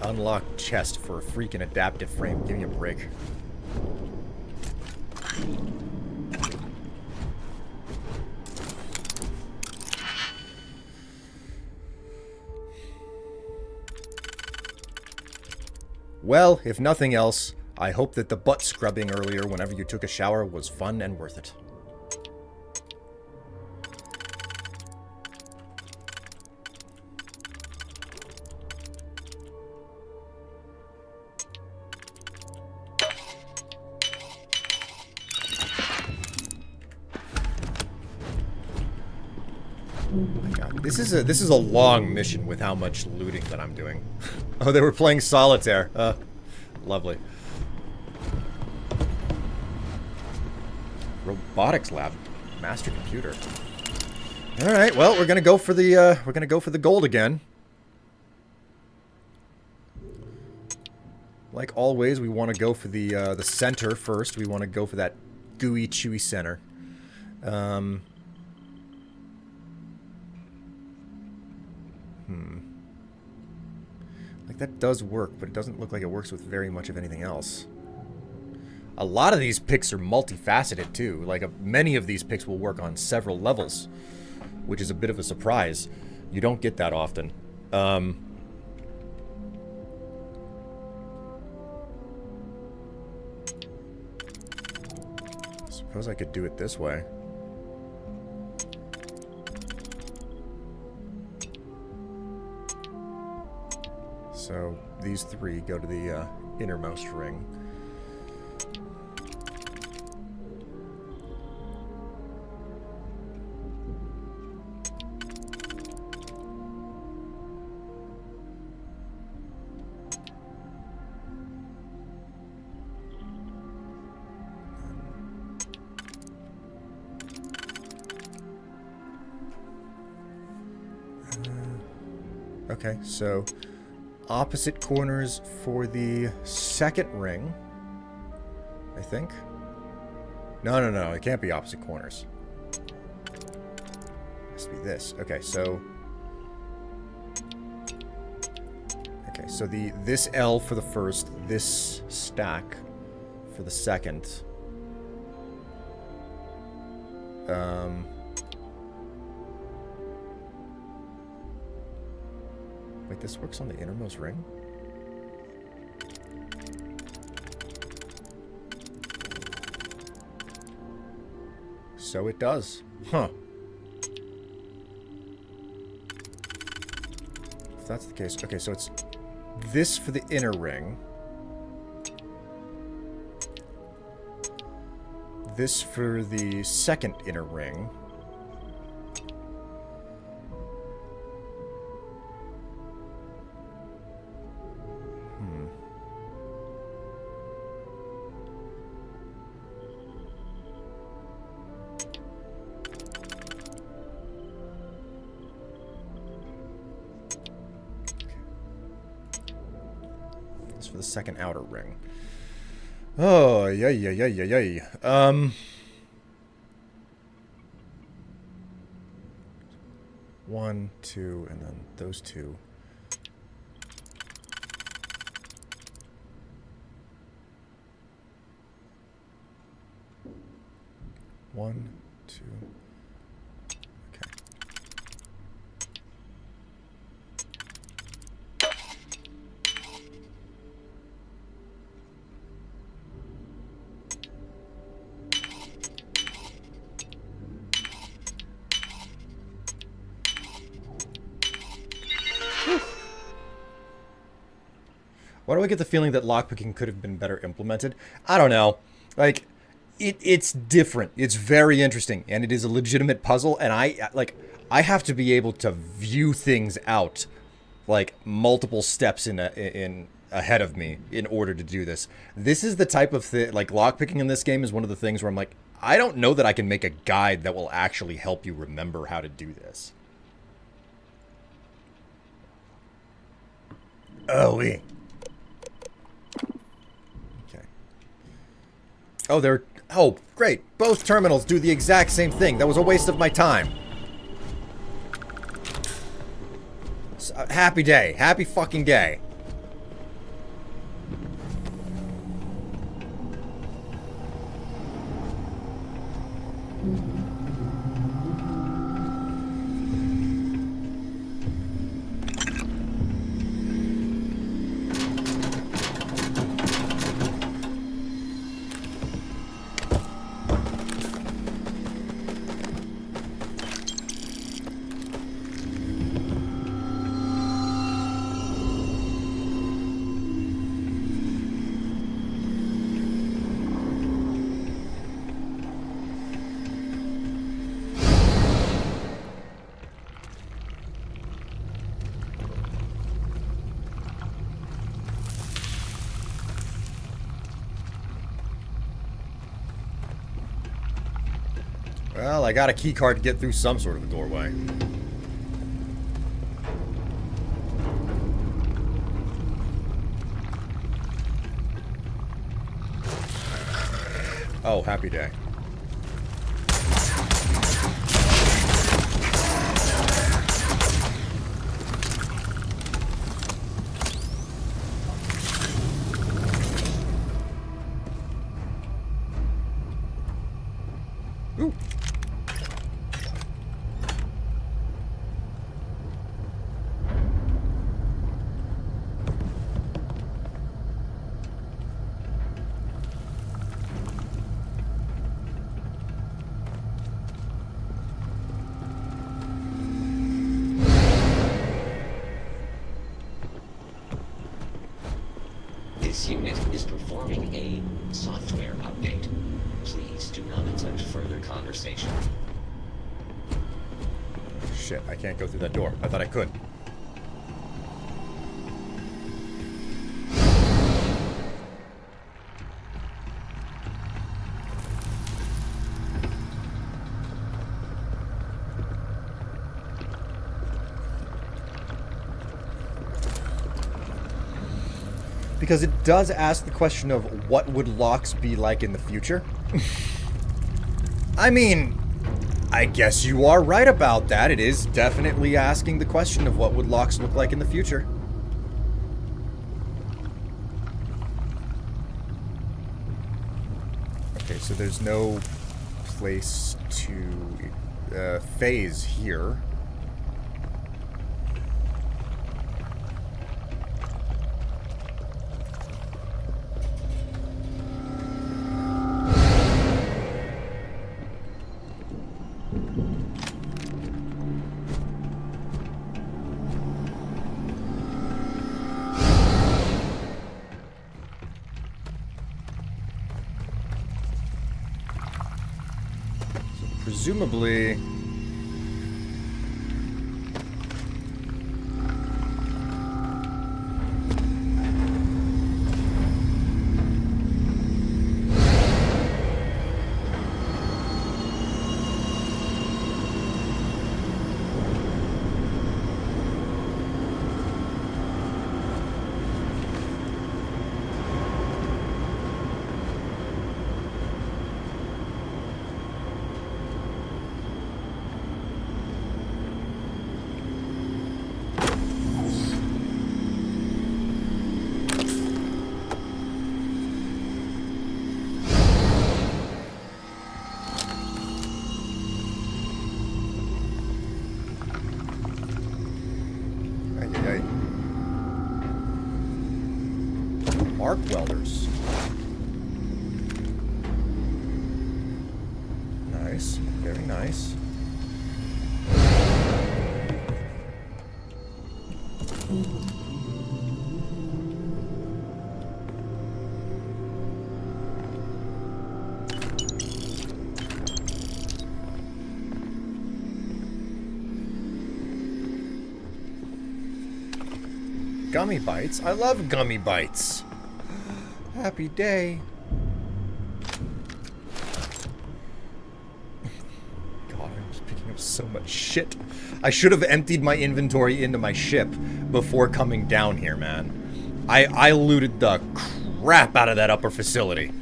Unlocked chest for a freaking adaptive frame. Give me a break. Well, if nothing else, I hope that the butt scrubbing earlier whenever you took a shower was fun and worth it. my God, this is a long mission with how much looting that I'm doing. Oh, they were playing solitaire. Lovely. Robotics lab, master computer. All right, well, we're gonna go for the gold again. Like always, we want to go for the center first. We want to go for that gooey, chewy center. Like that does work, but it doesn't look like it works with very much of anything else. A lot of these picks are multifaceted too. Like many of these picks will work on several levels, which is a bit of a surprise. You don't get that often. Suppose I could do it this way. So these three go to the innermost ring. Okay, so opposite corners for the second ring, I think. No, it can't be opposite corners. It has to be this. Okay, so this L for the first, this stack for the second. Wait, this works on the innermost ring? So it does. Huh. If that's the case. Okay, so it's this for the inner ring. This for the second inner ring. For the second outer ring. Oh, yay. 1, 2, and then those two. One, two. Okay. Why do I get the feeling that lockpicking could have been better implemented? I don't know. Like, it's different. It's very interesting, and it is a legitimate puzzle, and I have to be able to view things out, like, multiple steps in ahead of me in order to do this. This is the type of thing, like, lockpicking in this game is one of the things where I'm like, I don't know that I can make a guide that will actually help you remember how to do this. Oh, oui. Oh, great. Both terminals do the exact same thing. That was a waste of my time. Happy day. Happy fucking day. Well, I got a key card to get through some sort of a doorway. Oh, happy day. Ooh. This unit is performing a software update. Please do not attempt further conversation. Shit, I can't go through that door. I thought I could. Because it does ask the question of what would locks be like in the future. I mean, I guess you are right about that. It is definitely asking the question of what would locks look like in the future. Okay, so there's no place to phase here. Presumably... arc welders. Nice. Very nice. Gummy bites? I love gummy bites. Happy day. God, I'm just picking up so much shit. I should have emptied my inventory into my ship before coming down here, man. I looted the crap out of that upper facility.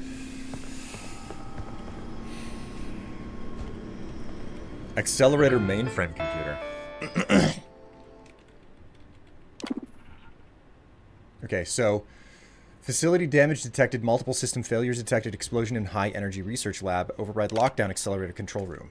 Accelerator mainframe computer. Okay, so... Facility damage detected, multiple system failures detected, explosion in high energy research lab, override lockdown, accelerator control room.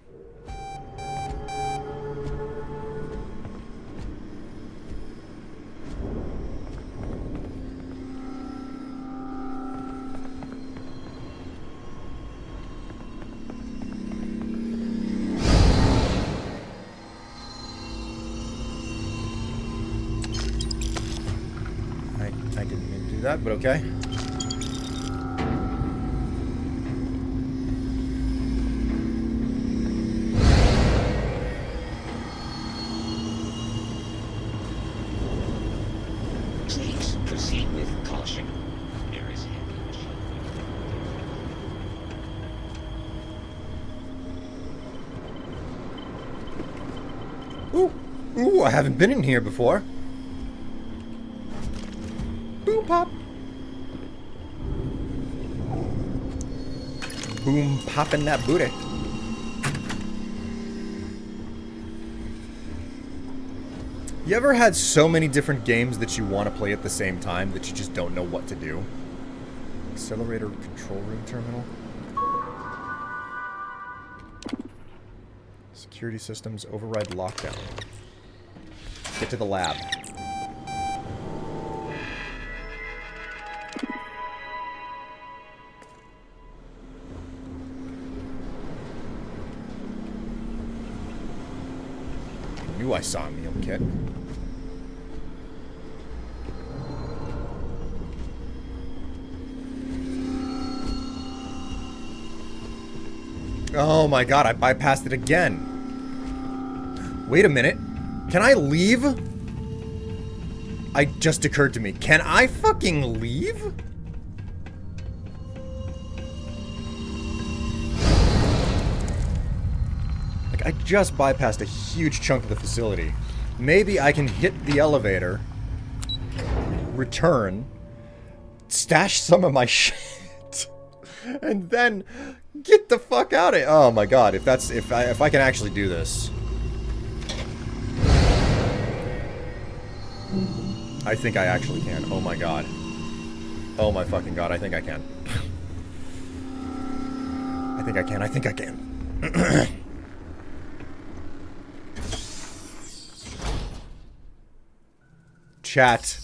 I didn't mean to do that, but okay. Please proceed with caution. There is heavy machinery. I haven't been in here before. Boom pop. Boom popping that booty. You ever had so many different games that you want to play at the same time that you just don't know what to do? Accelerator control room terminal. Security systems override lockdown. Get to the lab. I knew I saw a meal kit. Oh my god, I bypassed it again. Wait a minute. Can I leave? It just occurred to me. Can I fucking leave? Like, I just bypassed a huge chunk of the facility. Maybe I can hit the elevator, return, stash some of my shit, and then get the fuck out of here. Oh my god, if I can actually do this. I think I actually can. Oh my god. Oh my fucking god, I think I can. I think I can. I think I can. Chat.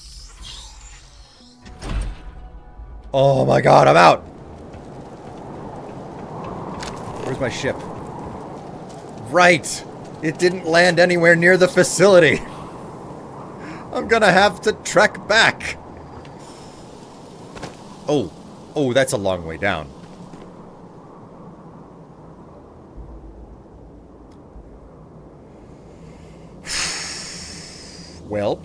Oh my god, I'm out. Where's my ship? Right. It didn't land anywhere near the facility. I'm gonna have to trek back. Oh. Oh, that's a long way down. Well.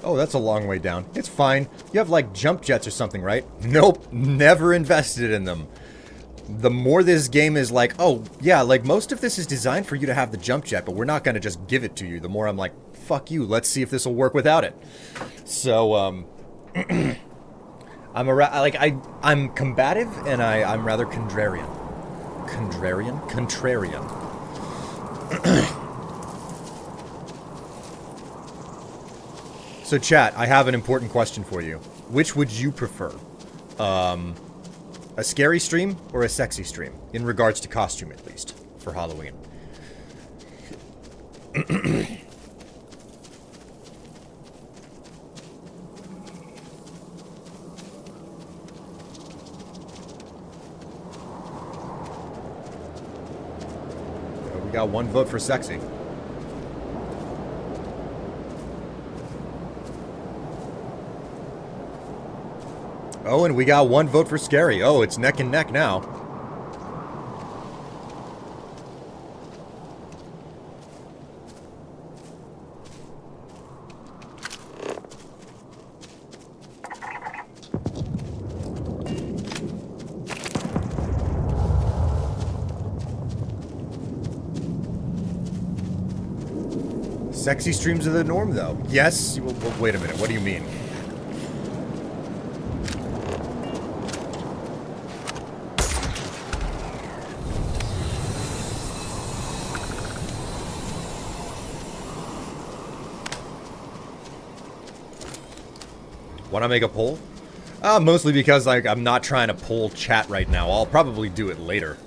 Oh, that's a long way down. It's fine. You have, like, jump jets or something, right? Nope. Never invested in them. The more this game is like, oh, yeah, like, most of this is designed for you to have the jump jet, but we're not gonna just give it to you. The more I'm like, fuck you, let's see if this will work without it. So, I'm combative, and I'm rather contrarian. Contrarian? Contrarian. So chat, I have an important question for you. Which would you prefer? A scary stream or a sexy stream? In regards to costume, at least. For Halloween. We got one vote for sexy. Oh, and we got one vote for scary. Oh, it's neck and neck now. Sexy streams are the norm, though. Yes? Well, wait a minute. What do you mean? Want to make a poll? Mostly because, like, I'm not trying to poll chat right now. I'll probably do it later.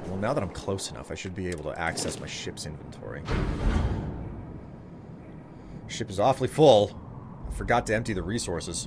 Well, now that I'm close enough, I should be able to access my ship's inventory. Ship is awfully full. I forgot to empty the resources.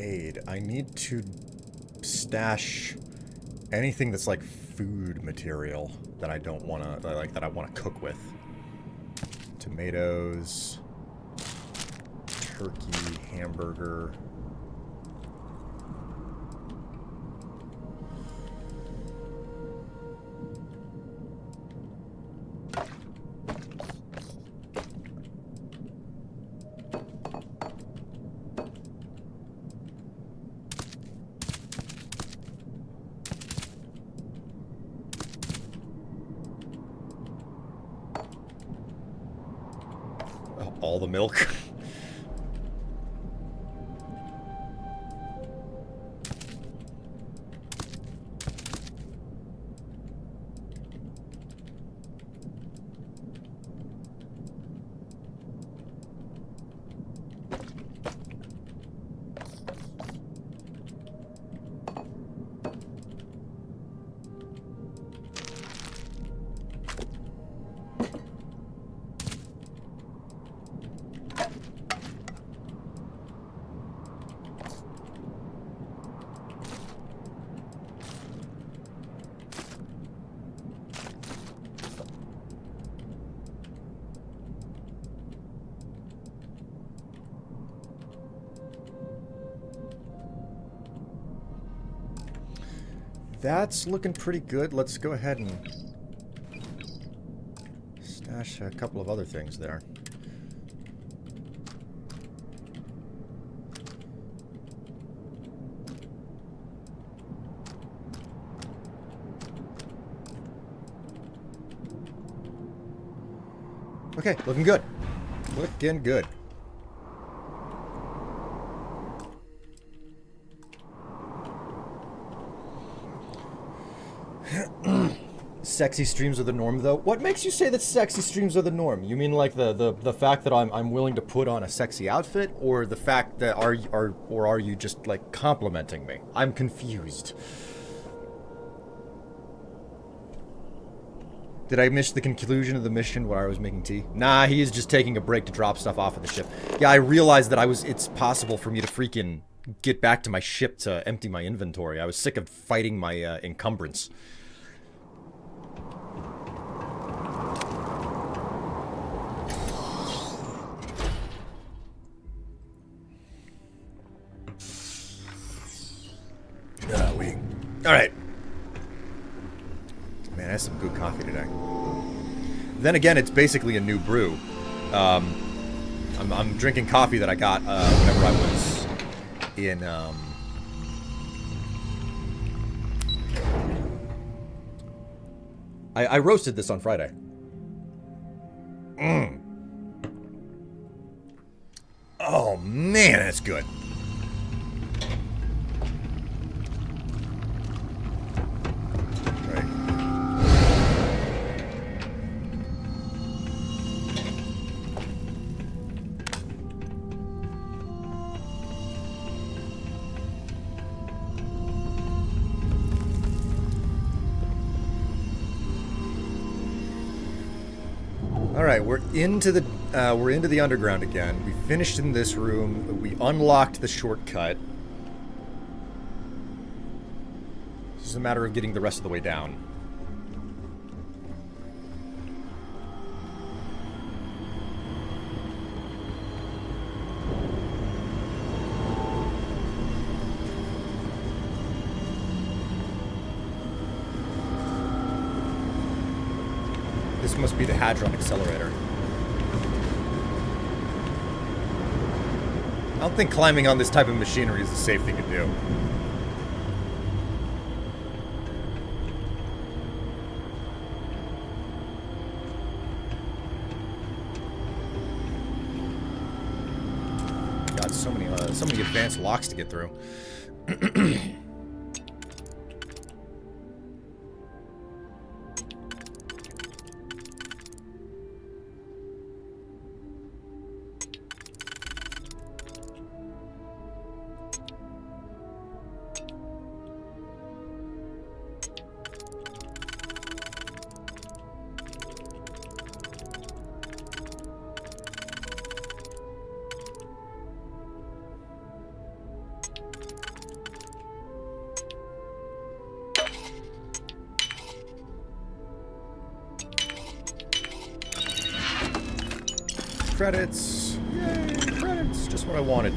aid. I need to stash anything that's like food material that I don't want to, that I want to cook with. Tomatoes, turkey, hamburger. All the milk. That's looking pretty good. Let's go ahead and stash a couple of other things there. Okay, looking good. Looking good. Sexy streams are the norm, though. What makes you say that sexy streams are the norm? You mean like the fact that I'm willing to put on a sexy outfit, or the fact that are you just like complimenting me? I'm confused. Did I miss the conclusion of the mission where I was making tea? Nah, he is just taking a break to drop stuff off of the ship. Yeah, I realized that it's possible for me to freaking get back to my ship to empty my inventory. I was sick of fighting my encumbrance. Alright. Man, that's some good coffee today. Then again, it's basically a new brew. I'm drinking coffee that I got whenever I was in... I roasted this on Friday. Oh, man, that's good. Alright, we're into the underground again. We finished in this room. We unlocked the shortcut. It's just a matter of getting the rest of the way down. This must be the Hadron Accelerator. I don't think climbing on this type of machinery is a safe thing to do. God, so many advanced locks to get through. Credits. Yay, credits. Just what I wanted.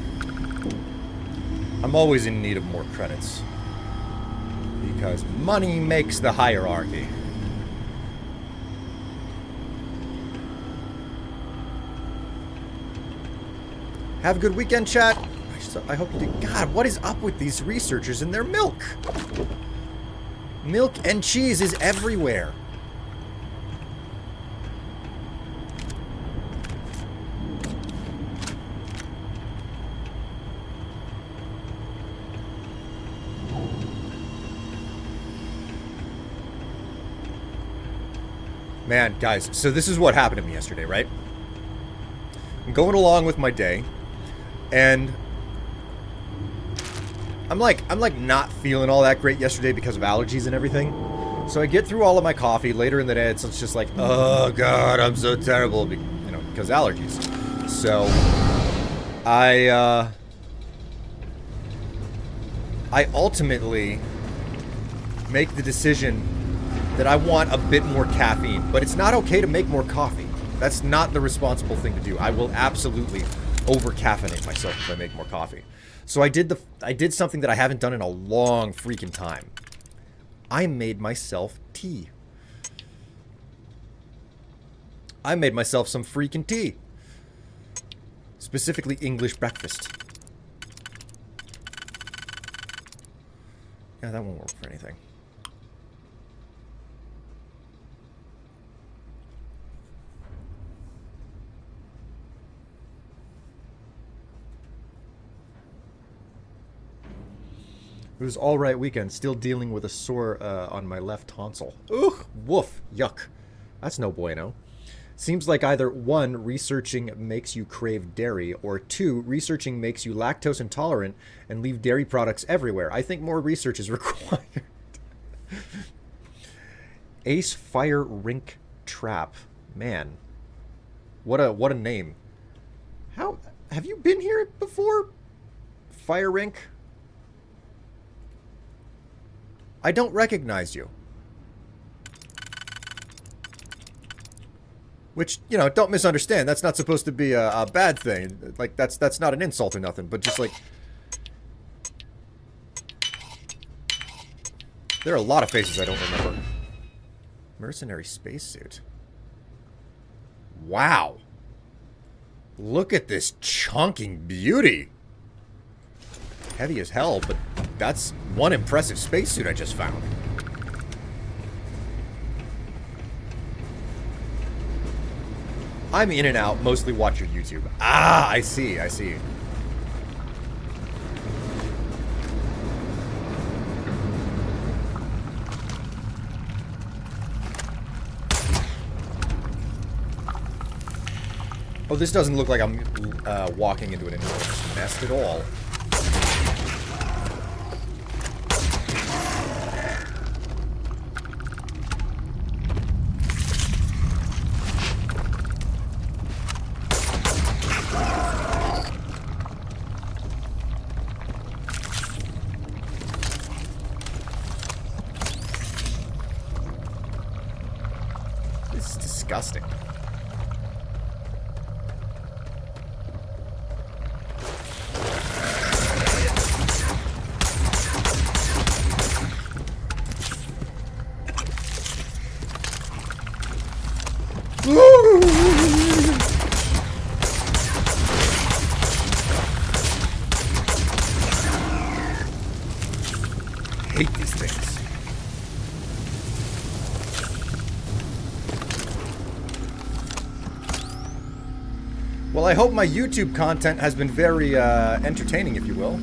I'm always in need of more credits. Because money makes the hierarchy. Have a good weekend, chat. I hope you do. God, what is up with these researchers and their milk? Milk and cheese is everywhere. Man, guys, so this is what happened to me yesterday, right? I'm going along with my day, and I'm like not feeling all that great yesterday because of allergies and everything. So I get through all of my coffee later in the day. It's just like, oh god, I'm so terrible, because allergies. So I ultimately make the decision that I want a bit more caffeine, but it's not okay to make more coffee. That's not the responsible thing to do. I will absolutely over-caffeinate myself if I make more coffee. So I did something that I haven't done in a long freaking time. I made myself tea. I made myself some freaking tea. Specifically English breakfast. Yeah, that won't work for anything. It was all right weekend. Still dealing with a sore on my left tonsil. Ugh, woof, yuck. That's no bueno. Seems like either 1, researching makes you crave dairy, or 2, researching makes you lactose intolerant and leave dairy products everywhere. I think more research is required. Ace Fire Rink Trap. Man. What a name. How have you been here before? Fire Rink? I don't recognize you. Which, don't misunderstand. That's not supposed to be a bad thing. Like, that's not an insult or nothing. But just like... There are a lot of faces I don't remember. Mercenary spacesuit. Wow. Look at this chunking beauty. Heavy as hell, but that's one impressive spacesuit I just found. I'm in and out, mostly watch your YouTube. Ah, I see. Oh, this doesn't look like I'm walking into an enormous nest at all. This is disgusting. Hate these things. Well, I hope my YouTube content has been very entertaining, if you will.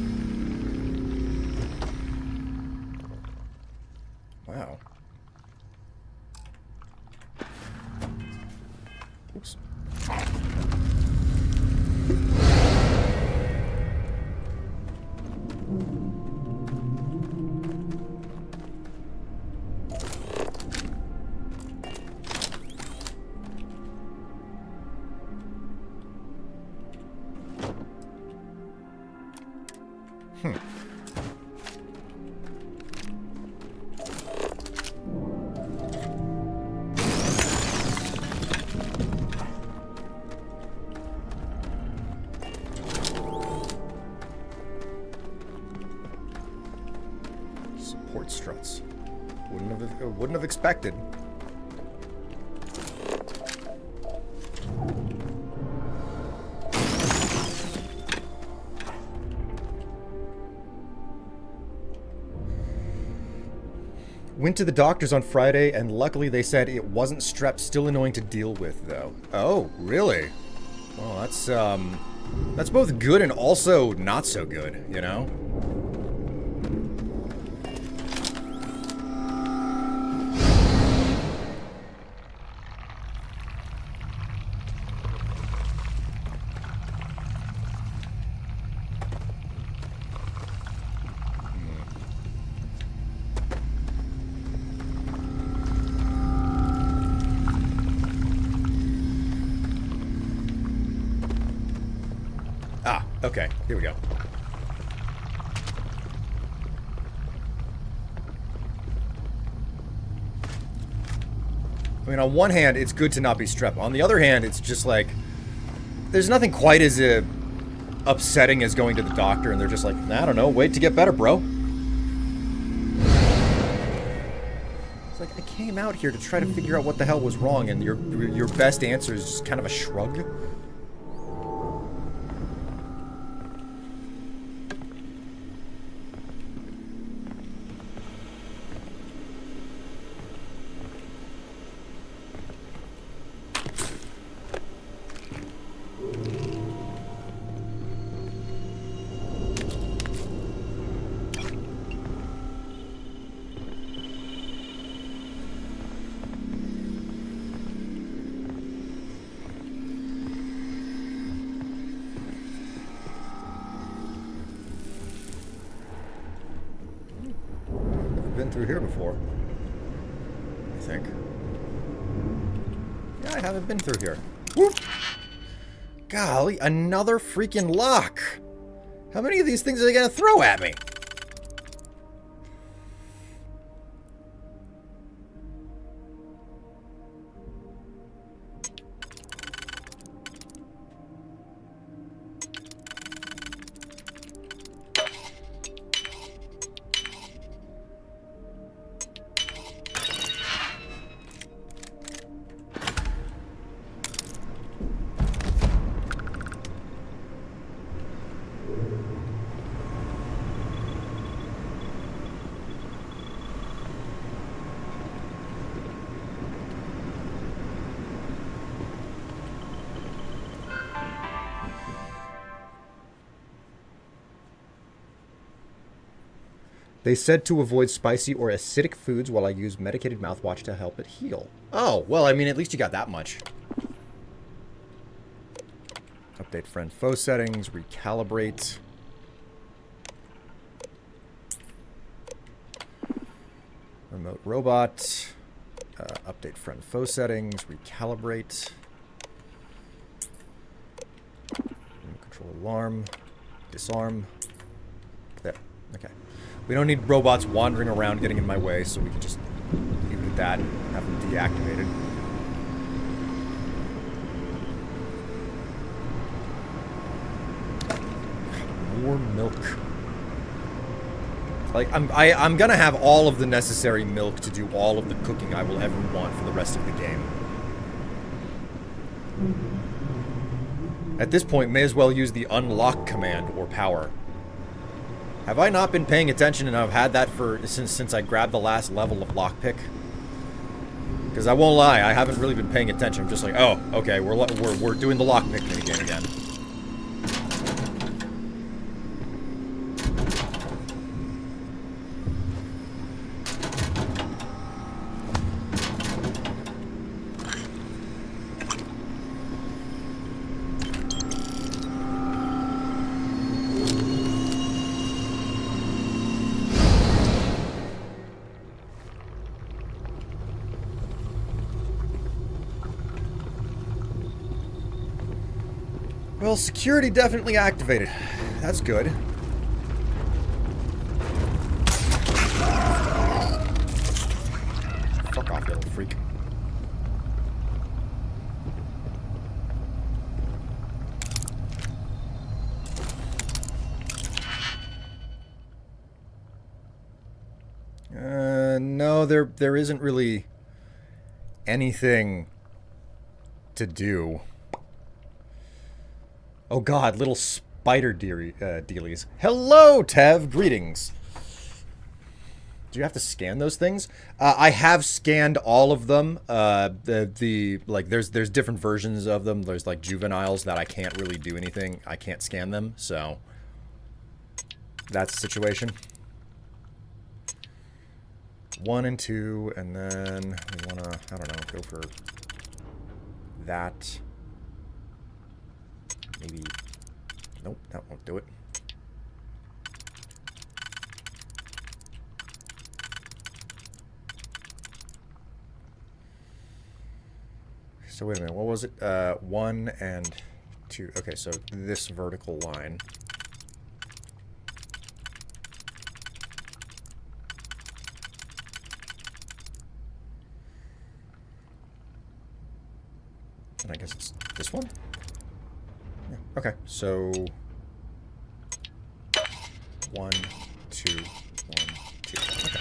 Wow. Oops. wouldn't have expected. Went to the doctors on Friday, and luckily they said it wasn't strep. Still annoying to deal with, though. Oh, really? Well, that's both good and also not so good, you know? Okay, here we go. I mean, on one hand, it's good to not be strep. On the other hand, it's just like, there's nothing quite as upsetting as going to the doctor and they're just like, I don't know, wait to get better, bro. It's like, I came out here to try to figure out what the hell was wrong, and your best answer is just kind of a shrug. Been through here before, I think. Yeah, I haven't been through here. Whoop! Golly, another freaking lock! How many of these things are they gonna throw at me? They said to avoid spicy or acidic foods while I use medicated mouthwash to help it heal. Oh, well, I mean, at least you got that much. Update friend-foe settings, recalibrate. Remote robot. Update friend-foe settings, recalibrate. Remote control alarm. Disarm. There. Okay. We don't need robots wandering around getting in my way, so we can just leave it at that and have them deactivated. More milk. Like, I'm gonna have all of the necessary milk to do all of the cooking I will ever want for the rest of the game. At this point, may as well use the unlock command or power. Have I not been paying attention, and I've had that since I grabbed the last level of lockpick? Because I won't lie, I haven't really been paying attention. I'm just like, oh, okay, we're doing the lockpick minigame again. Well, security definitely activated. That's good. Fuck off, you little freak. No, no, there isn't really anything to do. Oh God, little spider dealies. Hello, Tev. Greetings. Do you have to scan those things? I have scanned all of them. Like there's different versions of them. There's like juveniles that I can't really do anything. I can't scan them, so that's the situation. 1 and 2, and then we wanna, I don't know, go for that. Maybe. Nope, that won't do it. So wait a minute, what was it? 1 and 2. Okay, so this vertical line. And I guess it's this one? Yeah. Okay, so 1, 2, 1, 2. Okay.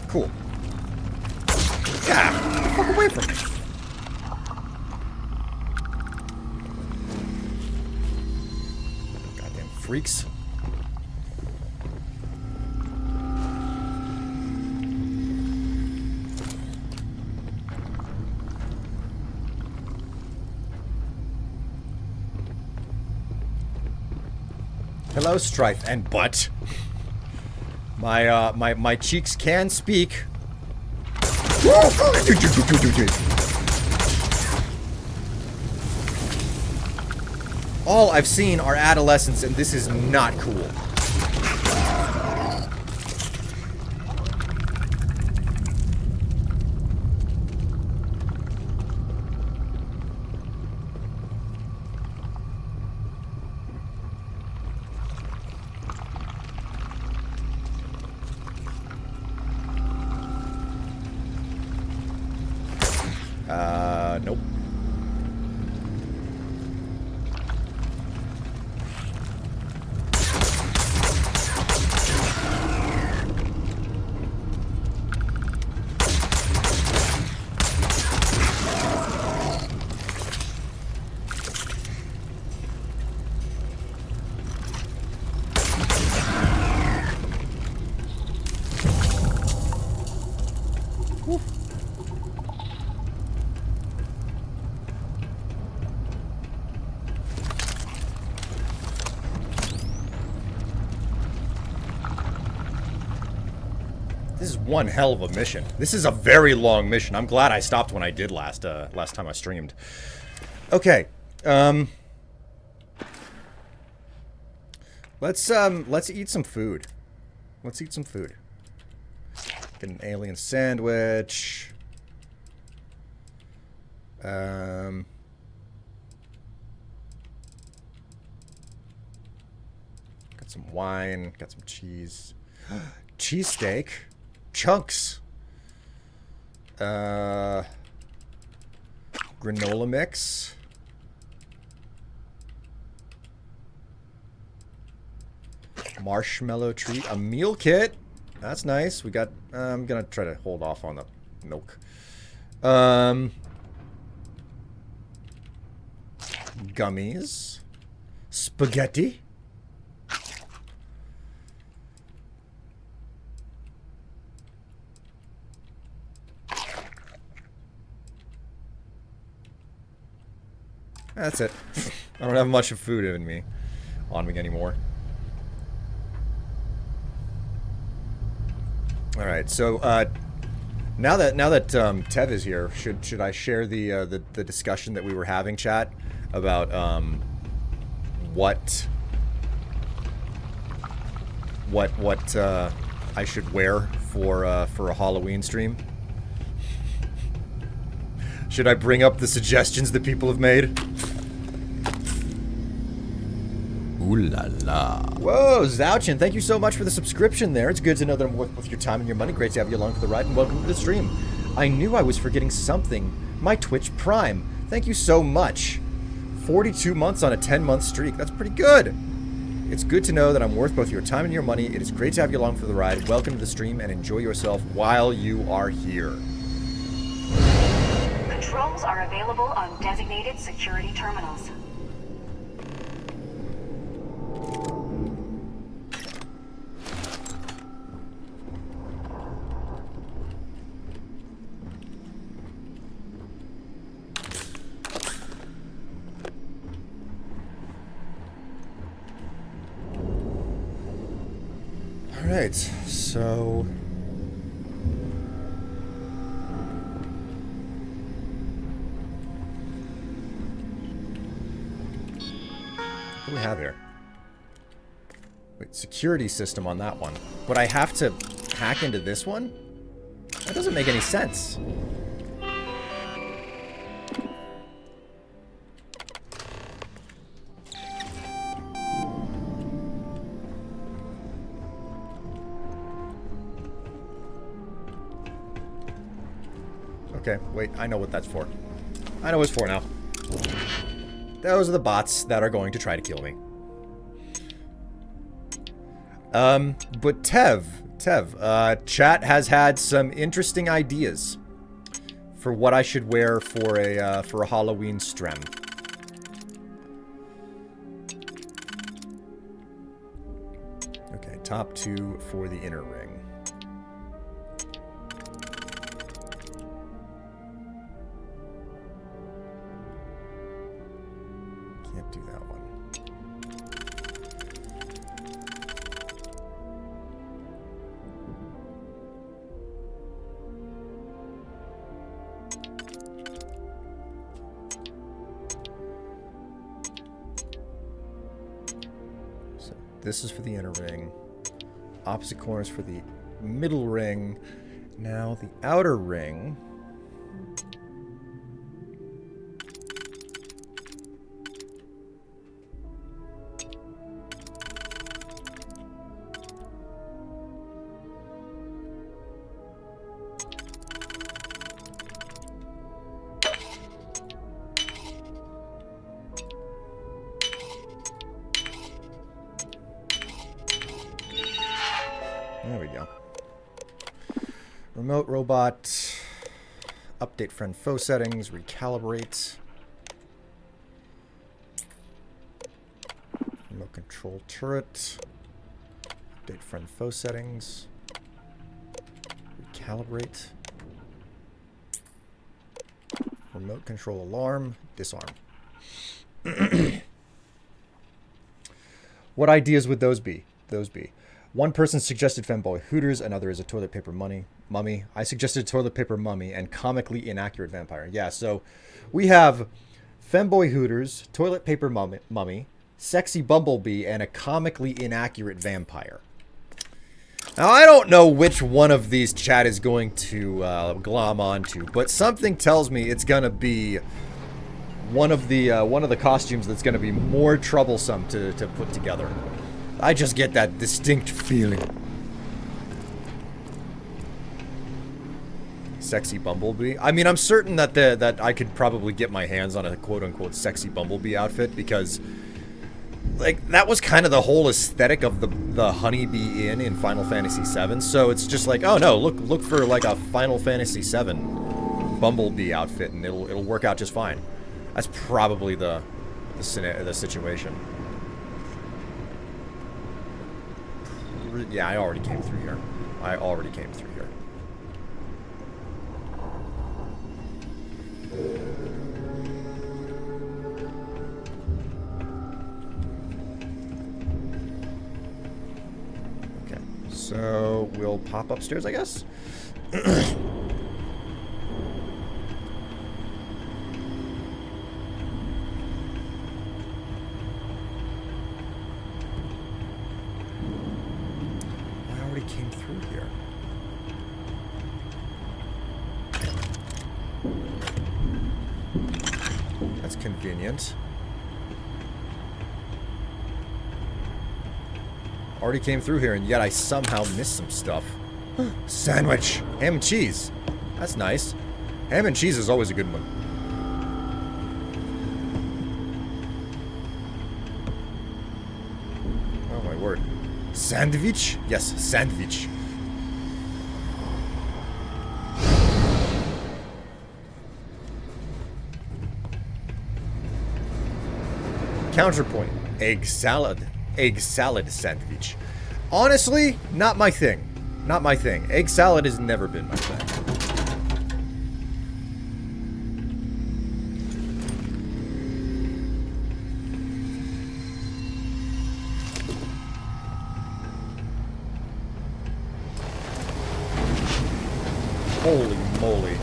Cool. Yeah, get the fuck away from me. Goddamn freaks. Hello, Strife and butt. My cheeks can speak. All I've seen are adolescents, and this is not cool. Nope. This is one hell of a mission. This is a very long mission. I'm glad I stopped when I did last time I streamed. Okay. Let's eat some food. Let's eat some food. Get an alien sandwich. Got some wine, got some cheese. Cheesesteak. Chunks. Granola mix. Marshmallow treat. A meal kit. That's nice. We got, I'm gonna try to hold off on the milk. Gummies. Spaghetti. That's it. I don't have much of food on me anymore. All right, so now that Tev is here, should I share the discussion that we were having, chat, about what I should wear for a Halloween stream? Should I bring up the suggestions that people have made? Ooh la la. Whoa, Zouchin, thank you so much for the subscription there. It's good to know that I'm worth your time and your money. Great to have you along for the ride, and welcome to the stream. I knew I was forgetting something. My Twitch Prime. Thank you so much. 42 months on a 10-month streak. That's pretty good. It's good to know that I'm worth both your time and your money. It is great to have you along for the ride. Welcome to the stream and enjoy yourself while you are here. Controls are available on designated security terminals. Alright, so... what do we have here? Wait, security system on that one. But I have to hack into this one? That doesn't make any sense. Okay, wait, I know what that's for. I know what it's for now. Those are the bots that are going to try to kill me. But Tev, chat has had some interesting ideas for what I should wear for a Halloween stream. Okay, top 2 for the inner ring. Can't do that one. So this is for the inner ring. Opposite corners for the middle ring. Now the outer ring. There we go. Remote robot. Update friend foe settings. Recalibrate. Remote control turret. Update friend foe settings. Recalibrate. Remote control alarm. Disarm. What ideas would those be? One person suggested femboy hooters, another is a toilet paper mummy. I suggested toilet paper mummy and comically inaccurate vampire. Yeah, so we have femboy hooters, toilet paper mummy, sexy bumblebee, and a comically inaccurate vampire. Now, I don't know which one of these chat is going to glom onto, but something tells me it's gonna be one of the costumes that's gonna be more troublesome to put together. I just get that distinct feeling. Sexy bumblebee. I mean, I'm certain that that I could probably get my hands on a quote-unquote sexy bumblebee outfit because, like, that was kind of the whole aesthetic of the honeybee inn in Final Fantasy VII. So it's just like, oh no, look for like a Final Fantasy VII bumblebee outfit, and it'll work out just fine. That's probably the situation. Yeah, I already came through here. Okay, so we'll pop upstairs, I guess. Came through here. That's convenient. Already came through here, and yet I somehow missed some stuff. Sandwich! Ham and cheese! That's nice. Ham and cheese is always a good one. Sandwich? Yes, sandwich. Counterpoint. Egg salad. Egg salad sandwich. Honestly, not my thing. Not my thing. Egg salad has never been my thing. Holy moly.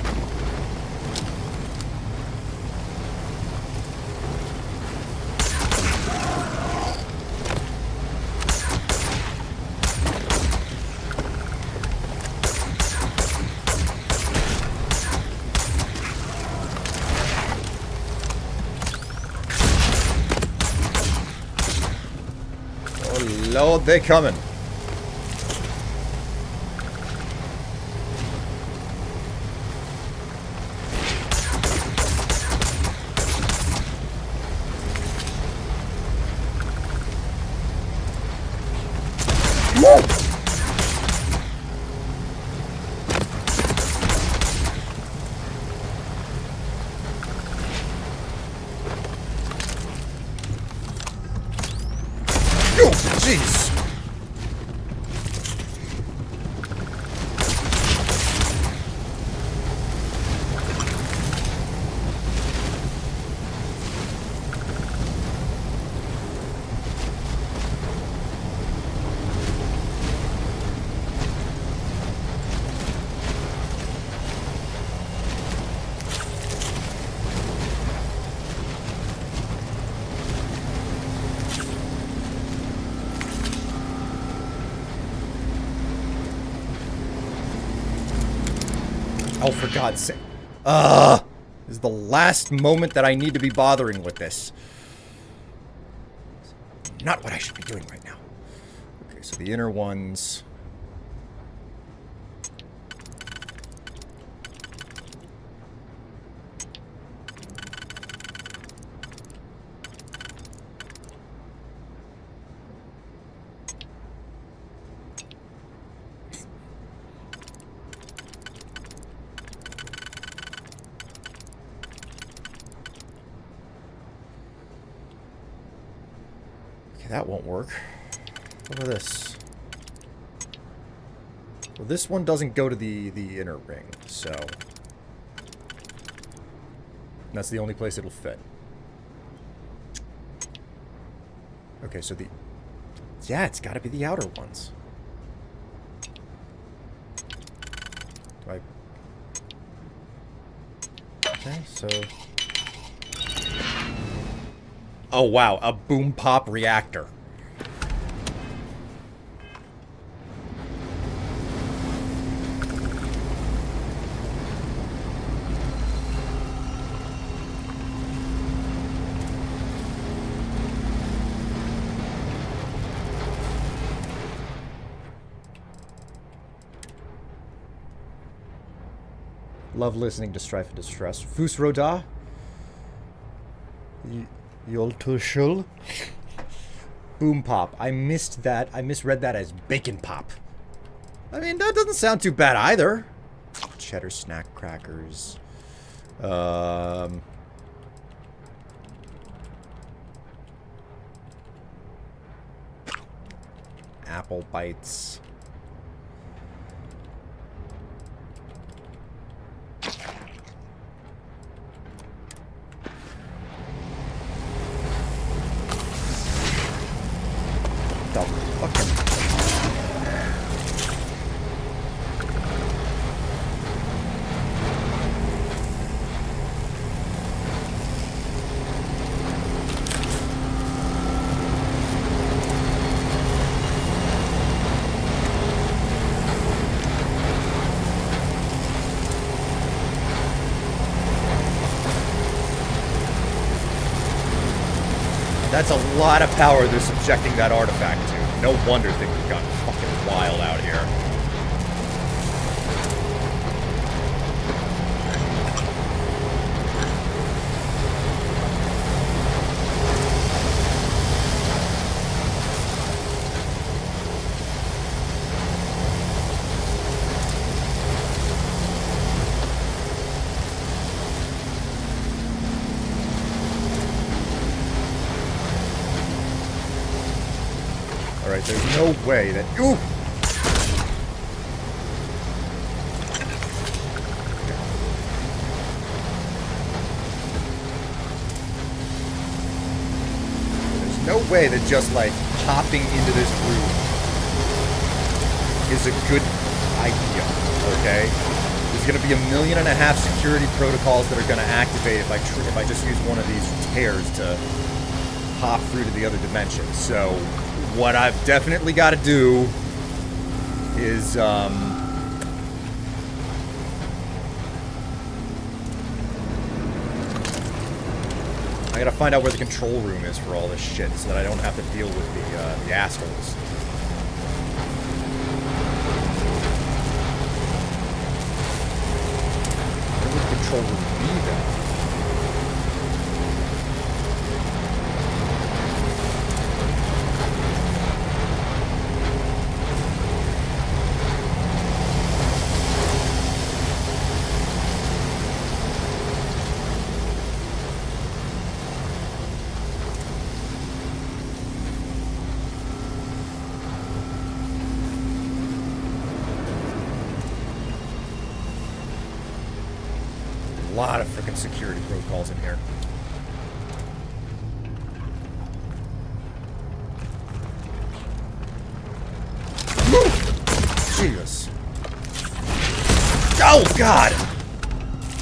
Oh Lord, they're coming. Jeez. Oh, for God's sake. This is the last moment that I need to be bothering with this. Not what I should be doing right now. Okay, so the inner ones. That won't work. What about this? Well, this one doesn't go to the inner ring, so that's the only place it'll fit. Okay, so yeah, it's got to be the outer ones. Do I? Okay, so. Oh wow, a boom pop reactor. Love listening to Strife and Distress. Fus Roda? Yoltushul? Boom pop. I missed that. I misread that as bacon pop. I mean, that doesn't sound too bad either. Cheddar snack crackers. Apple bites. That's a lot of power they're subjecting that artifact to. No wonder things have gotten fucking wild out here. right? There's no way that... Ooh! There's no way that just, like, hopping into this room is a good idea, okay? There's going to be 1.5 million security protocols that are going to activate if I just use one of these tears to hop through to the other dimension. So, what I've definitely got to do is, I gotta find out where the control room is for all this shit so that I don't have to deal with the assholes. Where would the control room be then? A lot of freaking security protocols in here. Jesus. Oh, God!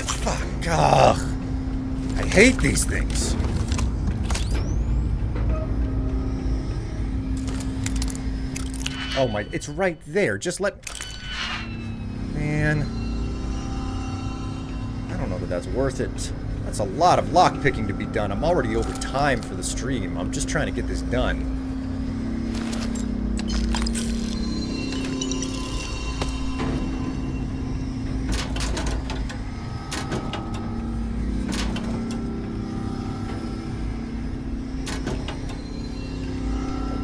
Fuck. Ugh. I hate these things. Oh my, it's right there. Just let... Man... I don't know that that's worth it. That's a lot of lockpicking to be done. I'm already over time for the stream. I'm just trying to get this done.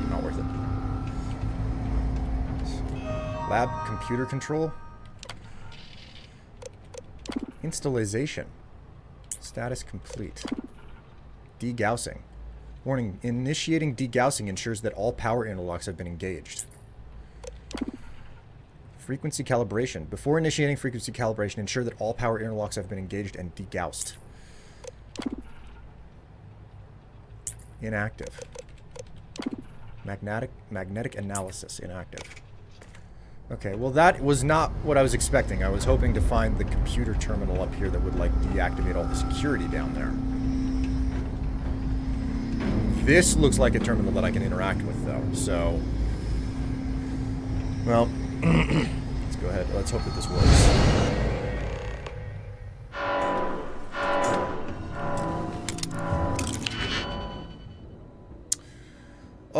Not worth it. Lab computer control. Installation. Status complete. Degaussing. Warning, initiating degaussing ensures that all power interlocks have been engaged. Frequency calibration. Before initiating frequency calibration, ensure that all power interlocks have been engaged and degaussed. Inactive. Magnetic analysis. Inactive. Okay, well that was not what I was expecting. I was hoping to find the computer terminal up here that would, like, deactivate all the security down there. This looks like a terminal that I can interact with, though, so... Well, let's go ahead. Let's hope that this works.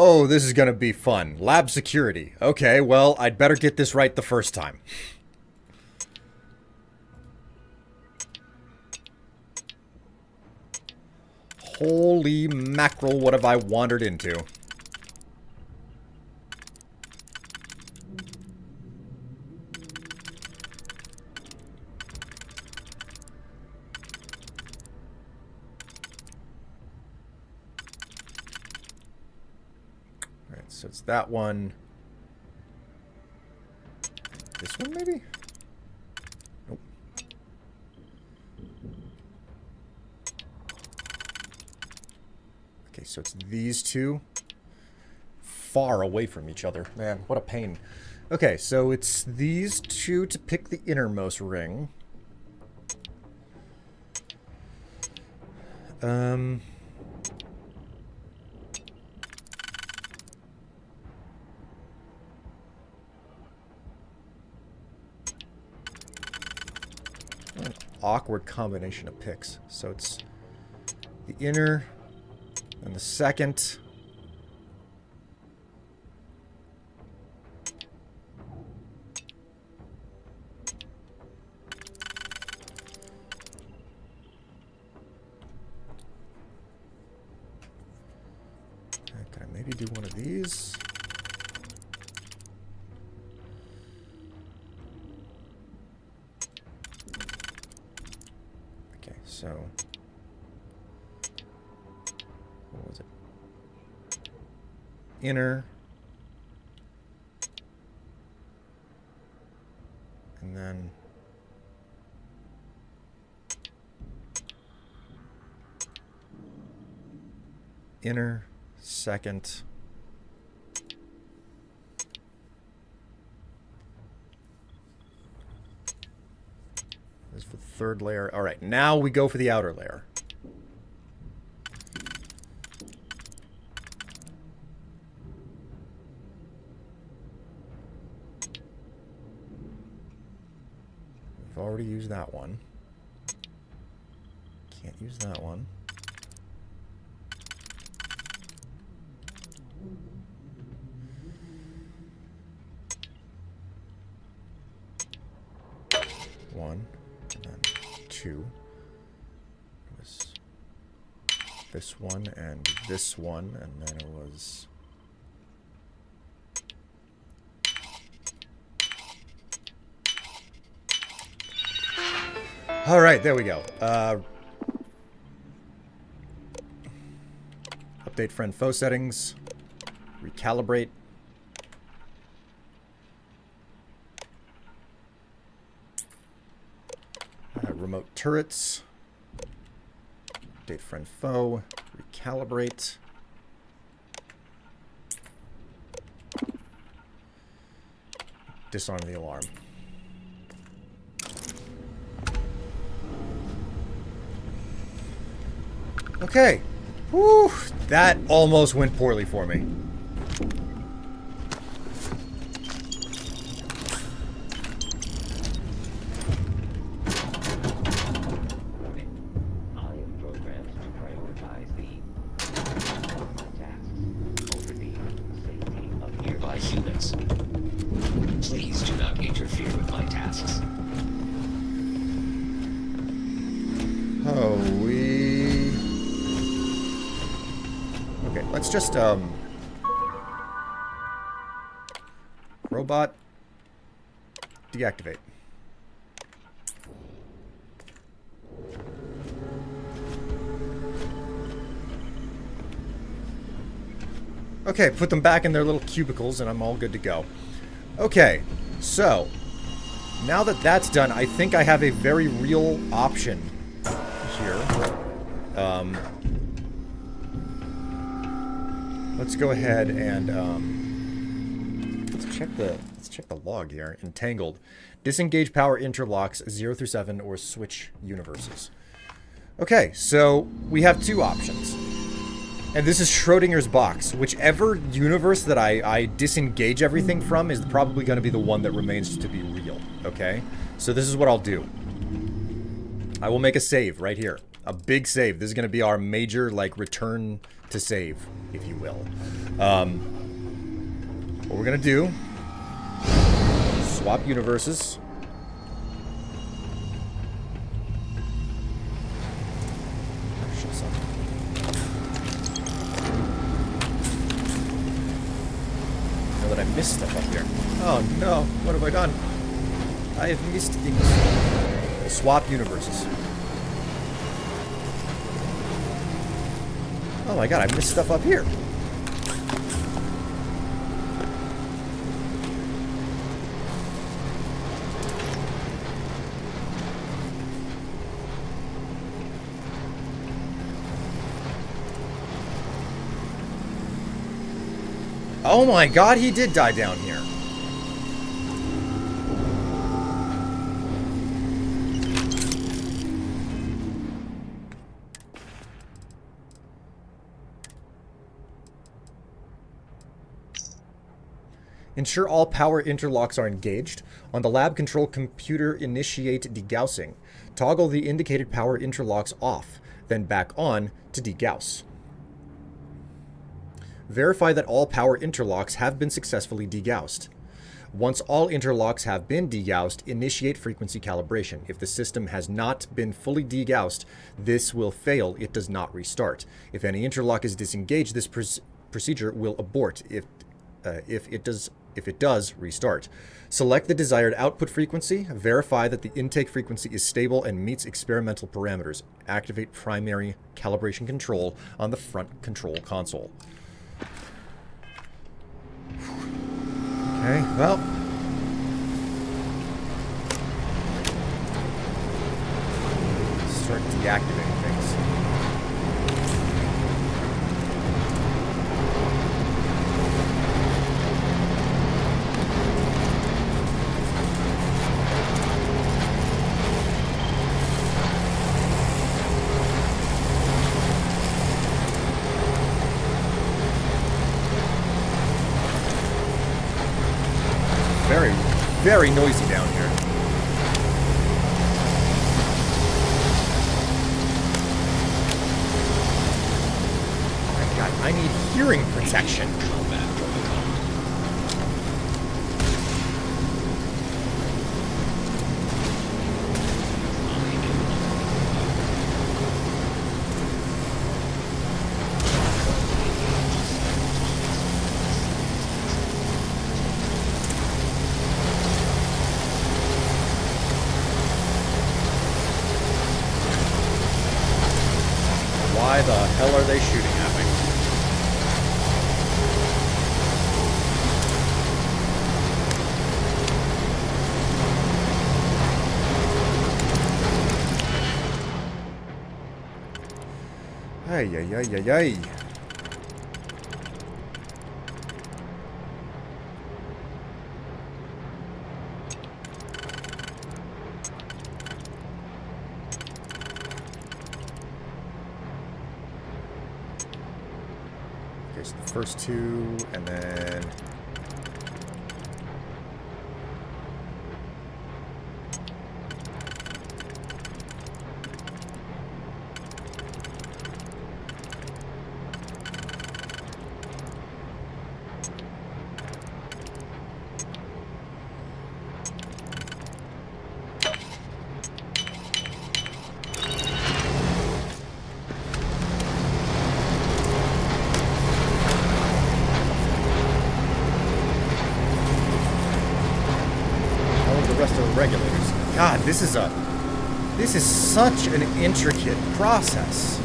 Oh, this is gonna be fun. Lab security. Okay, well, I'd better get this right the first time. Holy mackerel, what have I wandered into? So it's that one. This one, maybe? Nope. Okay, so it's these two. Far away from each other. Man, what a pain. Okay, so it's these two to pick the innermost ring. An awkward combination of picks. So it's the inner and the second. Can I maybe do one of these? Okay, so what was it? Inner And then... inner, second... This is for the third layer. All right, now we go for the outer layer. We've already used that one. Can't use that one. One, and then two. It was this one and this one, and then it was... All right, there we go. Update friend foe settings. Recalibrate. Remote turrets. Update friend foe. Recalibrate. Disarm the alarm. Okay. Whew. That almost went poorly for me. Please do not interfere with my tasks. Oh, okay, let's just, robot deactivate. Okay, put them back in their little cubicles and I'm all good to go. Okay, so now that that's done, I think I have a very real option here. Let's go ahead and let's check the log here. Entangled. Disengage power interlocks 0 through 7 or switch universes. Okay, so we have two options. And this is Schrodinger's box. Whichever universe that I disengage everything from is probably going to be the one that remains to be real. Okay? So this is what I'll do. I will make a save right here. A big save. This is going to be our major, like, return to save, if you will. What we're going to do... swap universes. That I missed stuff up here. Oh no, what have I done? I have missed things. We'll swap universes. Oh my god, I missed stuff up here. Oh my god, he did die down here. Ensure all power interlocks are engaged. On the lab control computer, initiate degaussing. Toggle the indicated power interlocks off, then back on to degauss. Verify that all power interlocks have been successfully degaussed. Once all interlocks have been degaussed, initiate frequency calibration. If the system has not been fully degaussed, this will fail. It does not restart. If any interlock is disengaged, this procedure will abort. If it does, restart. Select the desired output frequency. Verify that the intake frequency is stable and meets experimental parameters. Activate primary calibration control on the front control console. Okay, well. deactivating things. Very, very noisy down here. My God, I need hearing protection. Why the hell are they shooting at me? Ay, ay, ay, ay, ay. Okay, so the first two, and then... rest of the regulators. God, this is such an intricate process.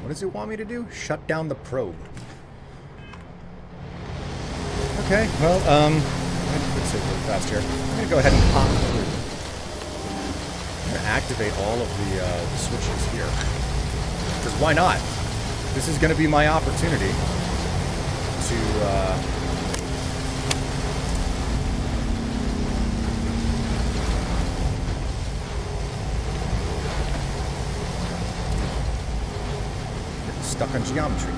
What does it want me to do? Shut down the probe. Okay, well, I'm gonna save really fast here. I'm gonna go ahead and pop through. I'm gonna activate all of the switches here. Because why not? This is gonna be my opportunity to stuck on geometry.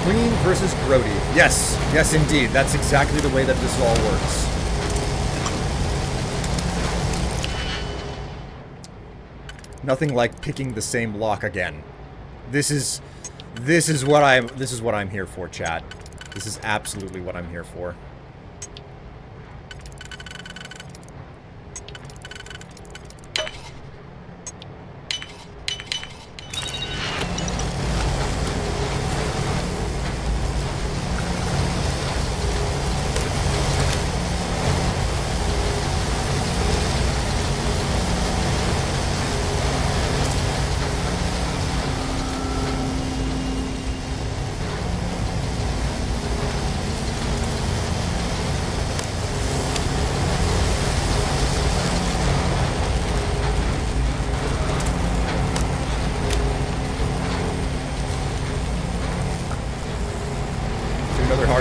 Green versus Grody. Yes, yes indeed. That's exactly the way that this all works. Nothing like picking the same lock again. This is what I'm here for, chat. This is absolutely what I'm here for.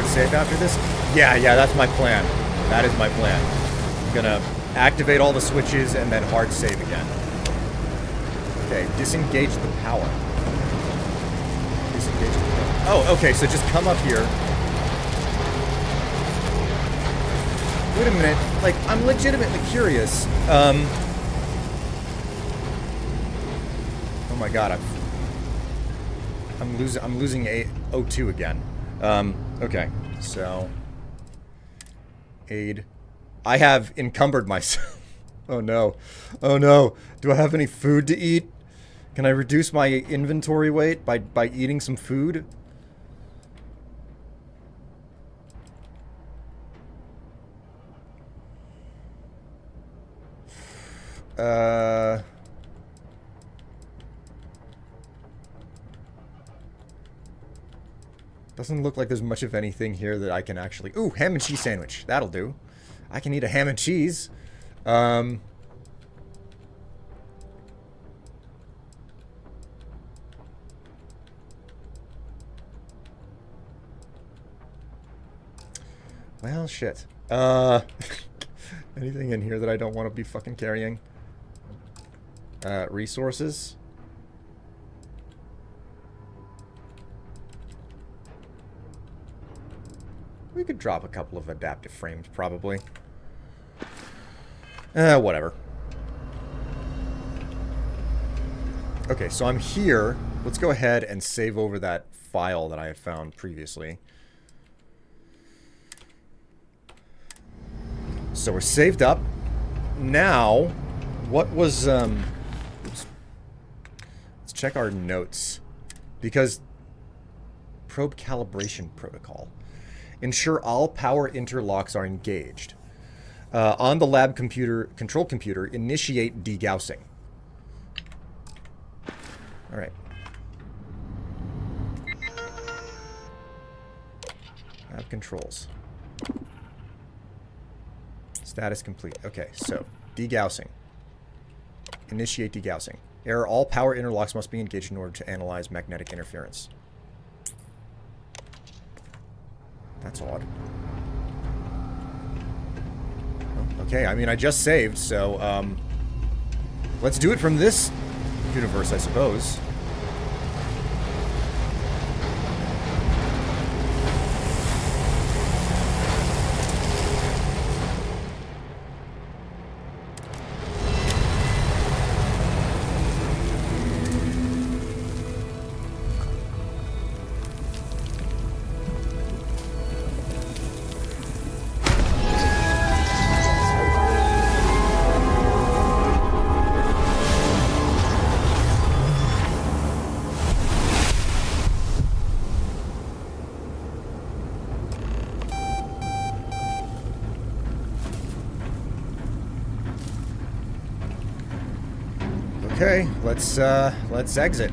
Save after this? Yeah, that's my plan. That is my plan. I'm gonna activate all the switches and then hard save again. Okay, disengage the power. Disengage. Oh, okay, so just come up here. Wait a minute. Like, I'm legitimately curious. Oh my god, I'm losing O2 again. Okay, so aid. I have encumbered myself. Oh no. Oh no. Do I have any food to eat? Can I reduce my inventory weight by eating some food? Doesn't look like there's much of anything here that I can actually... Ooh, ham and cheese sandwich. That'll do. I can eat a ham and cheese. Well, shit. Anything in here that I don't want to be fucking carrying? Resources? We could drop a couple of adaptive frames, probably. Whatever. Okay, so I'm here. Let's go ahead and save over that file that I had found previously. So we're saved up. Now, what was, oops. Let's check our notes. Because probe calibration protocol. Ensure all power interlocks are engaged. On the lab control computer, initiate degaussing. All right. Lab controls. Status complete. Okay, so degaussing. Initiate degaussing. Error: all power interlocks must be engaged in order to analyze magnetic interference. That's odd. Okay, I mean, I just saved, so, let's do it from this universe, I suppose. Okay, let's exit.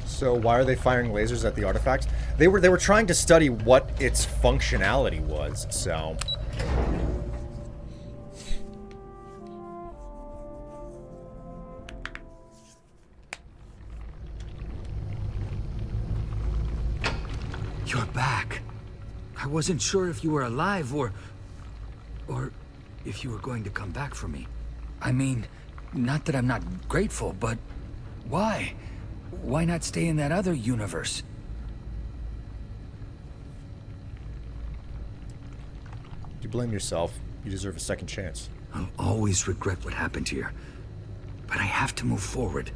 So why are they firing lasers at the artifact? They were trying to study what its functionality was, so... You're back. I wasn't sure if you were alive or if you were going to come back for me. I mean, not that I'm not grateful, but why? Why not stay in that other universe? You blame yourself. You deserve a second chance. I'll always regret what happened here. But I have to move forward.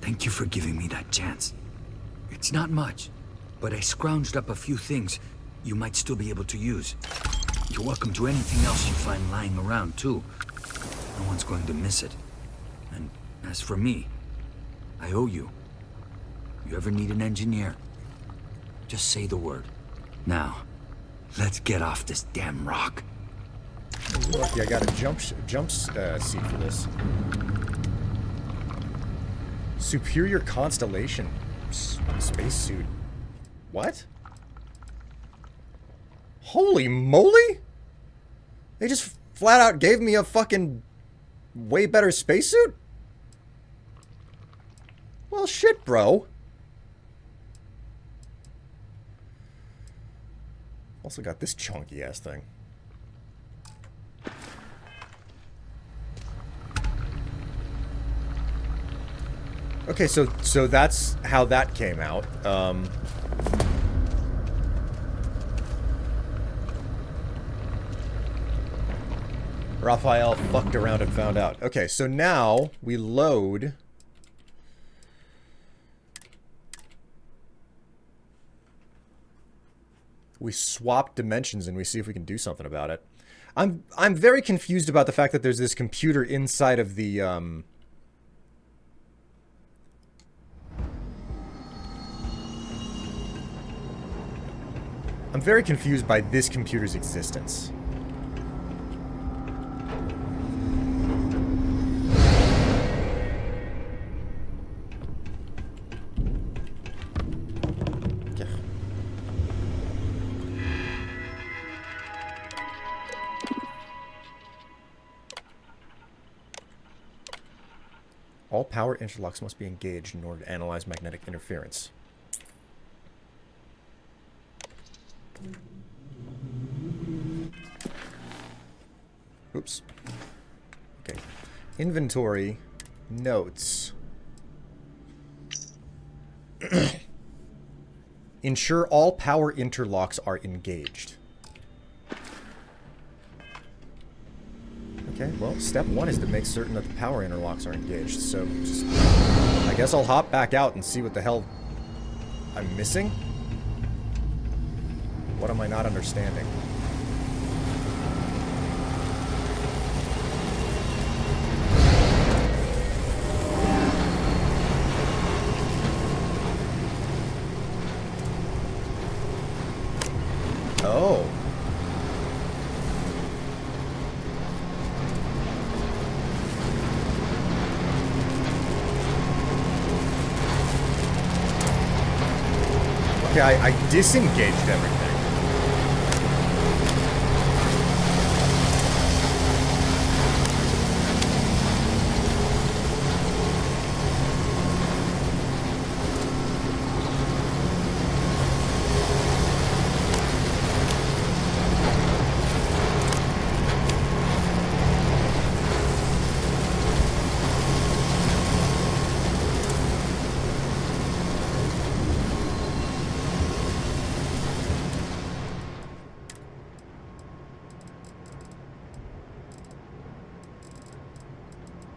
Thank you for giving me that chance. It's not much, but I scrounged up a few things you might still be able to use. You're welcome to anything else you find lying around, too. No one's going to miss it. And as for me, I owe you. You ever need an engineer? Just say the word. Now, let's get off this damn rock. Lucky I got a jump seat for this. Superior Constellation spacesuit. What? Holy moly! They just flat out gave me a fucking way better spacesuit? Well, shit, bro. Also got this chunky ass thing. Okay, so that's how that came out. Raphael fucked around and found out. Okay, so now we load. We swap dimensions and we see if we can do something about it. I'm very confused about the fact that there's this computer inside of the I'm very confused by this computer's existence. All power interlocks must be engaged in order to analyze magnetic interference. Oops. Okay. Inventory. Notes. Ensure all power interlocks are engaged. Okay, well, step 1 is to make certain that the power interlocks are engaged, so just... I guess I'll hop back out and see what the hell I'm missing? What am I not understanding? Oh. Okay, I disengaged everything.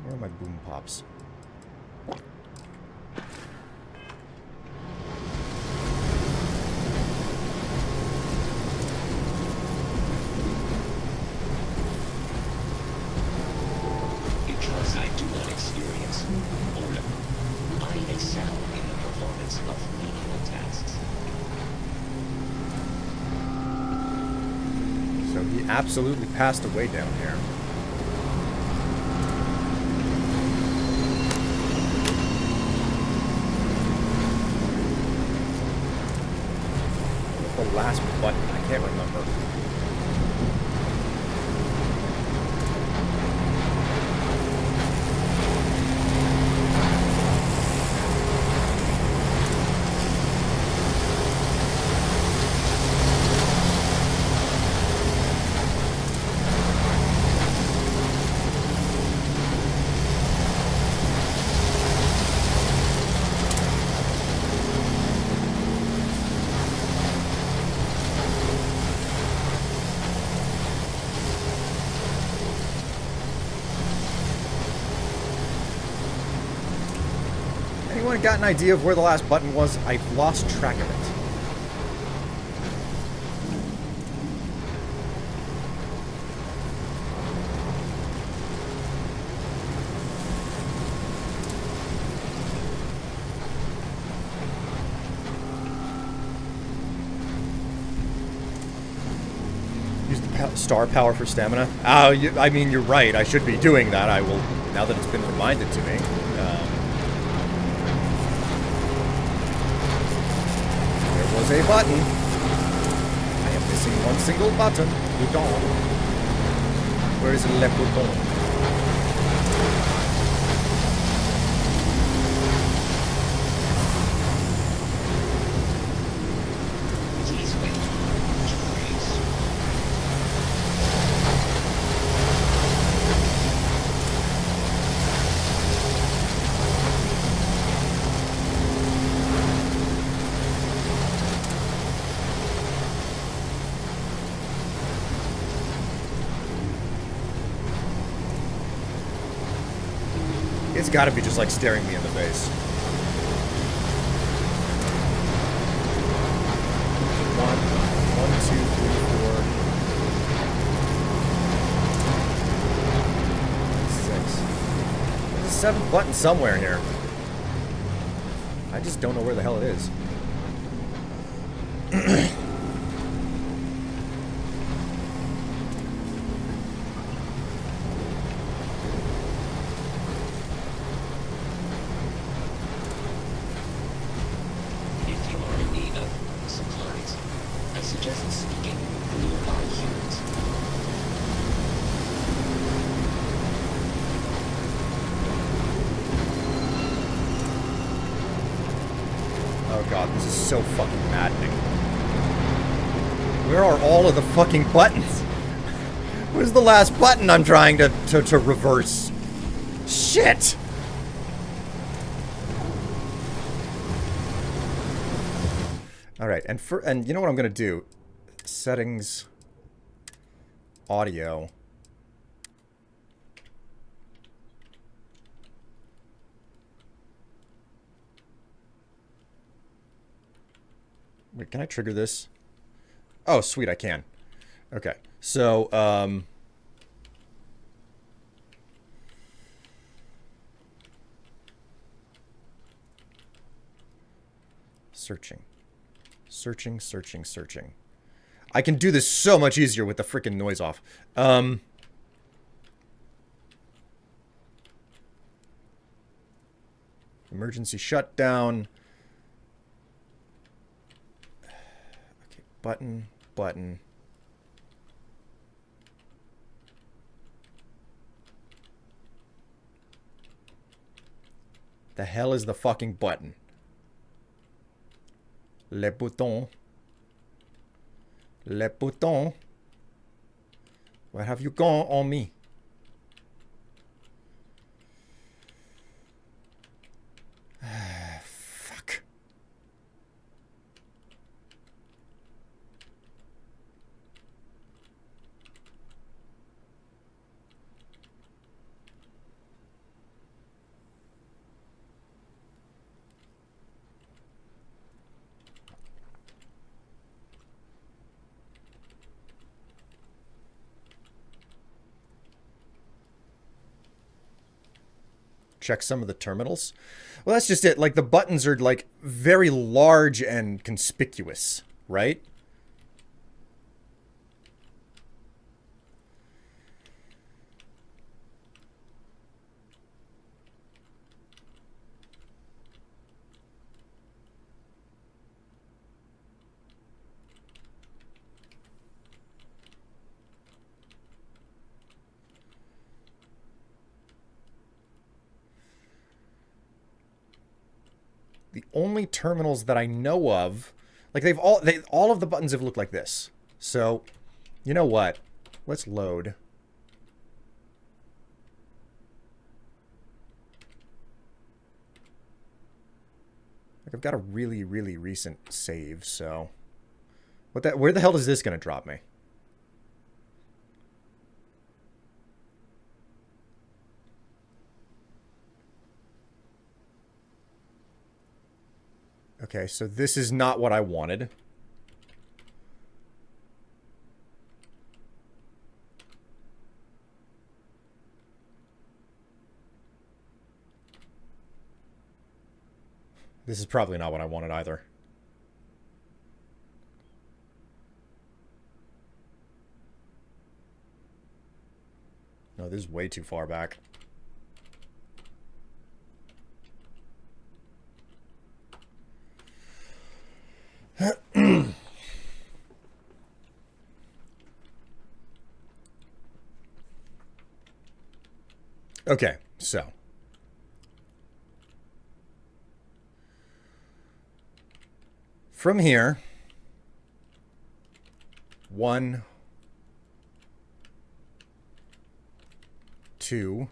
Where are my boom pops? Because I do not experience boredom, I excel in the performance of menial tasks. So he absolutely passed away down here. What's the last button? I can't remember. Anyone got an idea of where the last button was? I've lost track of it. Use the star power for stamina. Oh, I mean, you're right. I should be doing that. I will, now that it's been reminded to me. Was a button. I am missing one single button. We're gone. Where is Le Bouton? It's gotta be just like staring me in the face. 1, 2, 3, 4, 6. There's a 7th button somewhere here. I just don't know where the hell it is. So fucking maddening. Where are all of the fucking buttons? Where's the last button I'm trying to reverse? Shit! Alright, and you know what I'm gonna do? Settings, audio. Wait, can I trigger this? Oh, sweet, I can. Okay, so, searching. Searching, searching, searching. I can do this so much easier with the frickin' noise off. Emergency shutdown. Button, button. The hell is the fucking button? Le bouton. Le bouton. Where have you gone on me? Fuck. Check some of the terminals. Well, that's just it. Like, the buttons are, like, very large and conspicuous, right? The only terminals that I know of, like all of the buttons have looked like this. So, you know what? Let's load. Like, I've got a really, really recent save, so where the hell is this gonna drop me? Okay, so this is not what I wanted. This is probably not what I wanted either. No, this is way too far back. Okay, so. From here, 1, 2,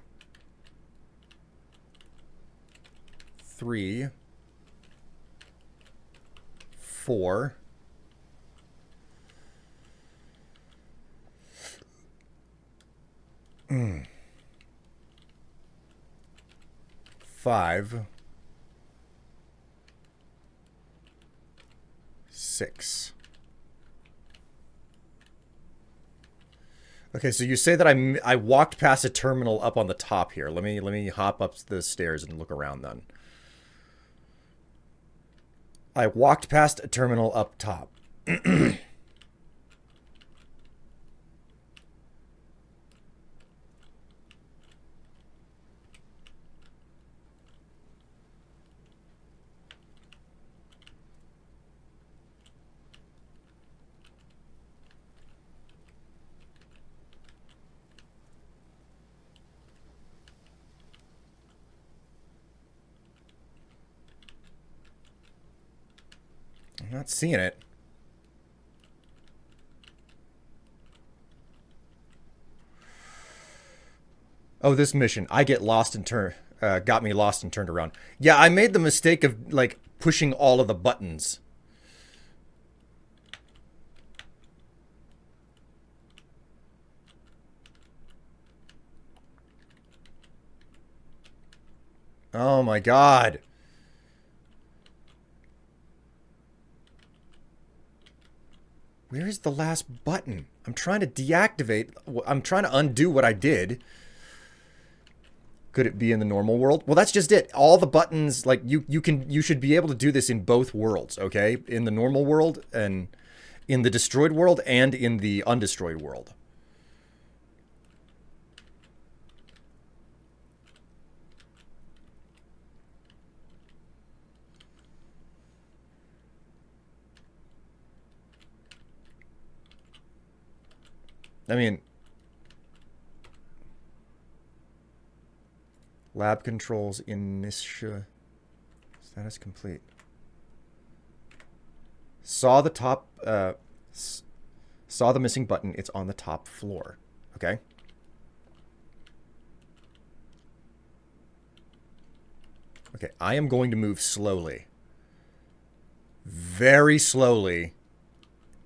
3, 4, 5, 6. Okay, so you say that I walked past a terminal up on the top here. Let me hop up the stairs and look around then. I walked past a terminal up top. I'm not seeing it. Oh, this mission. I get lost and got me lost and turned around. Yeah, I made the mistake of like pushing all of the buttons. Oh my god. Where is the last button? I'm trying to deactivate. I'm trying to undo what I did. Could it be in the normal world? Well, that's just it. All the buttons, like you should be able to do this in both worlds, okay? In the normal world and in the destroyed world and in the undestroyed world. I mean, lab controls initia status complete. Saw the top, saw the missing button. It's on the top floor. Okay. Okay, I am going to move slowly. Very slowly.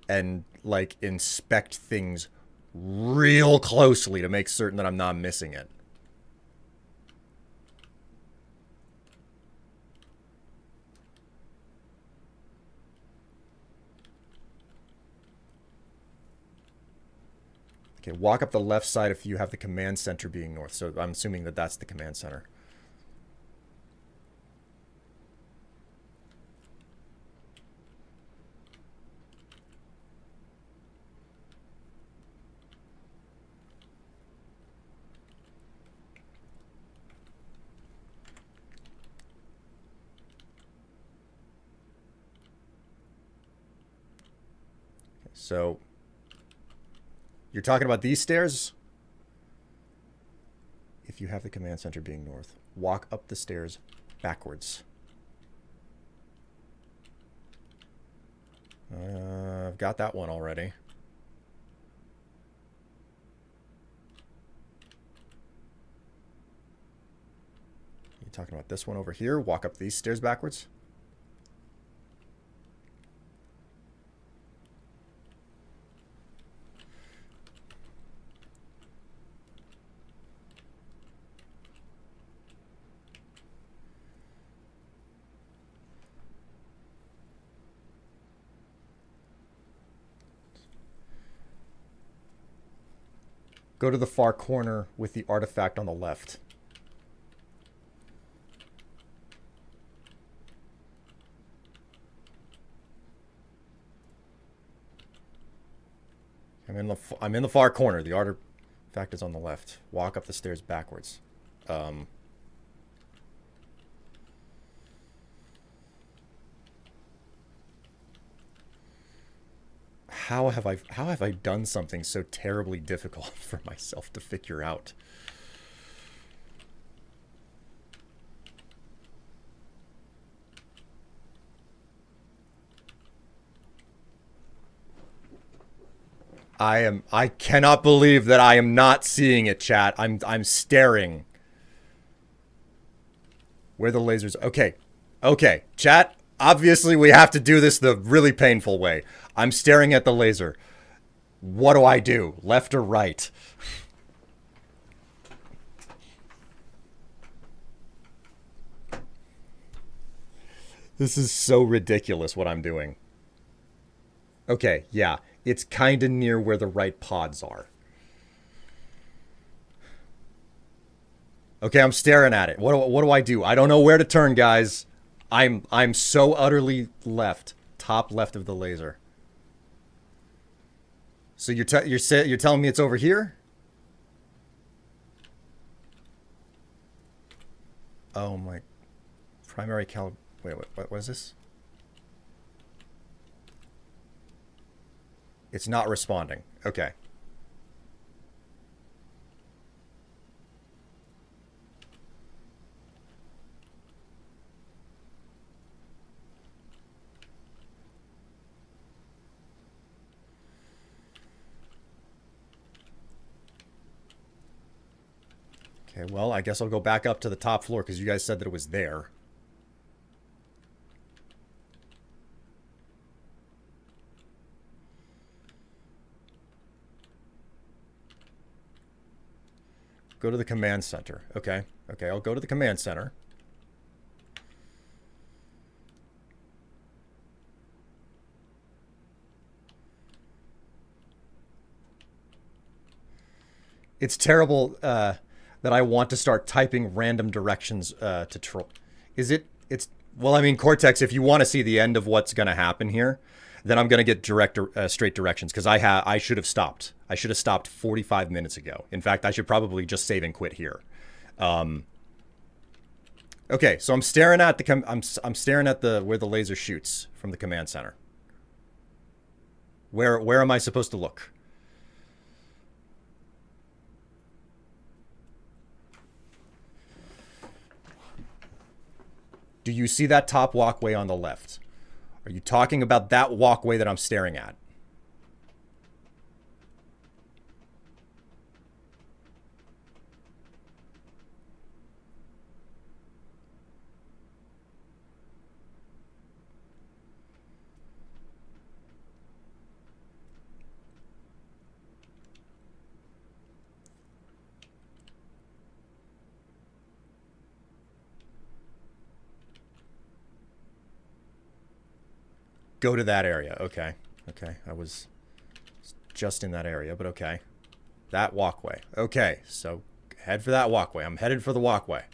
And, like, inspect things real closely to make certain that I'm not missing it. Okay, walk up the left side if you have the command center being north. So I'm assuming that that's the command center. So, you're talking about these stairs? If you have the command center being north, walk up the stairs backwards. I've got that one already. You're talking about this one over here? Walk up these stairs backwards? Go to the far corner with the artifact on the left. I'm in the far corner. The artifact is on the left. Walk up the stairs backwards. How have I done something so terribly difficult for myself to figure out? I cannot believe that I am not seeing it, chat. I'm staring. Where the lasers? Okay. Okay, chat. Obviously, we have to do this the really painful way. I'm staring at the laser. What do I do? Left or right? This is so ridiculous what I'm doing. Okay, yeah. It's kind of near where the right pods are. Okay, I'm staring at it. What do I do? I don't know where to turn, guys. I'm so utterly left. Top left of the laser. So you're telling me it's over here? Oh my. Primary Wait, what is this? It's not responding. Okay. Okay, well, I guess I'll go back up to the top floor because you guys said that it was there. Go to the command center. Okay. Okay, I'll go to the command center. It's terrible that I want to start typing random directions to troll. Well, I mean, Cortex, if you want to see the end of what's going to happen here, then I'm going to get straight directions because I should have stopped. I should have stopped 45 minutes ago. In fact, I should probably just save and quit here. Okay, so I'm staring at I'm staring at where the laser shoots from the command center. Where am I supposed to look? Do you see that top walkway on the left? Are you talking about that walkway that I'm staring at? Go to that area. Okay. Okay. I was just in that area, but okay. That walkway. Okay. So head for that walkway. I'm headed for the walkway.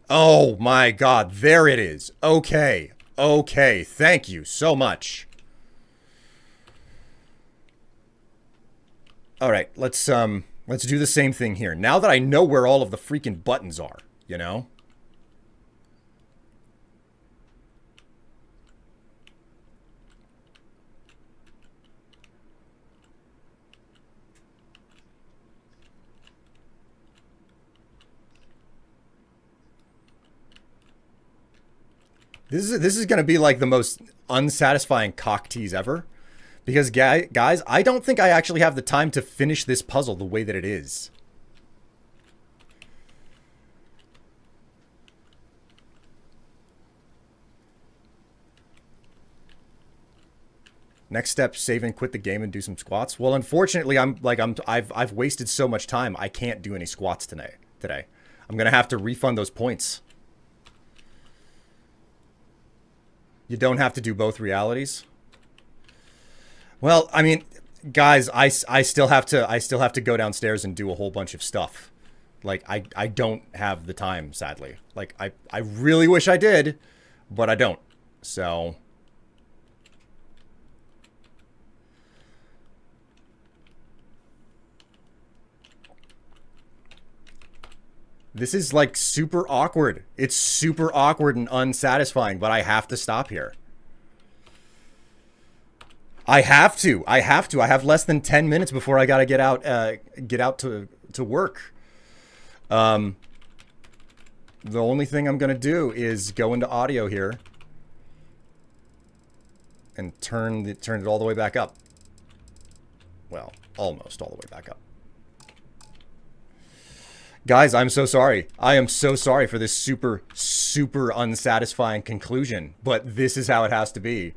Oh my God. There it is. Okay. Okay, thank you so much. All right, let's do the same thing here. Now that I know where all of the freaking buttons are, you know? This is going to be like the most unsatisfying cock tease ever. Because, guys, I don't think I actually have the time to finish this puzzle the way that it is. Next step, save and quit the game and do some squats. Well, unfortunately, I've wasted so much time. I can't do any squats today. I'm going to have to refund those points. You don't have to do both realities. Well, I mean, guys, I still have to go downstairs and do a whole bunch of stuff. Like I don't have the time, sadly. Like I really wish I did, but I don't. So this is like super awkward. It's super awkward and unsatisfying, but I have to stop here. I have to. I have less than 10 minutes before I gotta get out to work. The only thing I'm gonna do is go into audio here and turn it all the way back up. Well, almost all the way back up. Guys, I'm so sorry. I am so sorry for this super, super unsatisfying conclusion, but this is how it has to be.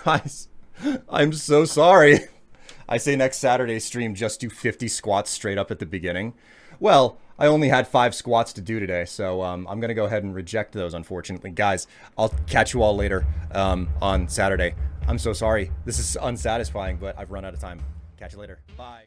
Guys, I'm so sorry. I say next Saturday stream, just do 50 squats straight up at the beginning. Well, I only had 5 squats to do today, so I'm going to go ahead and reject those, unfortunately. Guys, I'll catch you all later on Saturday. I'm so sorry. This is unsatisfying, but I've run out of time. Catch you later. Bye.